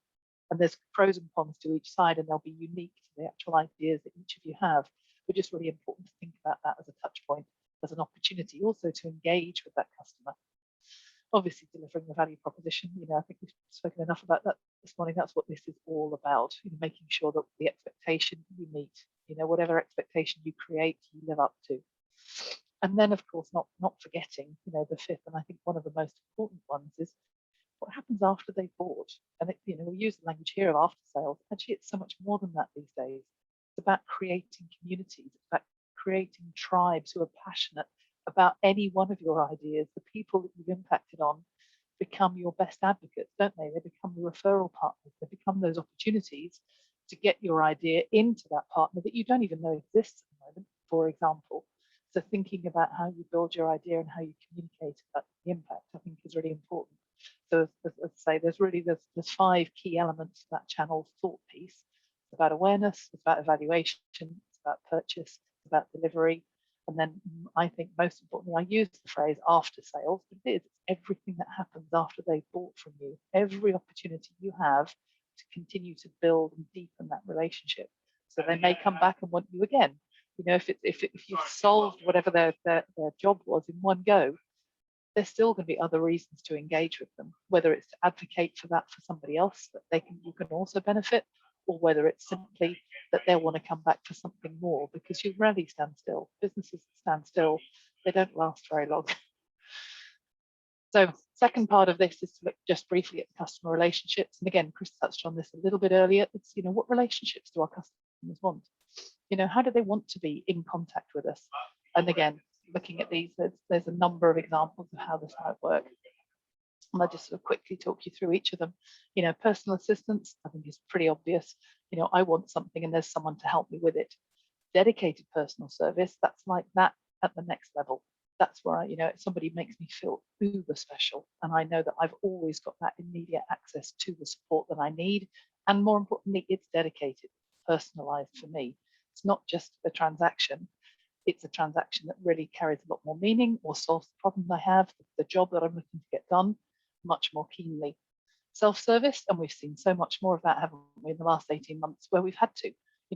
And there's pros and cons to each side, and they'll be unique to the actual ideas that each of you have. But just really important to think about that as a touch point, as an opportunity also to engage with that customer. Obviously, delivering the value proposition. I think we've spoken enough about that this morning. That's what this is all about. Making sure that the expectation you meet, whatever expectation you create, you live up to. And then, of course, not forgetting, the fifth, and I think one of the most important ones is what happens after they've bought. And we use the language here of after sales. Actually, it's so much more than that these days. It's about creating communities. It's about creating tribes who are passionate about any one of your ideas. The people that you've impacted on become your best advocates, don't they? They become the referral partners. They become those opportunities to get your idea into that partner that you don't even know exists at the moment, for example. So thinking about how you build your idea and how you communicate about the impact, I think, is really important. So as I say, there's 5 key elements to that channel thought piece. It's about awareness, it's about evaluation, it's about purchase, it's about delivery. And then I think most importantly, I use the phrase after sales, but it is everything that happens after they've bought from you, every opportunity you have to continue to build and deepen that relationship. So they may come back and want you again. If you've solved whatever their job was in one go, there's still going to be other reasons to engage with them, whether it's to advocate for that for somebody else that you can also benefit, or whether it's simply that they'll want to come back for something more, because you rarely stand still. Businesses that stand still, they don't last very long. So second part of this is to look just briefly at customer relationships. And again, Chris touched on this a little bit earlier. It's, what relationships do our customers want? How do they want to be in contact with us? And again, looking at these, there's a number of examples of how this might work. And I'll just sort of quickly talk you through each of them. Personal assistance, I think, is pretty obvious. I want something and there's someone to help me with it. Dedicated personal service, that's like that at the next level. That's where somebody makes me feel uber special, and I know that I've always got that immediate access to the support that I need. And more importantly, it's dedicated, personalized for me. It's not just a transaction. It's a transaction that really carries a lot more meaning or solves the problems I have, the job that I'm looking to get done much more keenly. Self-service, and we've seen so much more of that, haven't we, in the last 18 months, where we've had to,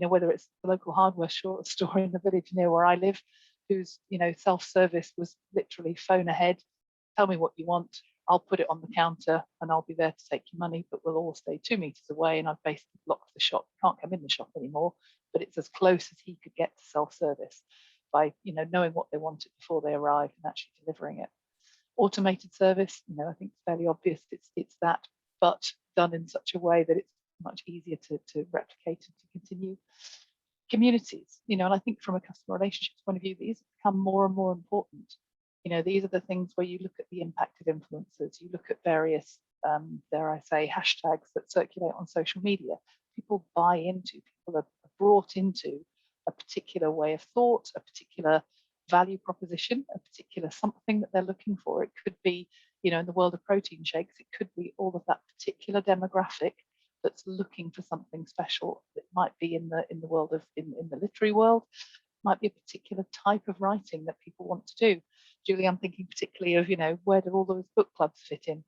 whether it's the local hardware store in the village near where I live, whose, self-service was literally phone ahead, tell me what you want, I'll put it on the counter and I'll be there to take your money, but we'll all stay 2 meters away, and I've basically blocked the shop. You can't come in the shop anymore, but it's as close as he could get to self-service by, knowing what they wanted before they arrived and actually delivering it. Automated service, I think it's fairly obvious. It's that, but done in such a way that it's much easier to replicate and to continue. Communities, and I think from a customer relationships point of view, these become more and more important. These are the things where you look at the impact of influencers, you look at various, dare I say, hashtags that circulate on social media. People buy into, people are brought into a particular way of thought, a particular value proposition, a particular something that they're looking for. It could be, in the world of protein shakes, it could be all of that particular demographic that's looking for something special. It might be in the world of in the literary world, might be a particular type of writing that people want to do. Julie, I'm thinking particularly of, where do all those book clubs fit in?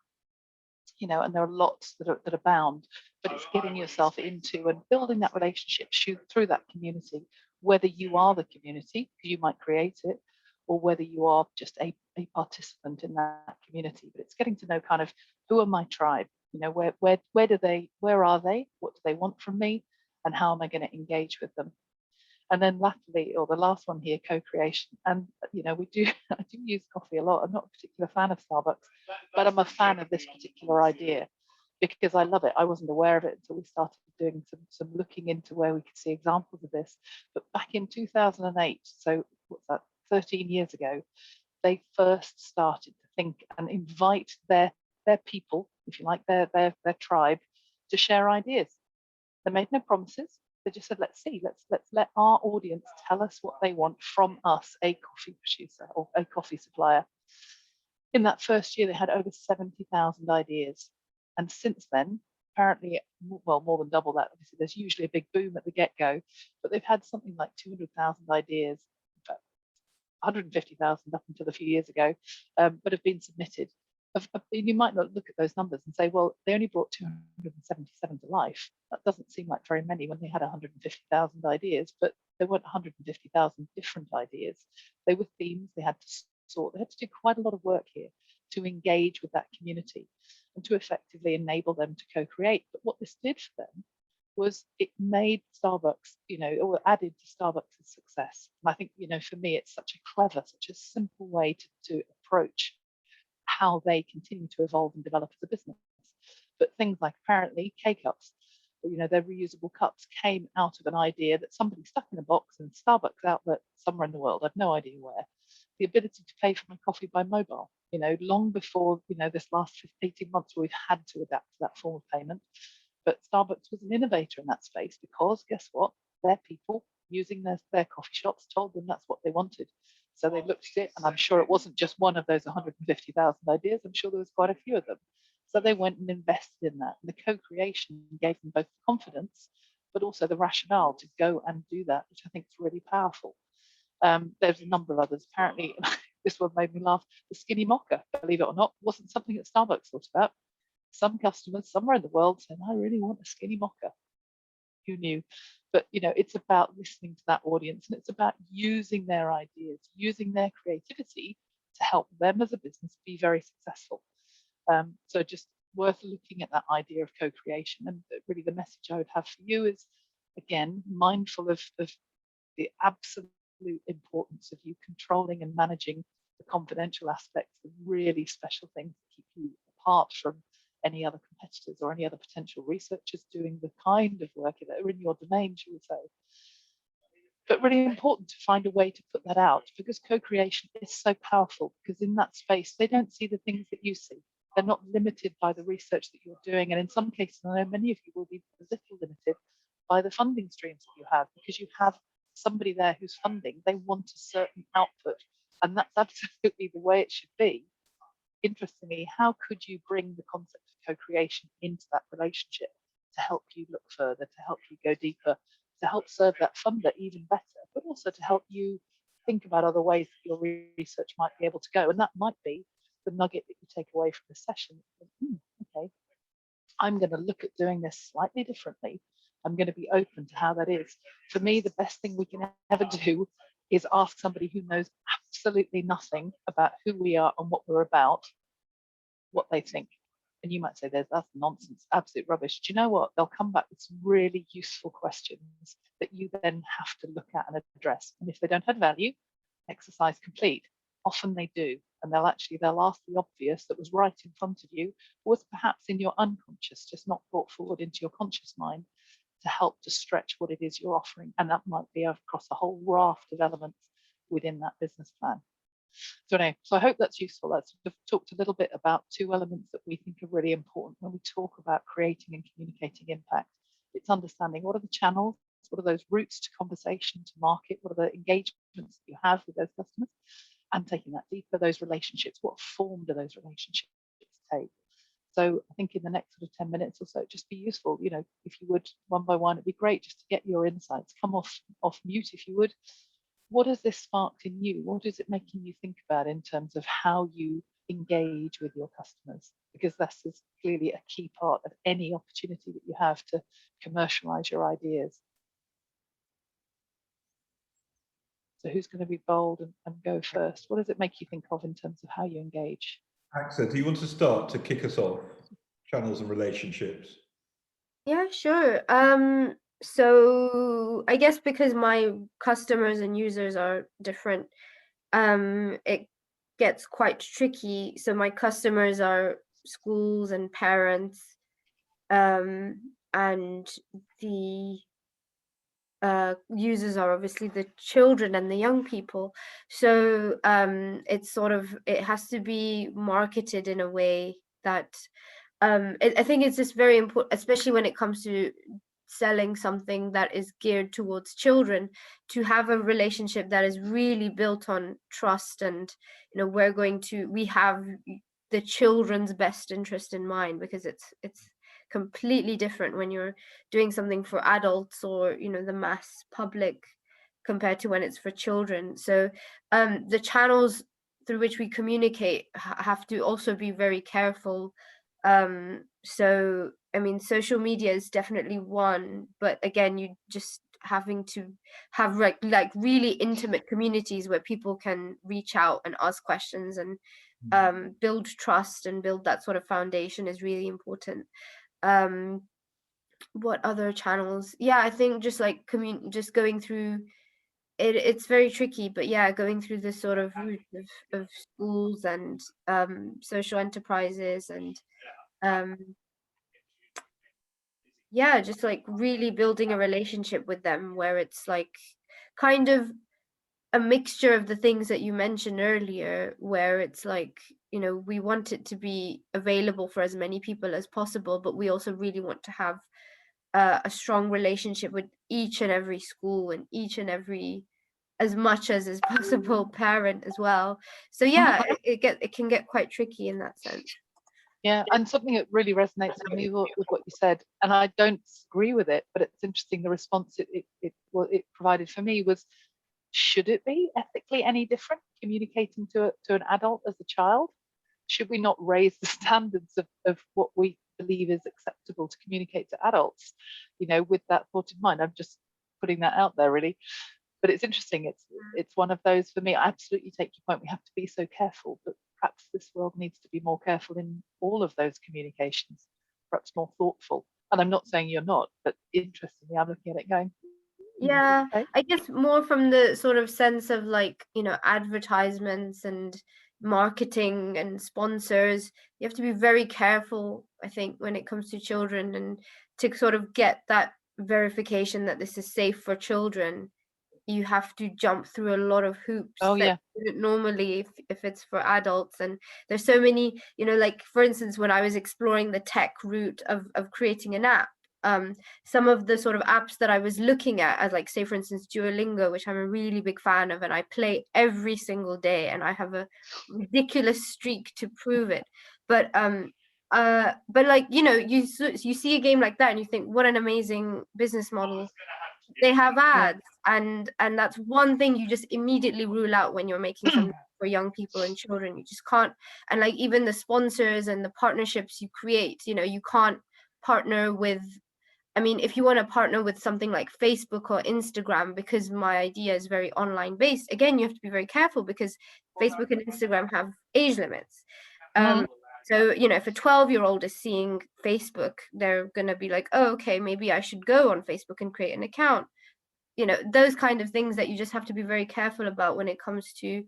And there are lots that abound, but it's getting yourself into and building that relationship through that community, whether you are the community, you might create it, or whether you are just a participant in that community. But it's getting to know kind of, who are my tribe? Where are they? What do they want from me? And how am I going to engage with them? And then lastly, or the last one here, co-creation. And I do use coffee a lot. I'm not a particular fan of Starbucks, but I'm a fan of this particular idea because I love it. I wasn't aware of it until we started doing some looking into where we could see examples of this. But back in 2008, so what's that, 13 years ago, they first started to think and invite their people, if you like, their tribe, to share ideas. They made no promises. They just said, let's see, let's let our audience tell us what they want from us, a coffee producer or a coffee supplier. In that first year, they had over 70,000 ideas. And since then, apparently, well, more than double that. Obviously, there's usually a big boom at the get-go, but they've had something like 200,000 ideas, in fact, 150,000 up until a few years ago, but have been submitted. You might not look at those numbers and say, well, they only brought 277 to life. That doesn't seem like very many when they had 150,000 ideas, but there weren't 150,000 different ideas. They were themes they had to sort. They had to do quite a lot of work here to engage with that community and to effectively enable them to co-create. But what this did for them was it made Starbucks, or added to Starbucks' success. And I think, for me, it's such a clever, such a simple way to approach how they continue to evolve and develop as a business. But things like apparently K-cups, their reusable cups came out of an idea that somebody stuck in a box in a Starbucks outlet somewhere in the world, I've no idea where. The ability to pay for my coffee by mobile, long before, this last 18 months we've had to adapt to that form of payment. But Starbucks was an innovator in that space because guess what? Their people using their coffee shops told them that's what they wanted. So they looked at it, and I'm sure it wasn't just one of those 150,000 ideas. I'm sure there was quite a few of them. So they went and invested in that. And the co-creation gave them both the confidence, but also the rationale to go and do that, which I think is really powerful. There's a number of others. Apparently, this one made me laugh. The skinny mocha, believe it or not, wasn't something that Starbucks thought about. Some customers somewhere in the world said, I really want a skinny mocha. Who knew? But it's about listening to that audience, and it's about using their ideas, using their creativity to help them as a business be very successful. So just worth looking at that idea of co-creation. And really the message I would have for you is, again, mindful of the absolute importance of you controlling and managing the confidential aspects, the really special things that keep you apart from any other competitors or any other potential researchers doing the kind of work that are in your domain, shall we say. But really important to find a way to put that out, because co-creation is so powerful, because in that space, they don't see the things that you see. They're not limited by the research that you're doing. And in some cases, I know many of you will be a little limited by the funding streams that you have, because you have somebody there who's funding, they want a certain output. And that's absolutely the way it should be. Interestingly, how could you bring the concept of co-creation into that relationship to help you look further, to help you go deeper, to help serve that funder even better, but also to help you think about other ways that your research might be able to go? And that might be the nugget that you take away from the session. Okay, I'm going to look at doing this slightly differently. I'm going to be open to how that is. For me, the best thing we can ever do is ask somebody who knows absolutely nothing about who we are and what we're about, what they think. And you might say, that's nonsense, absolute rubbish. Do you know what? They'll come back with some really useful questions that you then have to look at and address. And if they don't add value, exercise complete. Often they do. And they'll ask the obvious that was right in front of you, or was perhaps in your unconscious, just not brought forward into your conscious mind, to help to stretch what it is you're offering. And that might be across a whole raft of elements within that business plan. So I hope that's useful. That's talked a little bit about two elements that we think are really important when we talk about creating and communicating impact. It's understanding what are the channels, what are those routes to conversation, to market, what are the engagements that you have with those customers, and taking that deeper, those relationships, what form do those relationships take? So I think in the next sort of 10 minutes or so, it'd just be useful, you know, if you would, one by one, it'd be great just to get your insights. Come off mute if you would. What has this sparked in you? What is it making you think about in terms of how you engage with your customers? Because this is clearly a key part of any opportunity that you have to commercialize your ideas. So who's going to be bold and go first? What does it make you think of in terms of how you engage? AXA, do you want to start to kick us off? Channels and relationships. Yeah, sure. So I guess because my customers and users are different, it gets quite tricky. So my customers are schools and parents, and the users are obviously the children and the young people. So it's sort of, it has to be marketed in a way that I think it's just very important, especially when it comes to selling something that is geared towards children, to have a relationship that is really built on trust. And you know, we have the children's best interest in mind, because it's completely different when you're doing something for adults or, you know, the mass public, compared to when it's for children. So the channels through which we communicate have to also be very careful. So I mean, social media is definitely one, but again, you just having to have like really intimate communities where people can reach out and ask questions and build trust and build that sort of foundation is really important. What other channels? Yeah, I think just like just going through it, it's very tricky, but yeah, going through this sort of route of schools and social enterprises and yeah, just like really building a relationship with them where it's like kind of a mixture of the things that you mentioned earlier, where it's like, you know, we want it to be available for as many people as possible, but we also really want to have a strong relationship with each and every school and each and every, as much as is possible, parent as well. So yeah, it can get quite tricky in that sense. Yeah, and something that really resonates with me with what you said, and I don't agree with it, but it's interesting, the response it provided for me was, should it be ethically any different communicating to an adult as a child? Should we not raise the standards of what we believe is acceptable to communicate to adults? You know, with that thought in mind, I'm just putting that out there really. But it's interesting, it's one of those, for me, I absolutely take your point, we have to be so careful, but perhaps this world needs to be more careful in all of those communications, perhaps more thoughtful. And I'm not saying you're not, but interestingly, I'm looking at it going, yeah, okay. I guess more from the sort of sense of like, you know, advertisements and marketing and sponsors. You have to be very careful, I think, when it comes to children, and to sort of get that verification that this is safe for children, you have to jump through a lot of hoops Oh that yeah, you wouldn't normally if it's for adults. And there's so many, you know, like for instance, when I was exploring the tech route of creating an app, some of the sort of apps that I was looking at, as like, say for instance, Duolingo, which I'm a really big fan of and I play every single day and I have a ridiculous streak to prove it. But like, you know, you see a game like that and you think, what an amazing business model. They have ads, and that's one thing you just immediately rule out when you're making something for young people and children. You just can't. And like even the sponsors and the partnerships you create, you know, you can't partner with, I mean, if you want to partner with something like Facebook or Instagram, because my idea is very online based, again, you have to be very careful because Facebook and Instagram have age limits. So, you know, if a 12-year-old is seeing Facebook, they're going to be like, oh, okay, maybe I should go on Facebook and create an account. You know, those kind of things that you just have to be very careful about when it comes to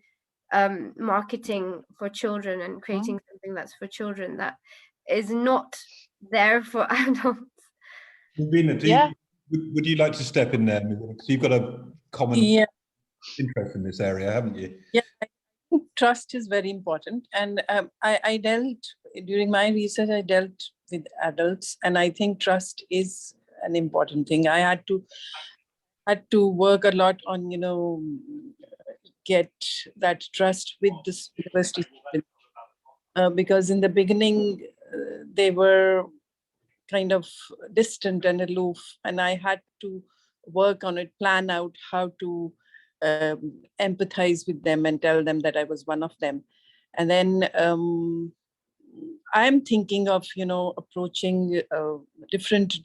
marketing for children and creating something that's for children that is not there for adults. Mubina, would you like to step in there? Because you've got a common interest in this area, haven't you? Yeah, I think trust is very important. And I dealt, during my research, I dealt with adults, and I think trust is an important thing. I had to work a lot on, get that trust with this university students. Because in the beginning, they were kind of distant and aloof, and I had to work on it, plan out how to empathize with them and tell them that I was one of them. And then I'm thinking of, approaching different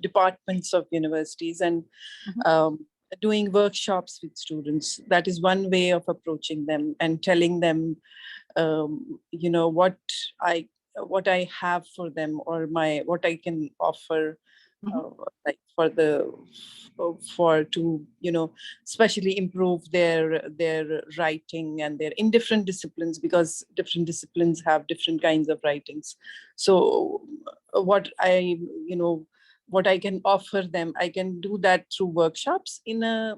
departments of universities and doing workshops with students. That is one way of approaching them and telling them, what I have for them, or what I can offer, like to especially improve their writing and their in different disciplines, because different disciplines have different kinds of writings. So what I can offer them, I can do that through workshops in a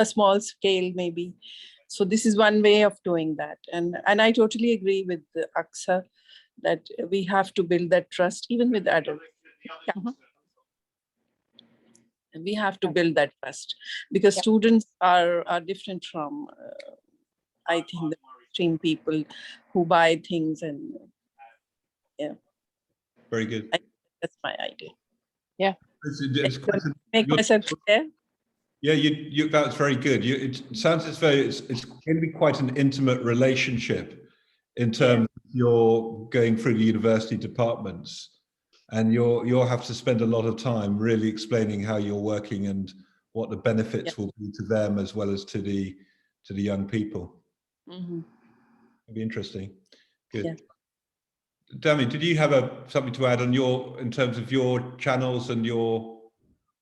small scale maybe. So this is one way of doing that. And I totally agree with Aksa that we have to build that trust even with adults. And we have to build that trust, because students are different from, I think, the mainstream people who buy things. And Very good. That's my idea. Yeah. Make myself clear. Yeah, that's very good. It sounds as though it's going to be quite an intimate relationship in terms of you're going through the university departments, and you'll have to spend a lot of time really explaining how you're working and what the benefits will be to them as well as to the young people. It'll be interesting. Good. Yeah. Dami, did you have something to add on in terms of your channels and your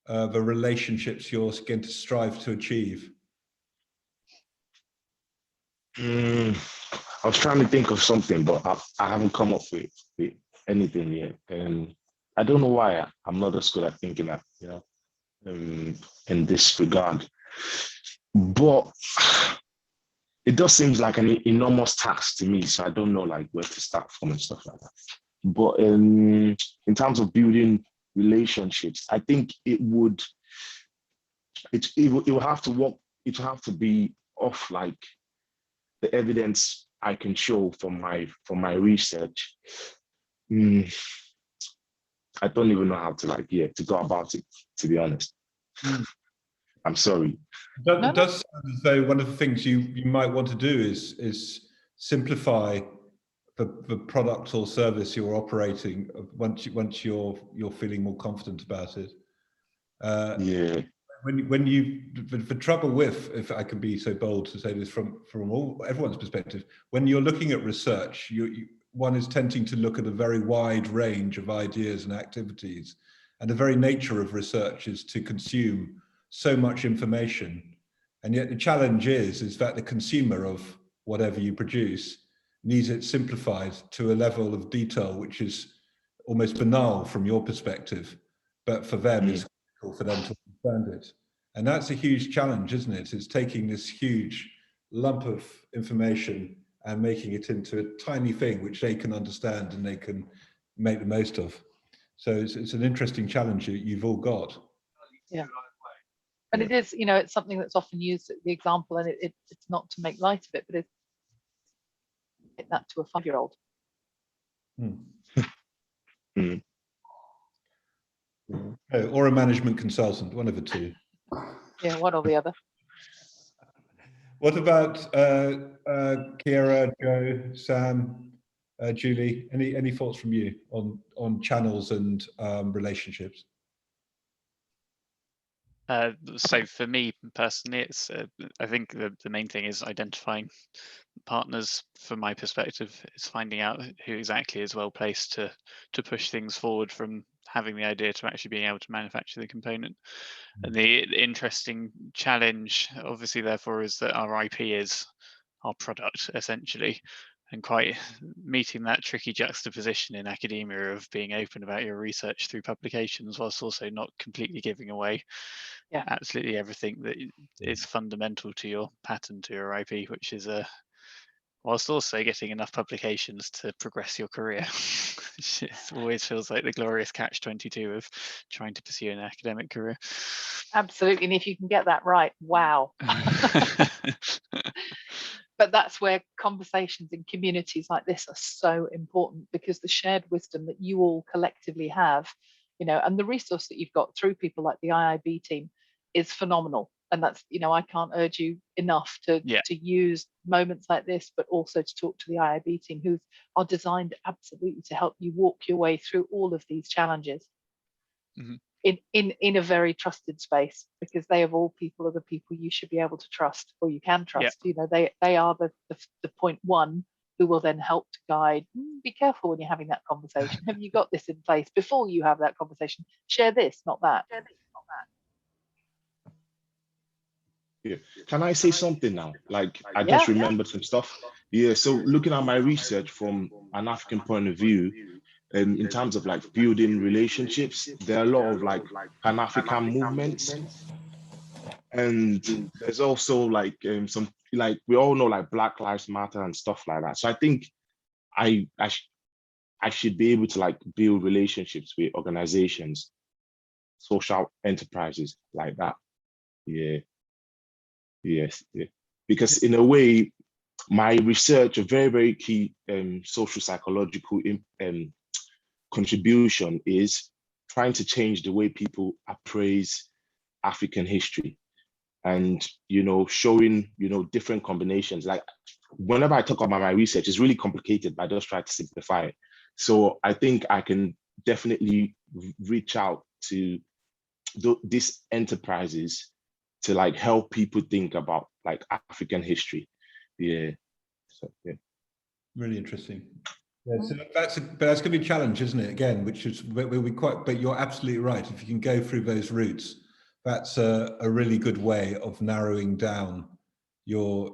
the relationships you're going to strive to achieve? I was trying to think of something, but I haven't come up with anything yet. And I don't know why I'm not as good at thinking that, in this regard. But it does seem like an enormous task to me, so I don't know like where to start from and stuff like that. But in terms of building relationships, I think it will have to work. It will have to be off like the evidence I can show from my research. I don't even know how to to go about it, to be honest. I'm sorry. It does sound as though one of the things you might want to do is simplify the product or service you're operating once you're feeling more confident about it. When the trouble with, if I can be so bold to say this from everyone's perspective, when you're looking at research, one is tending to look at a very wide range of ideas and activities, and the very nature of research is to consume so much information. And yet the challenge is that the consumer of whatever you produce needs it simplified to a level of detail which is almost banal from your perspective, but for them it's critical for them to understand it. And that's a huge challenge, isn't it? It's taking this huge lump of information and making it into a tiny thing which they can understand and they can make the most of. So it's an interesting challenge you've all got. Yeah. And it is, it's something that's often used as the example, and it's not to make light of it, but it's that to a 5-year-old. Or a management consultant, one of the two. Yeah, one or the other. What about Kiera, Joe, Sam, Julie? Any thoughts from you on channels and relationships? So for me personally, it's I think the main thing is identifying partners. From my perspective, is finding out who exactly is well placed to push things forward from having the idea to actually being able to manufacture the component. And the interesting challenge, obviously, therefore, is that our IP is our product essentially. and quite meeting that tricky juxtaposition in academia of being open about your research through publications whilst also not completely giving away absolutely everything that is fundamental to your patent, to your IP, which is whilst also getting enough publications to progress your career. It always feels like the glorious catch-22 of trying to pursue an academic career. Absolutely, and if you can get that right, wow. But that's where conversations in communities like this are so important, because the shared wisdom that you all collectively have, you know, and the resource that you've got through people like the IIB team is phenomenal. And that's, you know, I can't urge you enough to use moments like this, but also to talk to the IIB team, who are designed absolutely to help you walk your way through all of these challenges. Mm-hmm. In a very trusted space, because they of all people are the people you should be able to trust, or you can trust. You know, they are the point one who will then help to guide. Be careful when you're having that conversation. Have you got this in place before you have that conversation? Share this, not that. Yeah. Can I say something now? Like, I just remembered some stuff. Yeah. So looking at my research from an African point of view, in terms of like building relationships, there are a lot of like Pan-African movements, and there's also like some, like, we all know like Black Lives Matter and stuff like that. So I think I should be able to like build relationships with organizations, social enterprises like that. Yeah. Yes. Yeah. Because in a way, my research, a very, very key social psychological contribution is trying to change the way people appraise African history, and, you know, showing, you know, different combinations. Like, whenever I talk about my research, it's really complicated, but I just try to simplify it. So I think I can definitely reach out to these enterprises to like help people think about like African history. Yeah. So yeah. Really interesting. Yeah, so that's going to be a challenge, isn't it? Again, which is will be quite. But you're absolutely right. If you can go through those routes, that's a really good way of narrowing down your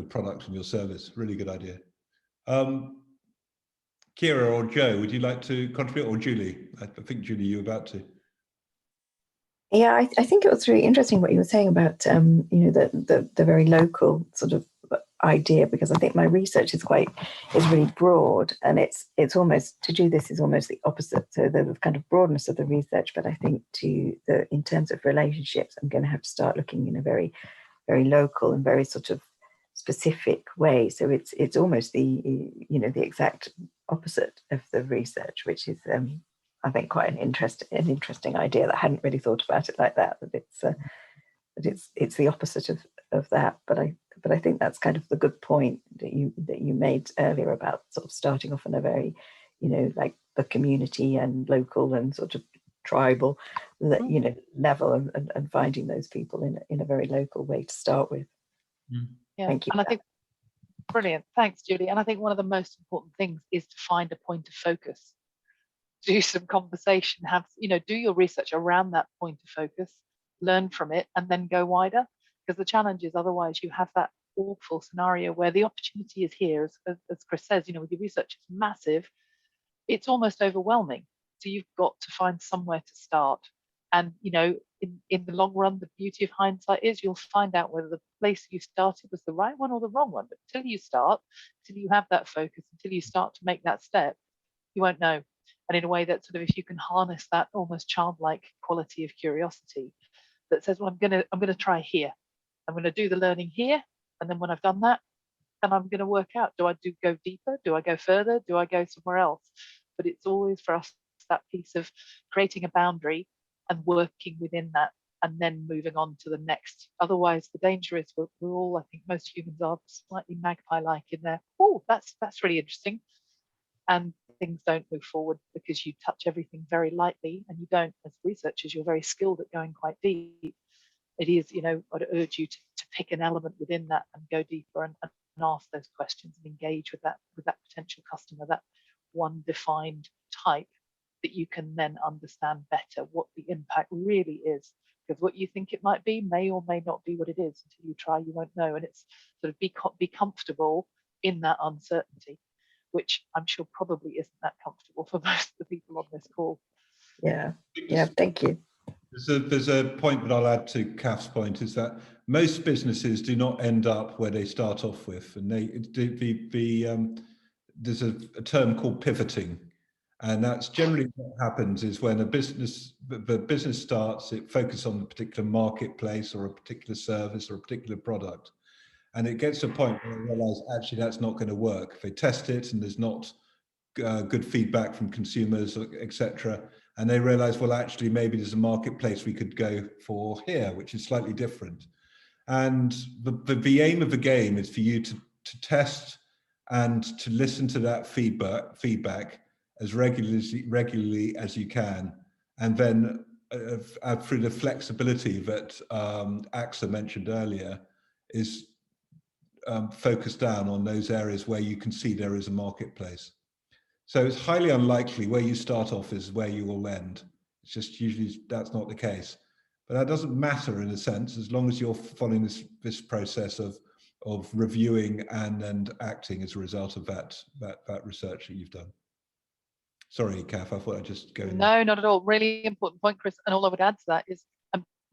product and your service. Really good idea. Kira or Joe, would you like to contribute, or Julie? I think Julie, you were about to. Yeah, I think it was really interesting what you were saying about you know, the very local sort of idea, because I think my research is really broad, and it's almost, to do this is almost the opposite. So the kind of broadness of the research, but I think in terms of relationships, I'm going to have to start looking in a very, very local and very sort of specific way. So it's almost the, you know, the exact opposite of the research, which is I think quite an interesting idea that I hadn't really thought about it like that. That it's the opposite of that. But I think that's kind of the good point that you made earlier about sort of starting off on a very, you know, like the community and local and sort of tribal, that, you know, level, and finding those people in a very local way to start with. Yeah. Thank you. And I think brilliant. Thanks, Julie. And I think one of the most important things is to find a point of focus. Do some conversation, do your research around that point of focus, learn from it, and then go wider. Because the challenge is, otherwise you have that awful scenario where the opportunity is here, as Chris says, you know, with your research, it's massive, it's almost overwhelming. So you've got to find somewhere to start. And, you know, in the long run, the beauty of hindsight is you'll find out whether the place you started was the right one or the wrong one. But until you start, until you have that focus, until you start to make that step, you won't know. And in a way that sort of, if you can harness that almost childlike quality of curiosity that says, well, I'm gonna try here. I'm gonna do the learning here. And then when I've done that, then I'm gonna work out, do I go deeper? Do I go further? Do I go somewhere else? But it's always for us that piece of creating a boundary and working within that, and then moving on to the next. Otherwise, the danger is we're all, I think most humans are slightly magpie-like in there. Oh, that's really interesting. And things don't move forward because you touch everything very lightly, and you don't, as researchers, you're very skilled at going quite deep. It is, you know, I'd urge you to pick an element within that and go deeper and ask those questions and engage with that potential customer, that one defined type, that you can then understand better what the impact really is. Because what you think it might be may or may not be what it is. Until you try, you won't know. And it's sort of be comfortable in that uncertainty, which I'm sure probably isn't that comfortable for most of the people on this call. Yeah, thank you. There's a point that I'll add to Kath's point, is that most businesses do not end up where they start off with, and there's a term called pivoting, and that's generally what happens is when the business starts, it focuses on a particular marketplace or a particular service or a particular product, and it gets to a point where they realize actually that's not going to work. They test it and there's not good feedback from consumers, etc. And they realize, well, actually, maybe there's a marketplace we could go for here, which is slightly different. And the aim of the game is for you to test and to listen to that feedback as regularly as you can. And then through the flexibility that AXA mentioned earlier, is focus down on those areas where you can see there is a marketplace. So it's highly unlikely where you start off is where you will end. It's just usually that's not the case. But that doesn't matter in a sense, as long as you're following this process of reviewing and acting as a result of that research that you've done. Sorry, Kath, I thought I'd just go in. No, not at all. Really important point, Chris. And all I would add to that is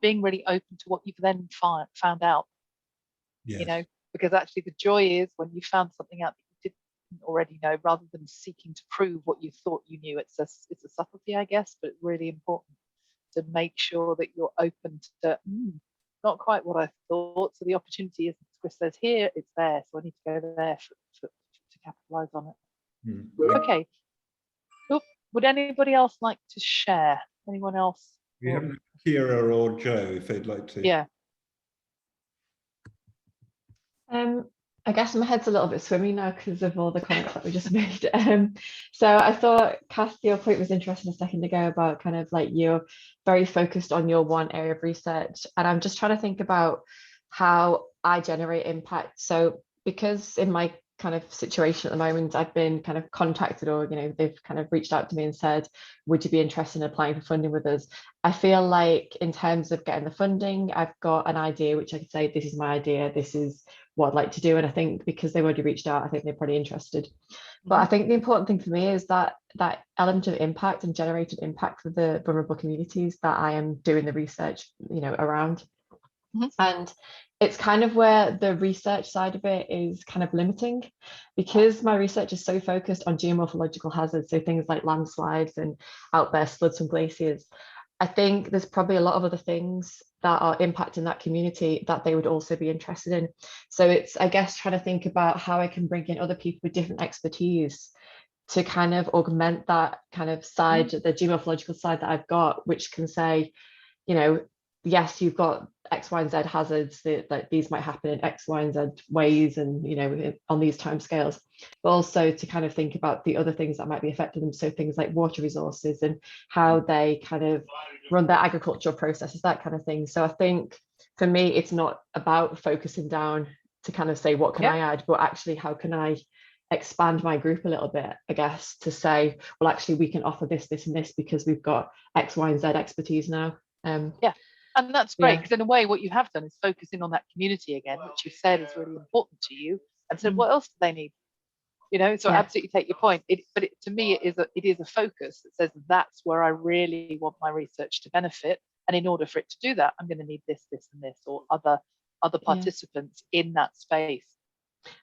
being really open to what you've then found out. Yes. You know, because actually the joy is when you found something out that you didn't already know, rather than seeking to prove what you thought you knew. It's a subtlety, I guess, but really important to make sure that you're open to not quite what I thought. So the opportunity is, as Chris says here, it's there. So I need to go there to capitalize on it. Okay. Oop. Would anybody else like to share? Anyone else? We have Kira or Joe if they'd like to. Yeah. I guess my head's a little bit swimmy now because of all the comments that we just made. So I thought, Kath, your point was interesting a second ago about kind of like you're very focused on your one area of research. And I'm just trying to think about how I generate impact. So because in my kind of situation at the moment, I've been kind of contacted, or, you know, they've kind of reached out to me and said, would you be interested in applying for funding with us? I feel like in terms of getting the funding, I've got an idea, which I could say, this is my idea, this is what I'd like to do. And I think because they've already reached out, I think they're pretty interested. But I think the important thing for me is that element of impact and generated impact with the vulnerable communities that I am doing the research, you know, around. And it's kind of where the research side of it is kind of limiting, because my research is so focused on geomorphological hazards, so things like landslides and outburst floods from glaciers. I think there's probably a lot of other things that are impacting that community that they would also be interested in. So it's, I guess, trying to think about how I can bring in other people with different expertise to kind of augment that kind of side, the geomorphological side that I've got, which can say, you know, yes, you've got X, Y, and Z hazards that these might happen in X, Y, and Z ways, and, you know, on these timescales, but also to kind of think about the other things that might be affecting them. So things like water resources and how they kind of run their agricultural processes, that kind of thing. So I think for me, it's not about focusing down to kind of say, what can I add, but actually, how can I expand my group a little bit, I guess, to say, well, actually, we can offer this, this, and this because we've got X, Y, and Z expertise now. And that's great, because in a way what you have done is focusing on that community again, which you said is really important to you, and said, what else do they need? You know, so I absolutely take your point. To me, it is a focus that says that's where I really want my research to benefit, and in order for it to do that, I'm going to need this, this, and this, or other participants in that space.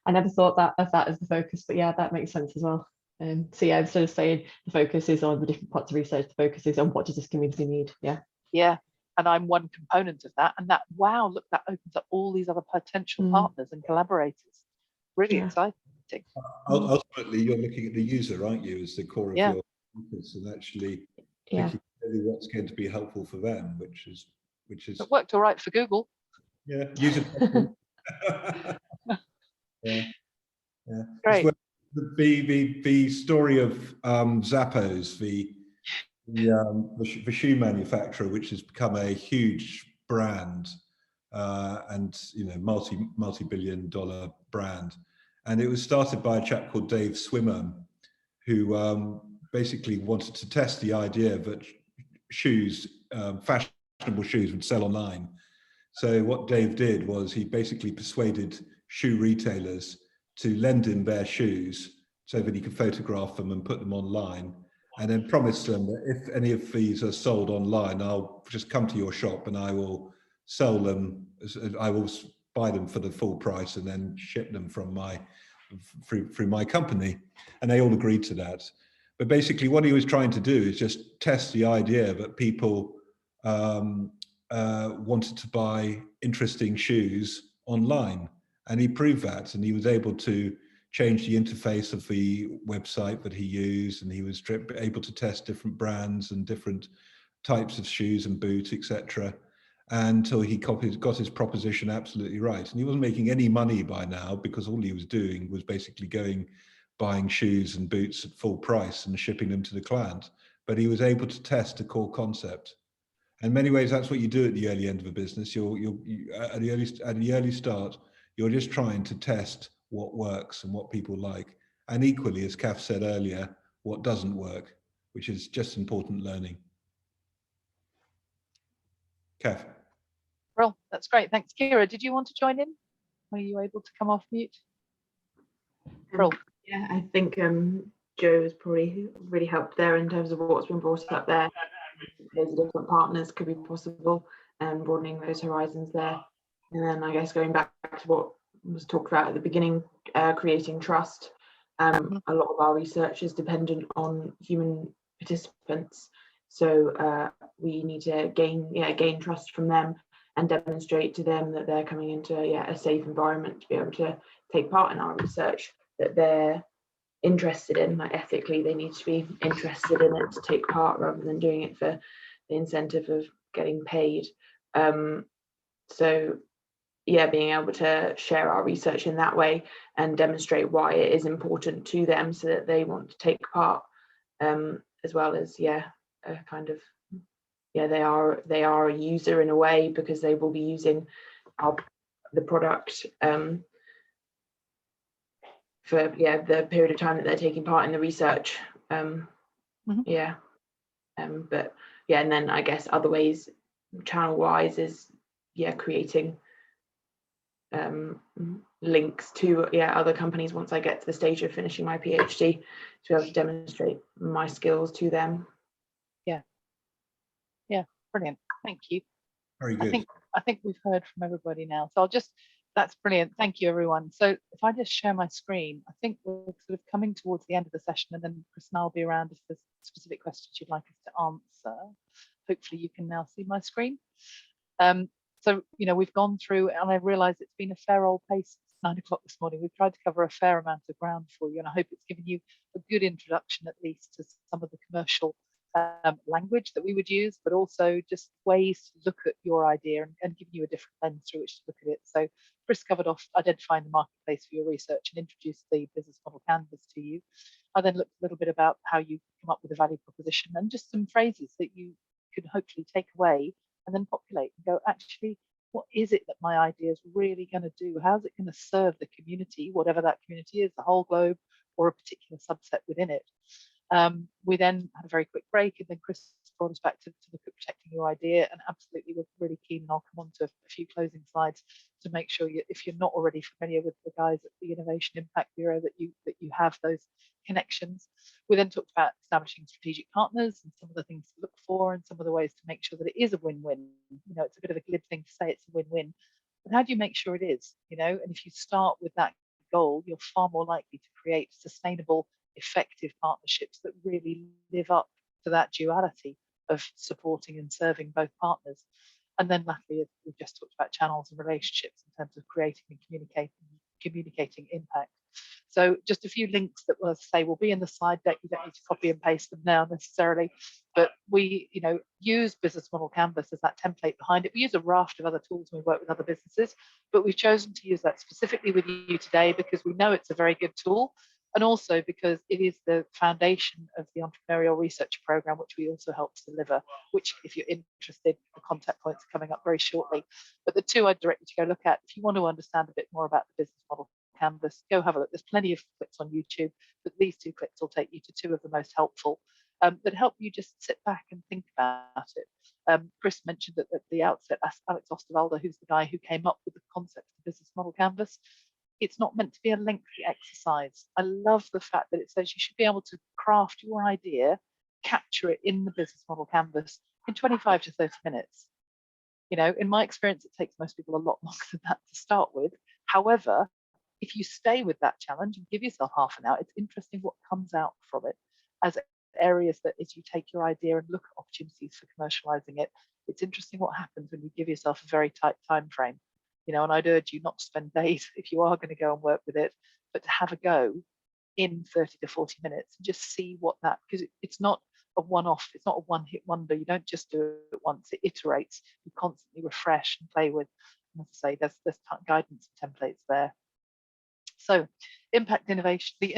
I never thought of that as the focus, but yeah, that makes sense as well. So yeah, instead of saying the focus is on the different parts of research, the focus is on what does this community need. Yeah. And I'm one component of that. And that, wow, look, that opens up all these other potential partners and collaborators. Really exciting. Ultimately, you're looking at the user, aren't you, as the core of your focus, and actually thinking really what's going to be helpful for them, which is it worked all right for Google. Yeah, user. Great. The story of Zappos, the shoe manufacturer, which has become a huge brand, and, you know, multi-billion-dollar brand, and it was started by a chap called Dave Swimmer, who basically wanted to test the idea that shoes, fashionable shoes, would sell online. So what Dave did was he basically persuaded shoe retailers to lend him their shoes so that he could photograph them and put them online, and then promised them that if any of these are sold online, I'll just come to your shop and I will sell them. I will buy them for the full price and then ship them from through my company. And they all agreed to that. But basically what he was trying to do is just test the idea that people wanted to buy interesting shoes online. And he proved that, and he was able to change the interface of the website that he used, and he was able to test different brands and different types of shoes and boots, etc., until he got his proposition absolutely right. And he wasn't making any money by now, because all he was doing was basically buying shoes and boots at full price and shipping them to the client. But he was able to test a core concept. In many ways, that's what you do at the early end of a business. At the early start, you're just trying to test what works and what people like. And equally, as Kath said earlier, what doesn't work, which is just important learning. Kath. Well, that's great. Thanks. Kira, did you want to join in? Were you able to come off mute? Yeah, I think Joe has probably really helped there in terms of what's been brought up there. Those different partners could be possible, and broadening those horizons there. And then I guess going back to what was talked about at the beginning, creating trust. A lot of our research is dependent on human participants, so we need to gain trust from them and demonstrate to them that they're coming into a safe environment to be able to take part in our research, that they're interested in, like ethically they need to be interested in it to take part, rather than doing it for the incentive of getting paid. So yeah, being able to share our research in that way and demonstrate why it is important to them, so that they want to take part, as well as they are a user in a way, because they will be using the product for the period of time that they're taking part in the research. But and then I guess other ways, channel wise, is creating links to other companies once I get to the stage of finishing my PhD, to be able to demonstrate my skills to them. Brilliant, thank you. Very good. I think we've heard from everybody now, so that's brilliant. Thank you, everyone. So if I just share my screen, I think we're sort of coming towards the end of the session, and then Chris and I will be around if there's specific questions you'd like us to answer. Hopefully you can now see my screen. So, we've gone through, and I realise it's been a fair old pace since 9 o'clock this morning. We've tried to cover a fair amount of ground for you, and I hope it's given you a good introduction, at least, to some of the commercial language that we would use, but also just ways to look at your idea and give you a different lens through which to look at it. So Chris covered off identifying the marketplace for your research and introduced the business model canvas to you. I then looked a little bit about how you come up with a value proposition, and just some phrases that you could hopefully take away and then populate and go, actually, what is it that my idea is really going to do? How's it going to serve the community, whatever that community is, the whole globe or a particular subset within it? We then had a very quick break, and then Chris brought us back to look at protecting your idea, and absolutely we're really keen, and I'll come on to a few closing slides to make sure if you're not already familiar with the guys at the Innovation Impact Bureau, that you have those connections. We then talked about establishing strategic partners and some of the things to look for, and some of the ways to make sure that it is a win-win. It's a bit of a glib thing to say it's a win-win, but how do you make sure it is? And if you start with that goal, you're far more likely to create sustainable, effective partnerships that really live up to that duality of supporting and serving both partners. And then lastly, we've just talked about channels and relationships in terms of creating and communicating impact. So just a few links that will be in the slide deck. You don't need to copy and paste them now necessarily, but we use Business Model Canvas as that template behind it. We use a raft of other tools and we work with other businesses, but we've chosen to use that specifically with you today because we know it's a very good tool, and also because it is the foundation of the entrepreneurial research program, which we also help to deliver, which if you're interested, the contact points are coming up very shortly. But the two I'd direct you to go look at, if you want to understand a bit more about the Business Model Canvas, go have a look. There's plenty of clips on YouTube, but these 2 clips will take you to 2 of the most helpful that help you just sit back and think about it. Chris mentioned that at the outset, Alex Osterwalder, who's the guy who came up with the concept of the Business Model Canvas, it's not meant to be a lengthy exercise. I love the fact that it says you should be able to craft your idea, capture it in the business model canvas in 25 to 30 minutes. You know, in my experience, it takes most people a lot longer than that to start with. However, if you stay with that challenge and give yourself half an hour, it's interesting what comes out from it as areas that as you take your idea and look at opportunities for commercializing it, it's interesting what happens when you give yourself a very tight time frame. You know, and I'd urge you not to spend days if you are going to go and work with it, but to have a go in 30 to 40 minutes and just see what that, because it's not a one-off, it's not a one-hit wonder. You don't just do it once, it iterates, you constantly refresh and play with. And as I say, there's guidance and templates there. So impact innovation, the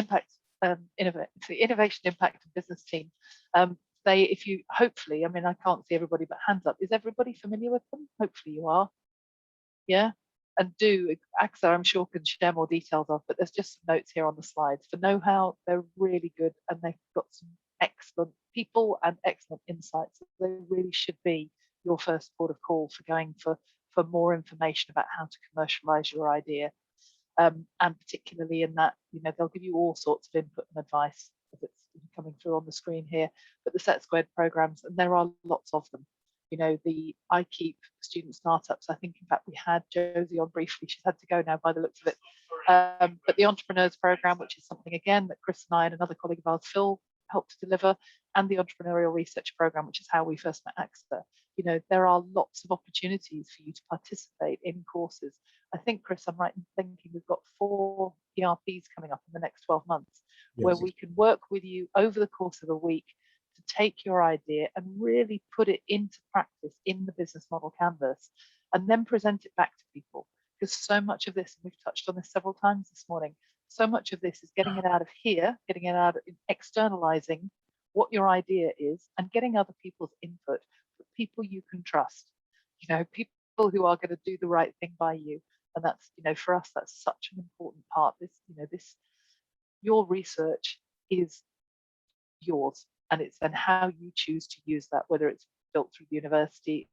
innovation impact and business team. They, if you hopefully, I mean, I can't see everybody, but hands up, is everybody familiar with them? Hopefully you are. Yeah. And do, AXA, I'm sure, can share more details of, but there's just some notes here on the slides. For know-how, they're really good and they've got some excellent people and excellent insights. They really should be your first port of call for going for more information about how to commercialize your idea. And particularly in that, you know, they'll give you all sorts of input and advice as it's coming through on the screen here, but the Set Squared programs, and there are lots of them. You know, the I Keep student startups, I think in fact we had Josie on briefly, she's had to go now by the looks of it. But the Entrepreneurs Program, which is something again that Chris and I and another colleague of ours, Phil, helped to deliver, and the Entrepreneurial Research Program, which is how we first met AXA. You know, there are lots of opportunities for you to participate in courses. I think, Chris, I'm right in thinking we've got 4 ERPs coming up in the next 12 months, yes, where we can work with you over the course of a week to take your idea and really put it into practice in the business model canvas and then present it back to people. Because so much of this, and we've touched on this several times this morning, so much of this is getting it out of here, getting it out, externalizing what your idea is and getting other people's input, but people you can trust, you know, people who are going to do the right thing by you. And that's, you know, for us, that's such an important part. This, you know, this, your research is yours, and it's then how you choose to use that, whether it's built through the university,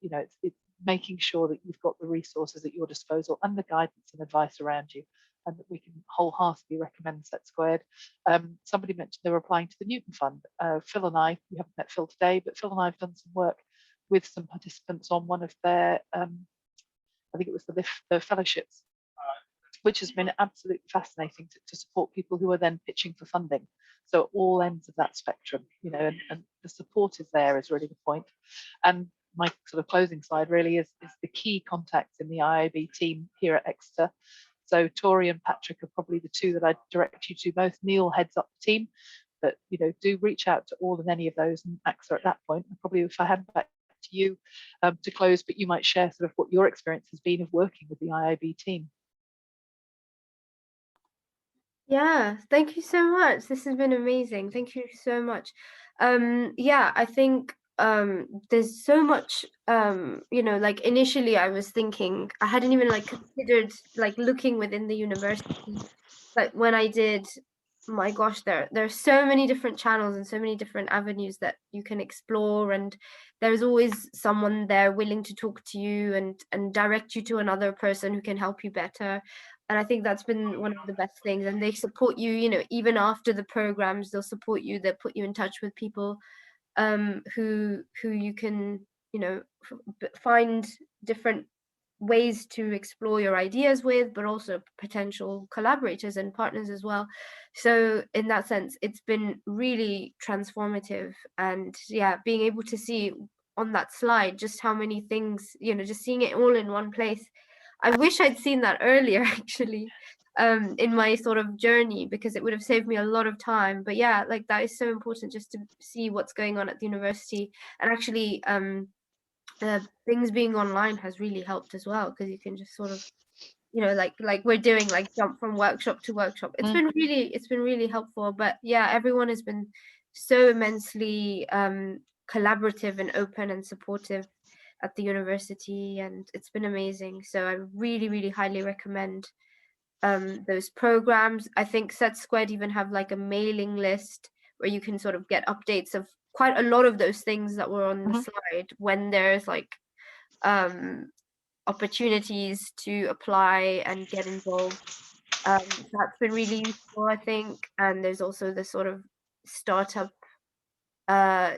you know, it's making sure that you've got the resources at your disposal and the guidance and advice around you, and that we can wholeheartedly recommend Set Squared. Somebody mentioned they were applying to the Newton Fund. Phil and I, we haven't met Phil today, but Phil and I have done some work with some participants on one of their, I think it was the fellowships, which has been absolutely fascinating to support people who are then pitching for funding. So at all ends of that spectrum, you know, and the support is there is really the point. And my sort of closing slide really is the key contacts in the IAB team here at Exeter. So Tori and Patrick are probably the two that I direct you to most. Neil heads up the team, but, you know, do reach out to all and any of those, and AXA at that point. And probably if I hand back to you to close, but you might share sort of what your experience has been of working with the IAB team. Yeah, thank you so much. This has been amazing. Thank you so much. Yeah, I think there's so much, you know, like initially I was thinking, I hadn't even like considered like looking within the university, but when I did, my gosh, there are so many different channels and so many different avenues that you can explore, and there's always someone there willing to talk to you and direct you to another person who can help you better. And I think that's been one of the best things. And they support you, you know, even after the programs, they'll support you, they'll put you in touch with people who you can, you know, find different ways to explore your ideas with, but also potential collaborators and partners as well. So in that sense, it's been really transformative. And yeah, being able to see on that slide just how many things, you know, just seeing it all in one place. I wish I'd seen that earlier, actually, in my sort of journey, because it would have saved me a lot of time. But yeah, like that is so important, just to see what's going on at the university. And actually, things being online has really helped as well, because you can just sort of, you know, like we're doing, like jump from workshop to workshop. It's been really helpful. But yeah, everyone has been so immensely collaborative and open and supportive at the university, and it's been amazing. So I really highly recommend those programs. I think Set Squared even have like a mailing list where you can sort of get updates of quite a lot of those things that were on the slide when there's like opportunities to apply and get involved. That's been really useful, I think. And there's also the sort of startup,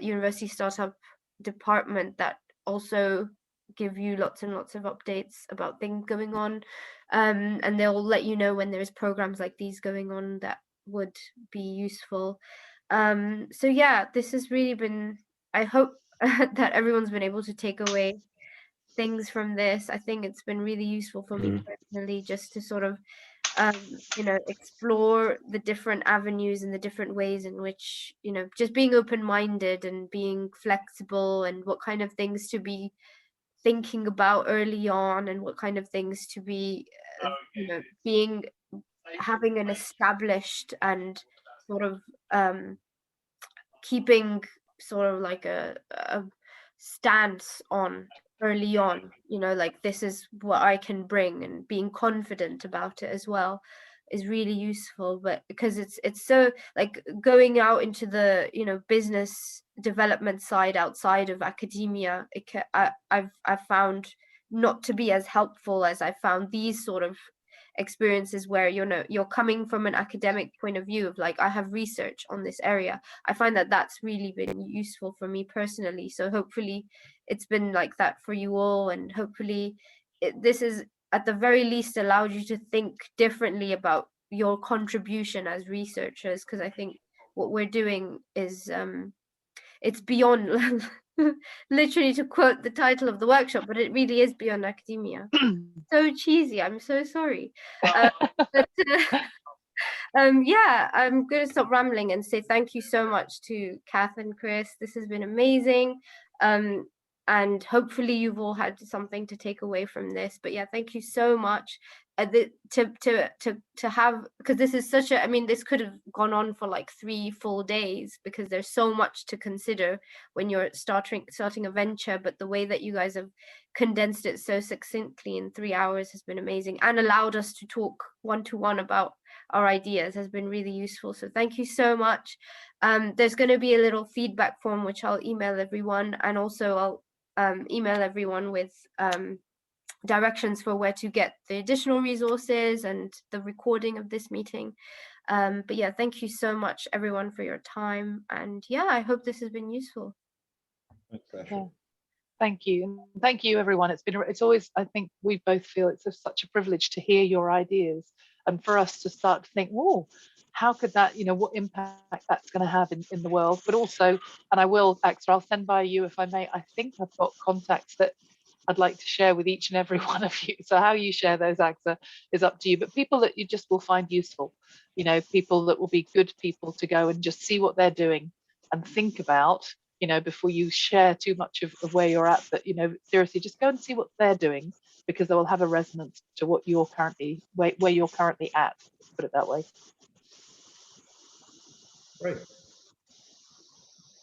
university startup department that also give you lots and lots of updates about things going on. And they'll let you know when there's programs like these going on that would be useful. So yeah, this has really been, I hope that everyone's been able to take away things from this. I think it's been really useful for me personally, just to sort of explore the different avenues and the different ways in which, just being open-minded and being flexible, and what kind of things to be thinking about early on, and what kind of things to be having an established and sort of keeping sort of like a stance on early on, like this is what I can bring, and being confident about it as well is really useful. But because it's so like going out into the business development side outside of academia, I've found not to be as helpful as I found these sort of experiences where you're coming from an academic point of view of like, I have research on this area. I find that that's really been useful for me personally. So hopefully it's been like that for you all, and hopefully this is at the very least allowed you to think differently about your contribution as researchers, because I think what we're doing is it's beyond literally, to quote the title of the workshop, but it really is beyond academia. So cheesy, I'm so sorry. But yeah, I'm going to stop rambling and say thank you so much to Kath and Chris. This has been amazing. And hopefully you've all had something to take away from this. But yeah, thank you so much. To have, because this is such a, I mean, this could have gone on for like 3 full days, because there's so much to consider when you're starting a venture. But the way that you guys have condensed it so succinctly in 3 hours has been amazing, and allowed us to talk one-to-one about our ideas has been really useful. So thank you so much. There's going to be a little feedback form which I'll email everyone, and also I'll email everyone with directions for where to get the additional resources and the recording of this meeting. But yeah, thank you so much everyone for your time, and yeah, I hope this has been useful. Yeah. Thank you. Thank you, everyone. It's always, I think we both feel it's such a privilege to hear your ideas, and for us to start to think, whoa, how could that, what impact that's going to have in the world. But also, and I will, AXA, I'll send by you if I may, I think I've got contacts that I'd like to share with each and every one of you. So how you share those, AXA, is up to you. But people that you just will find useful, people that will be good people to go and just see what they're doing and think about, before you share too much of where you're at. But, seriously, just go and see what they're doing, because they will have a resonance to what you're currently, where you're currently at, put it that way. Great.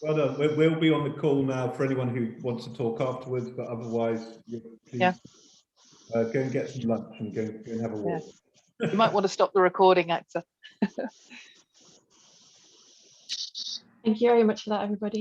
Well done. We'll be on the call now for anyone who wants to talk afterwards, but otherwise, please go and get some lunch and go and have a walk. Yeah. You might want to stop the recording, AXA. Thank you very much for that, everybody.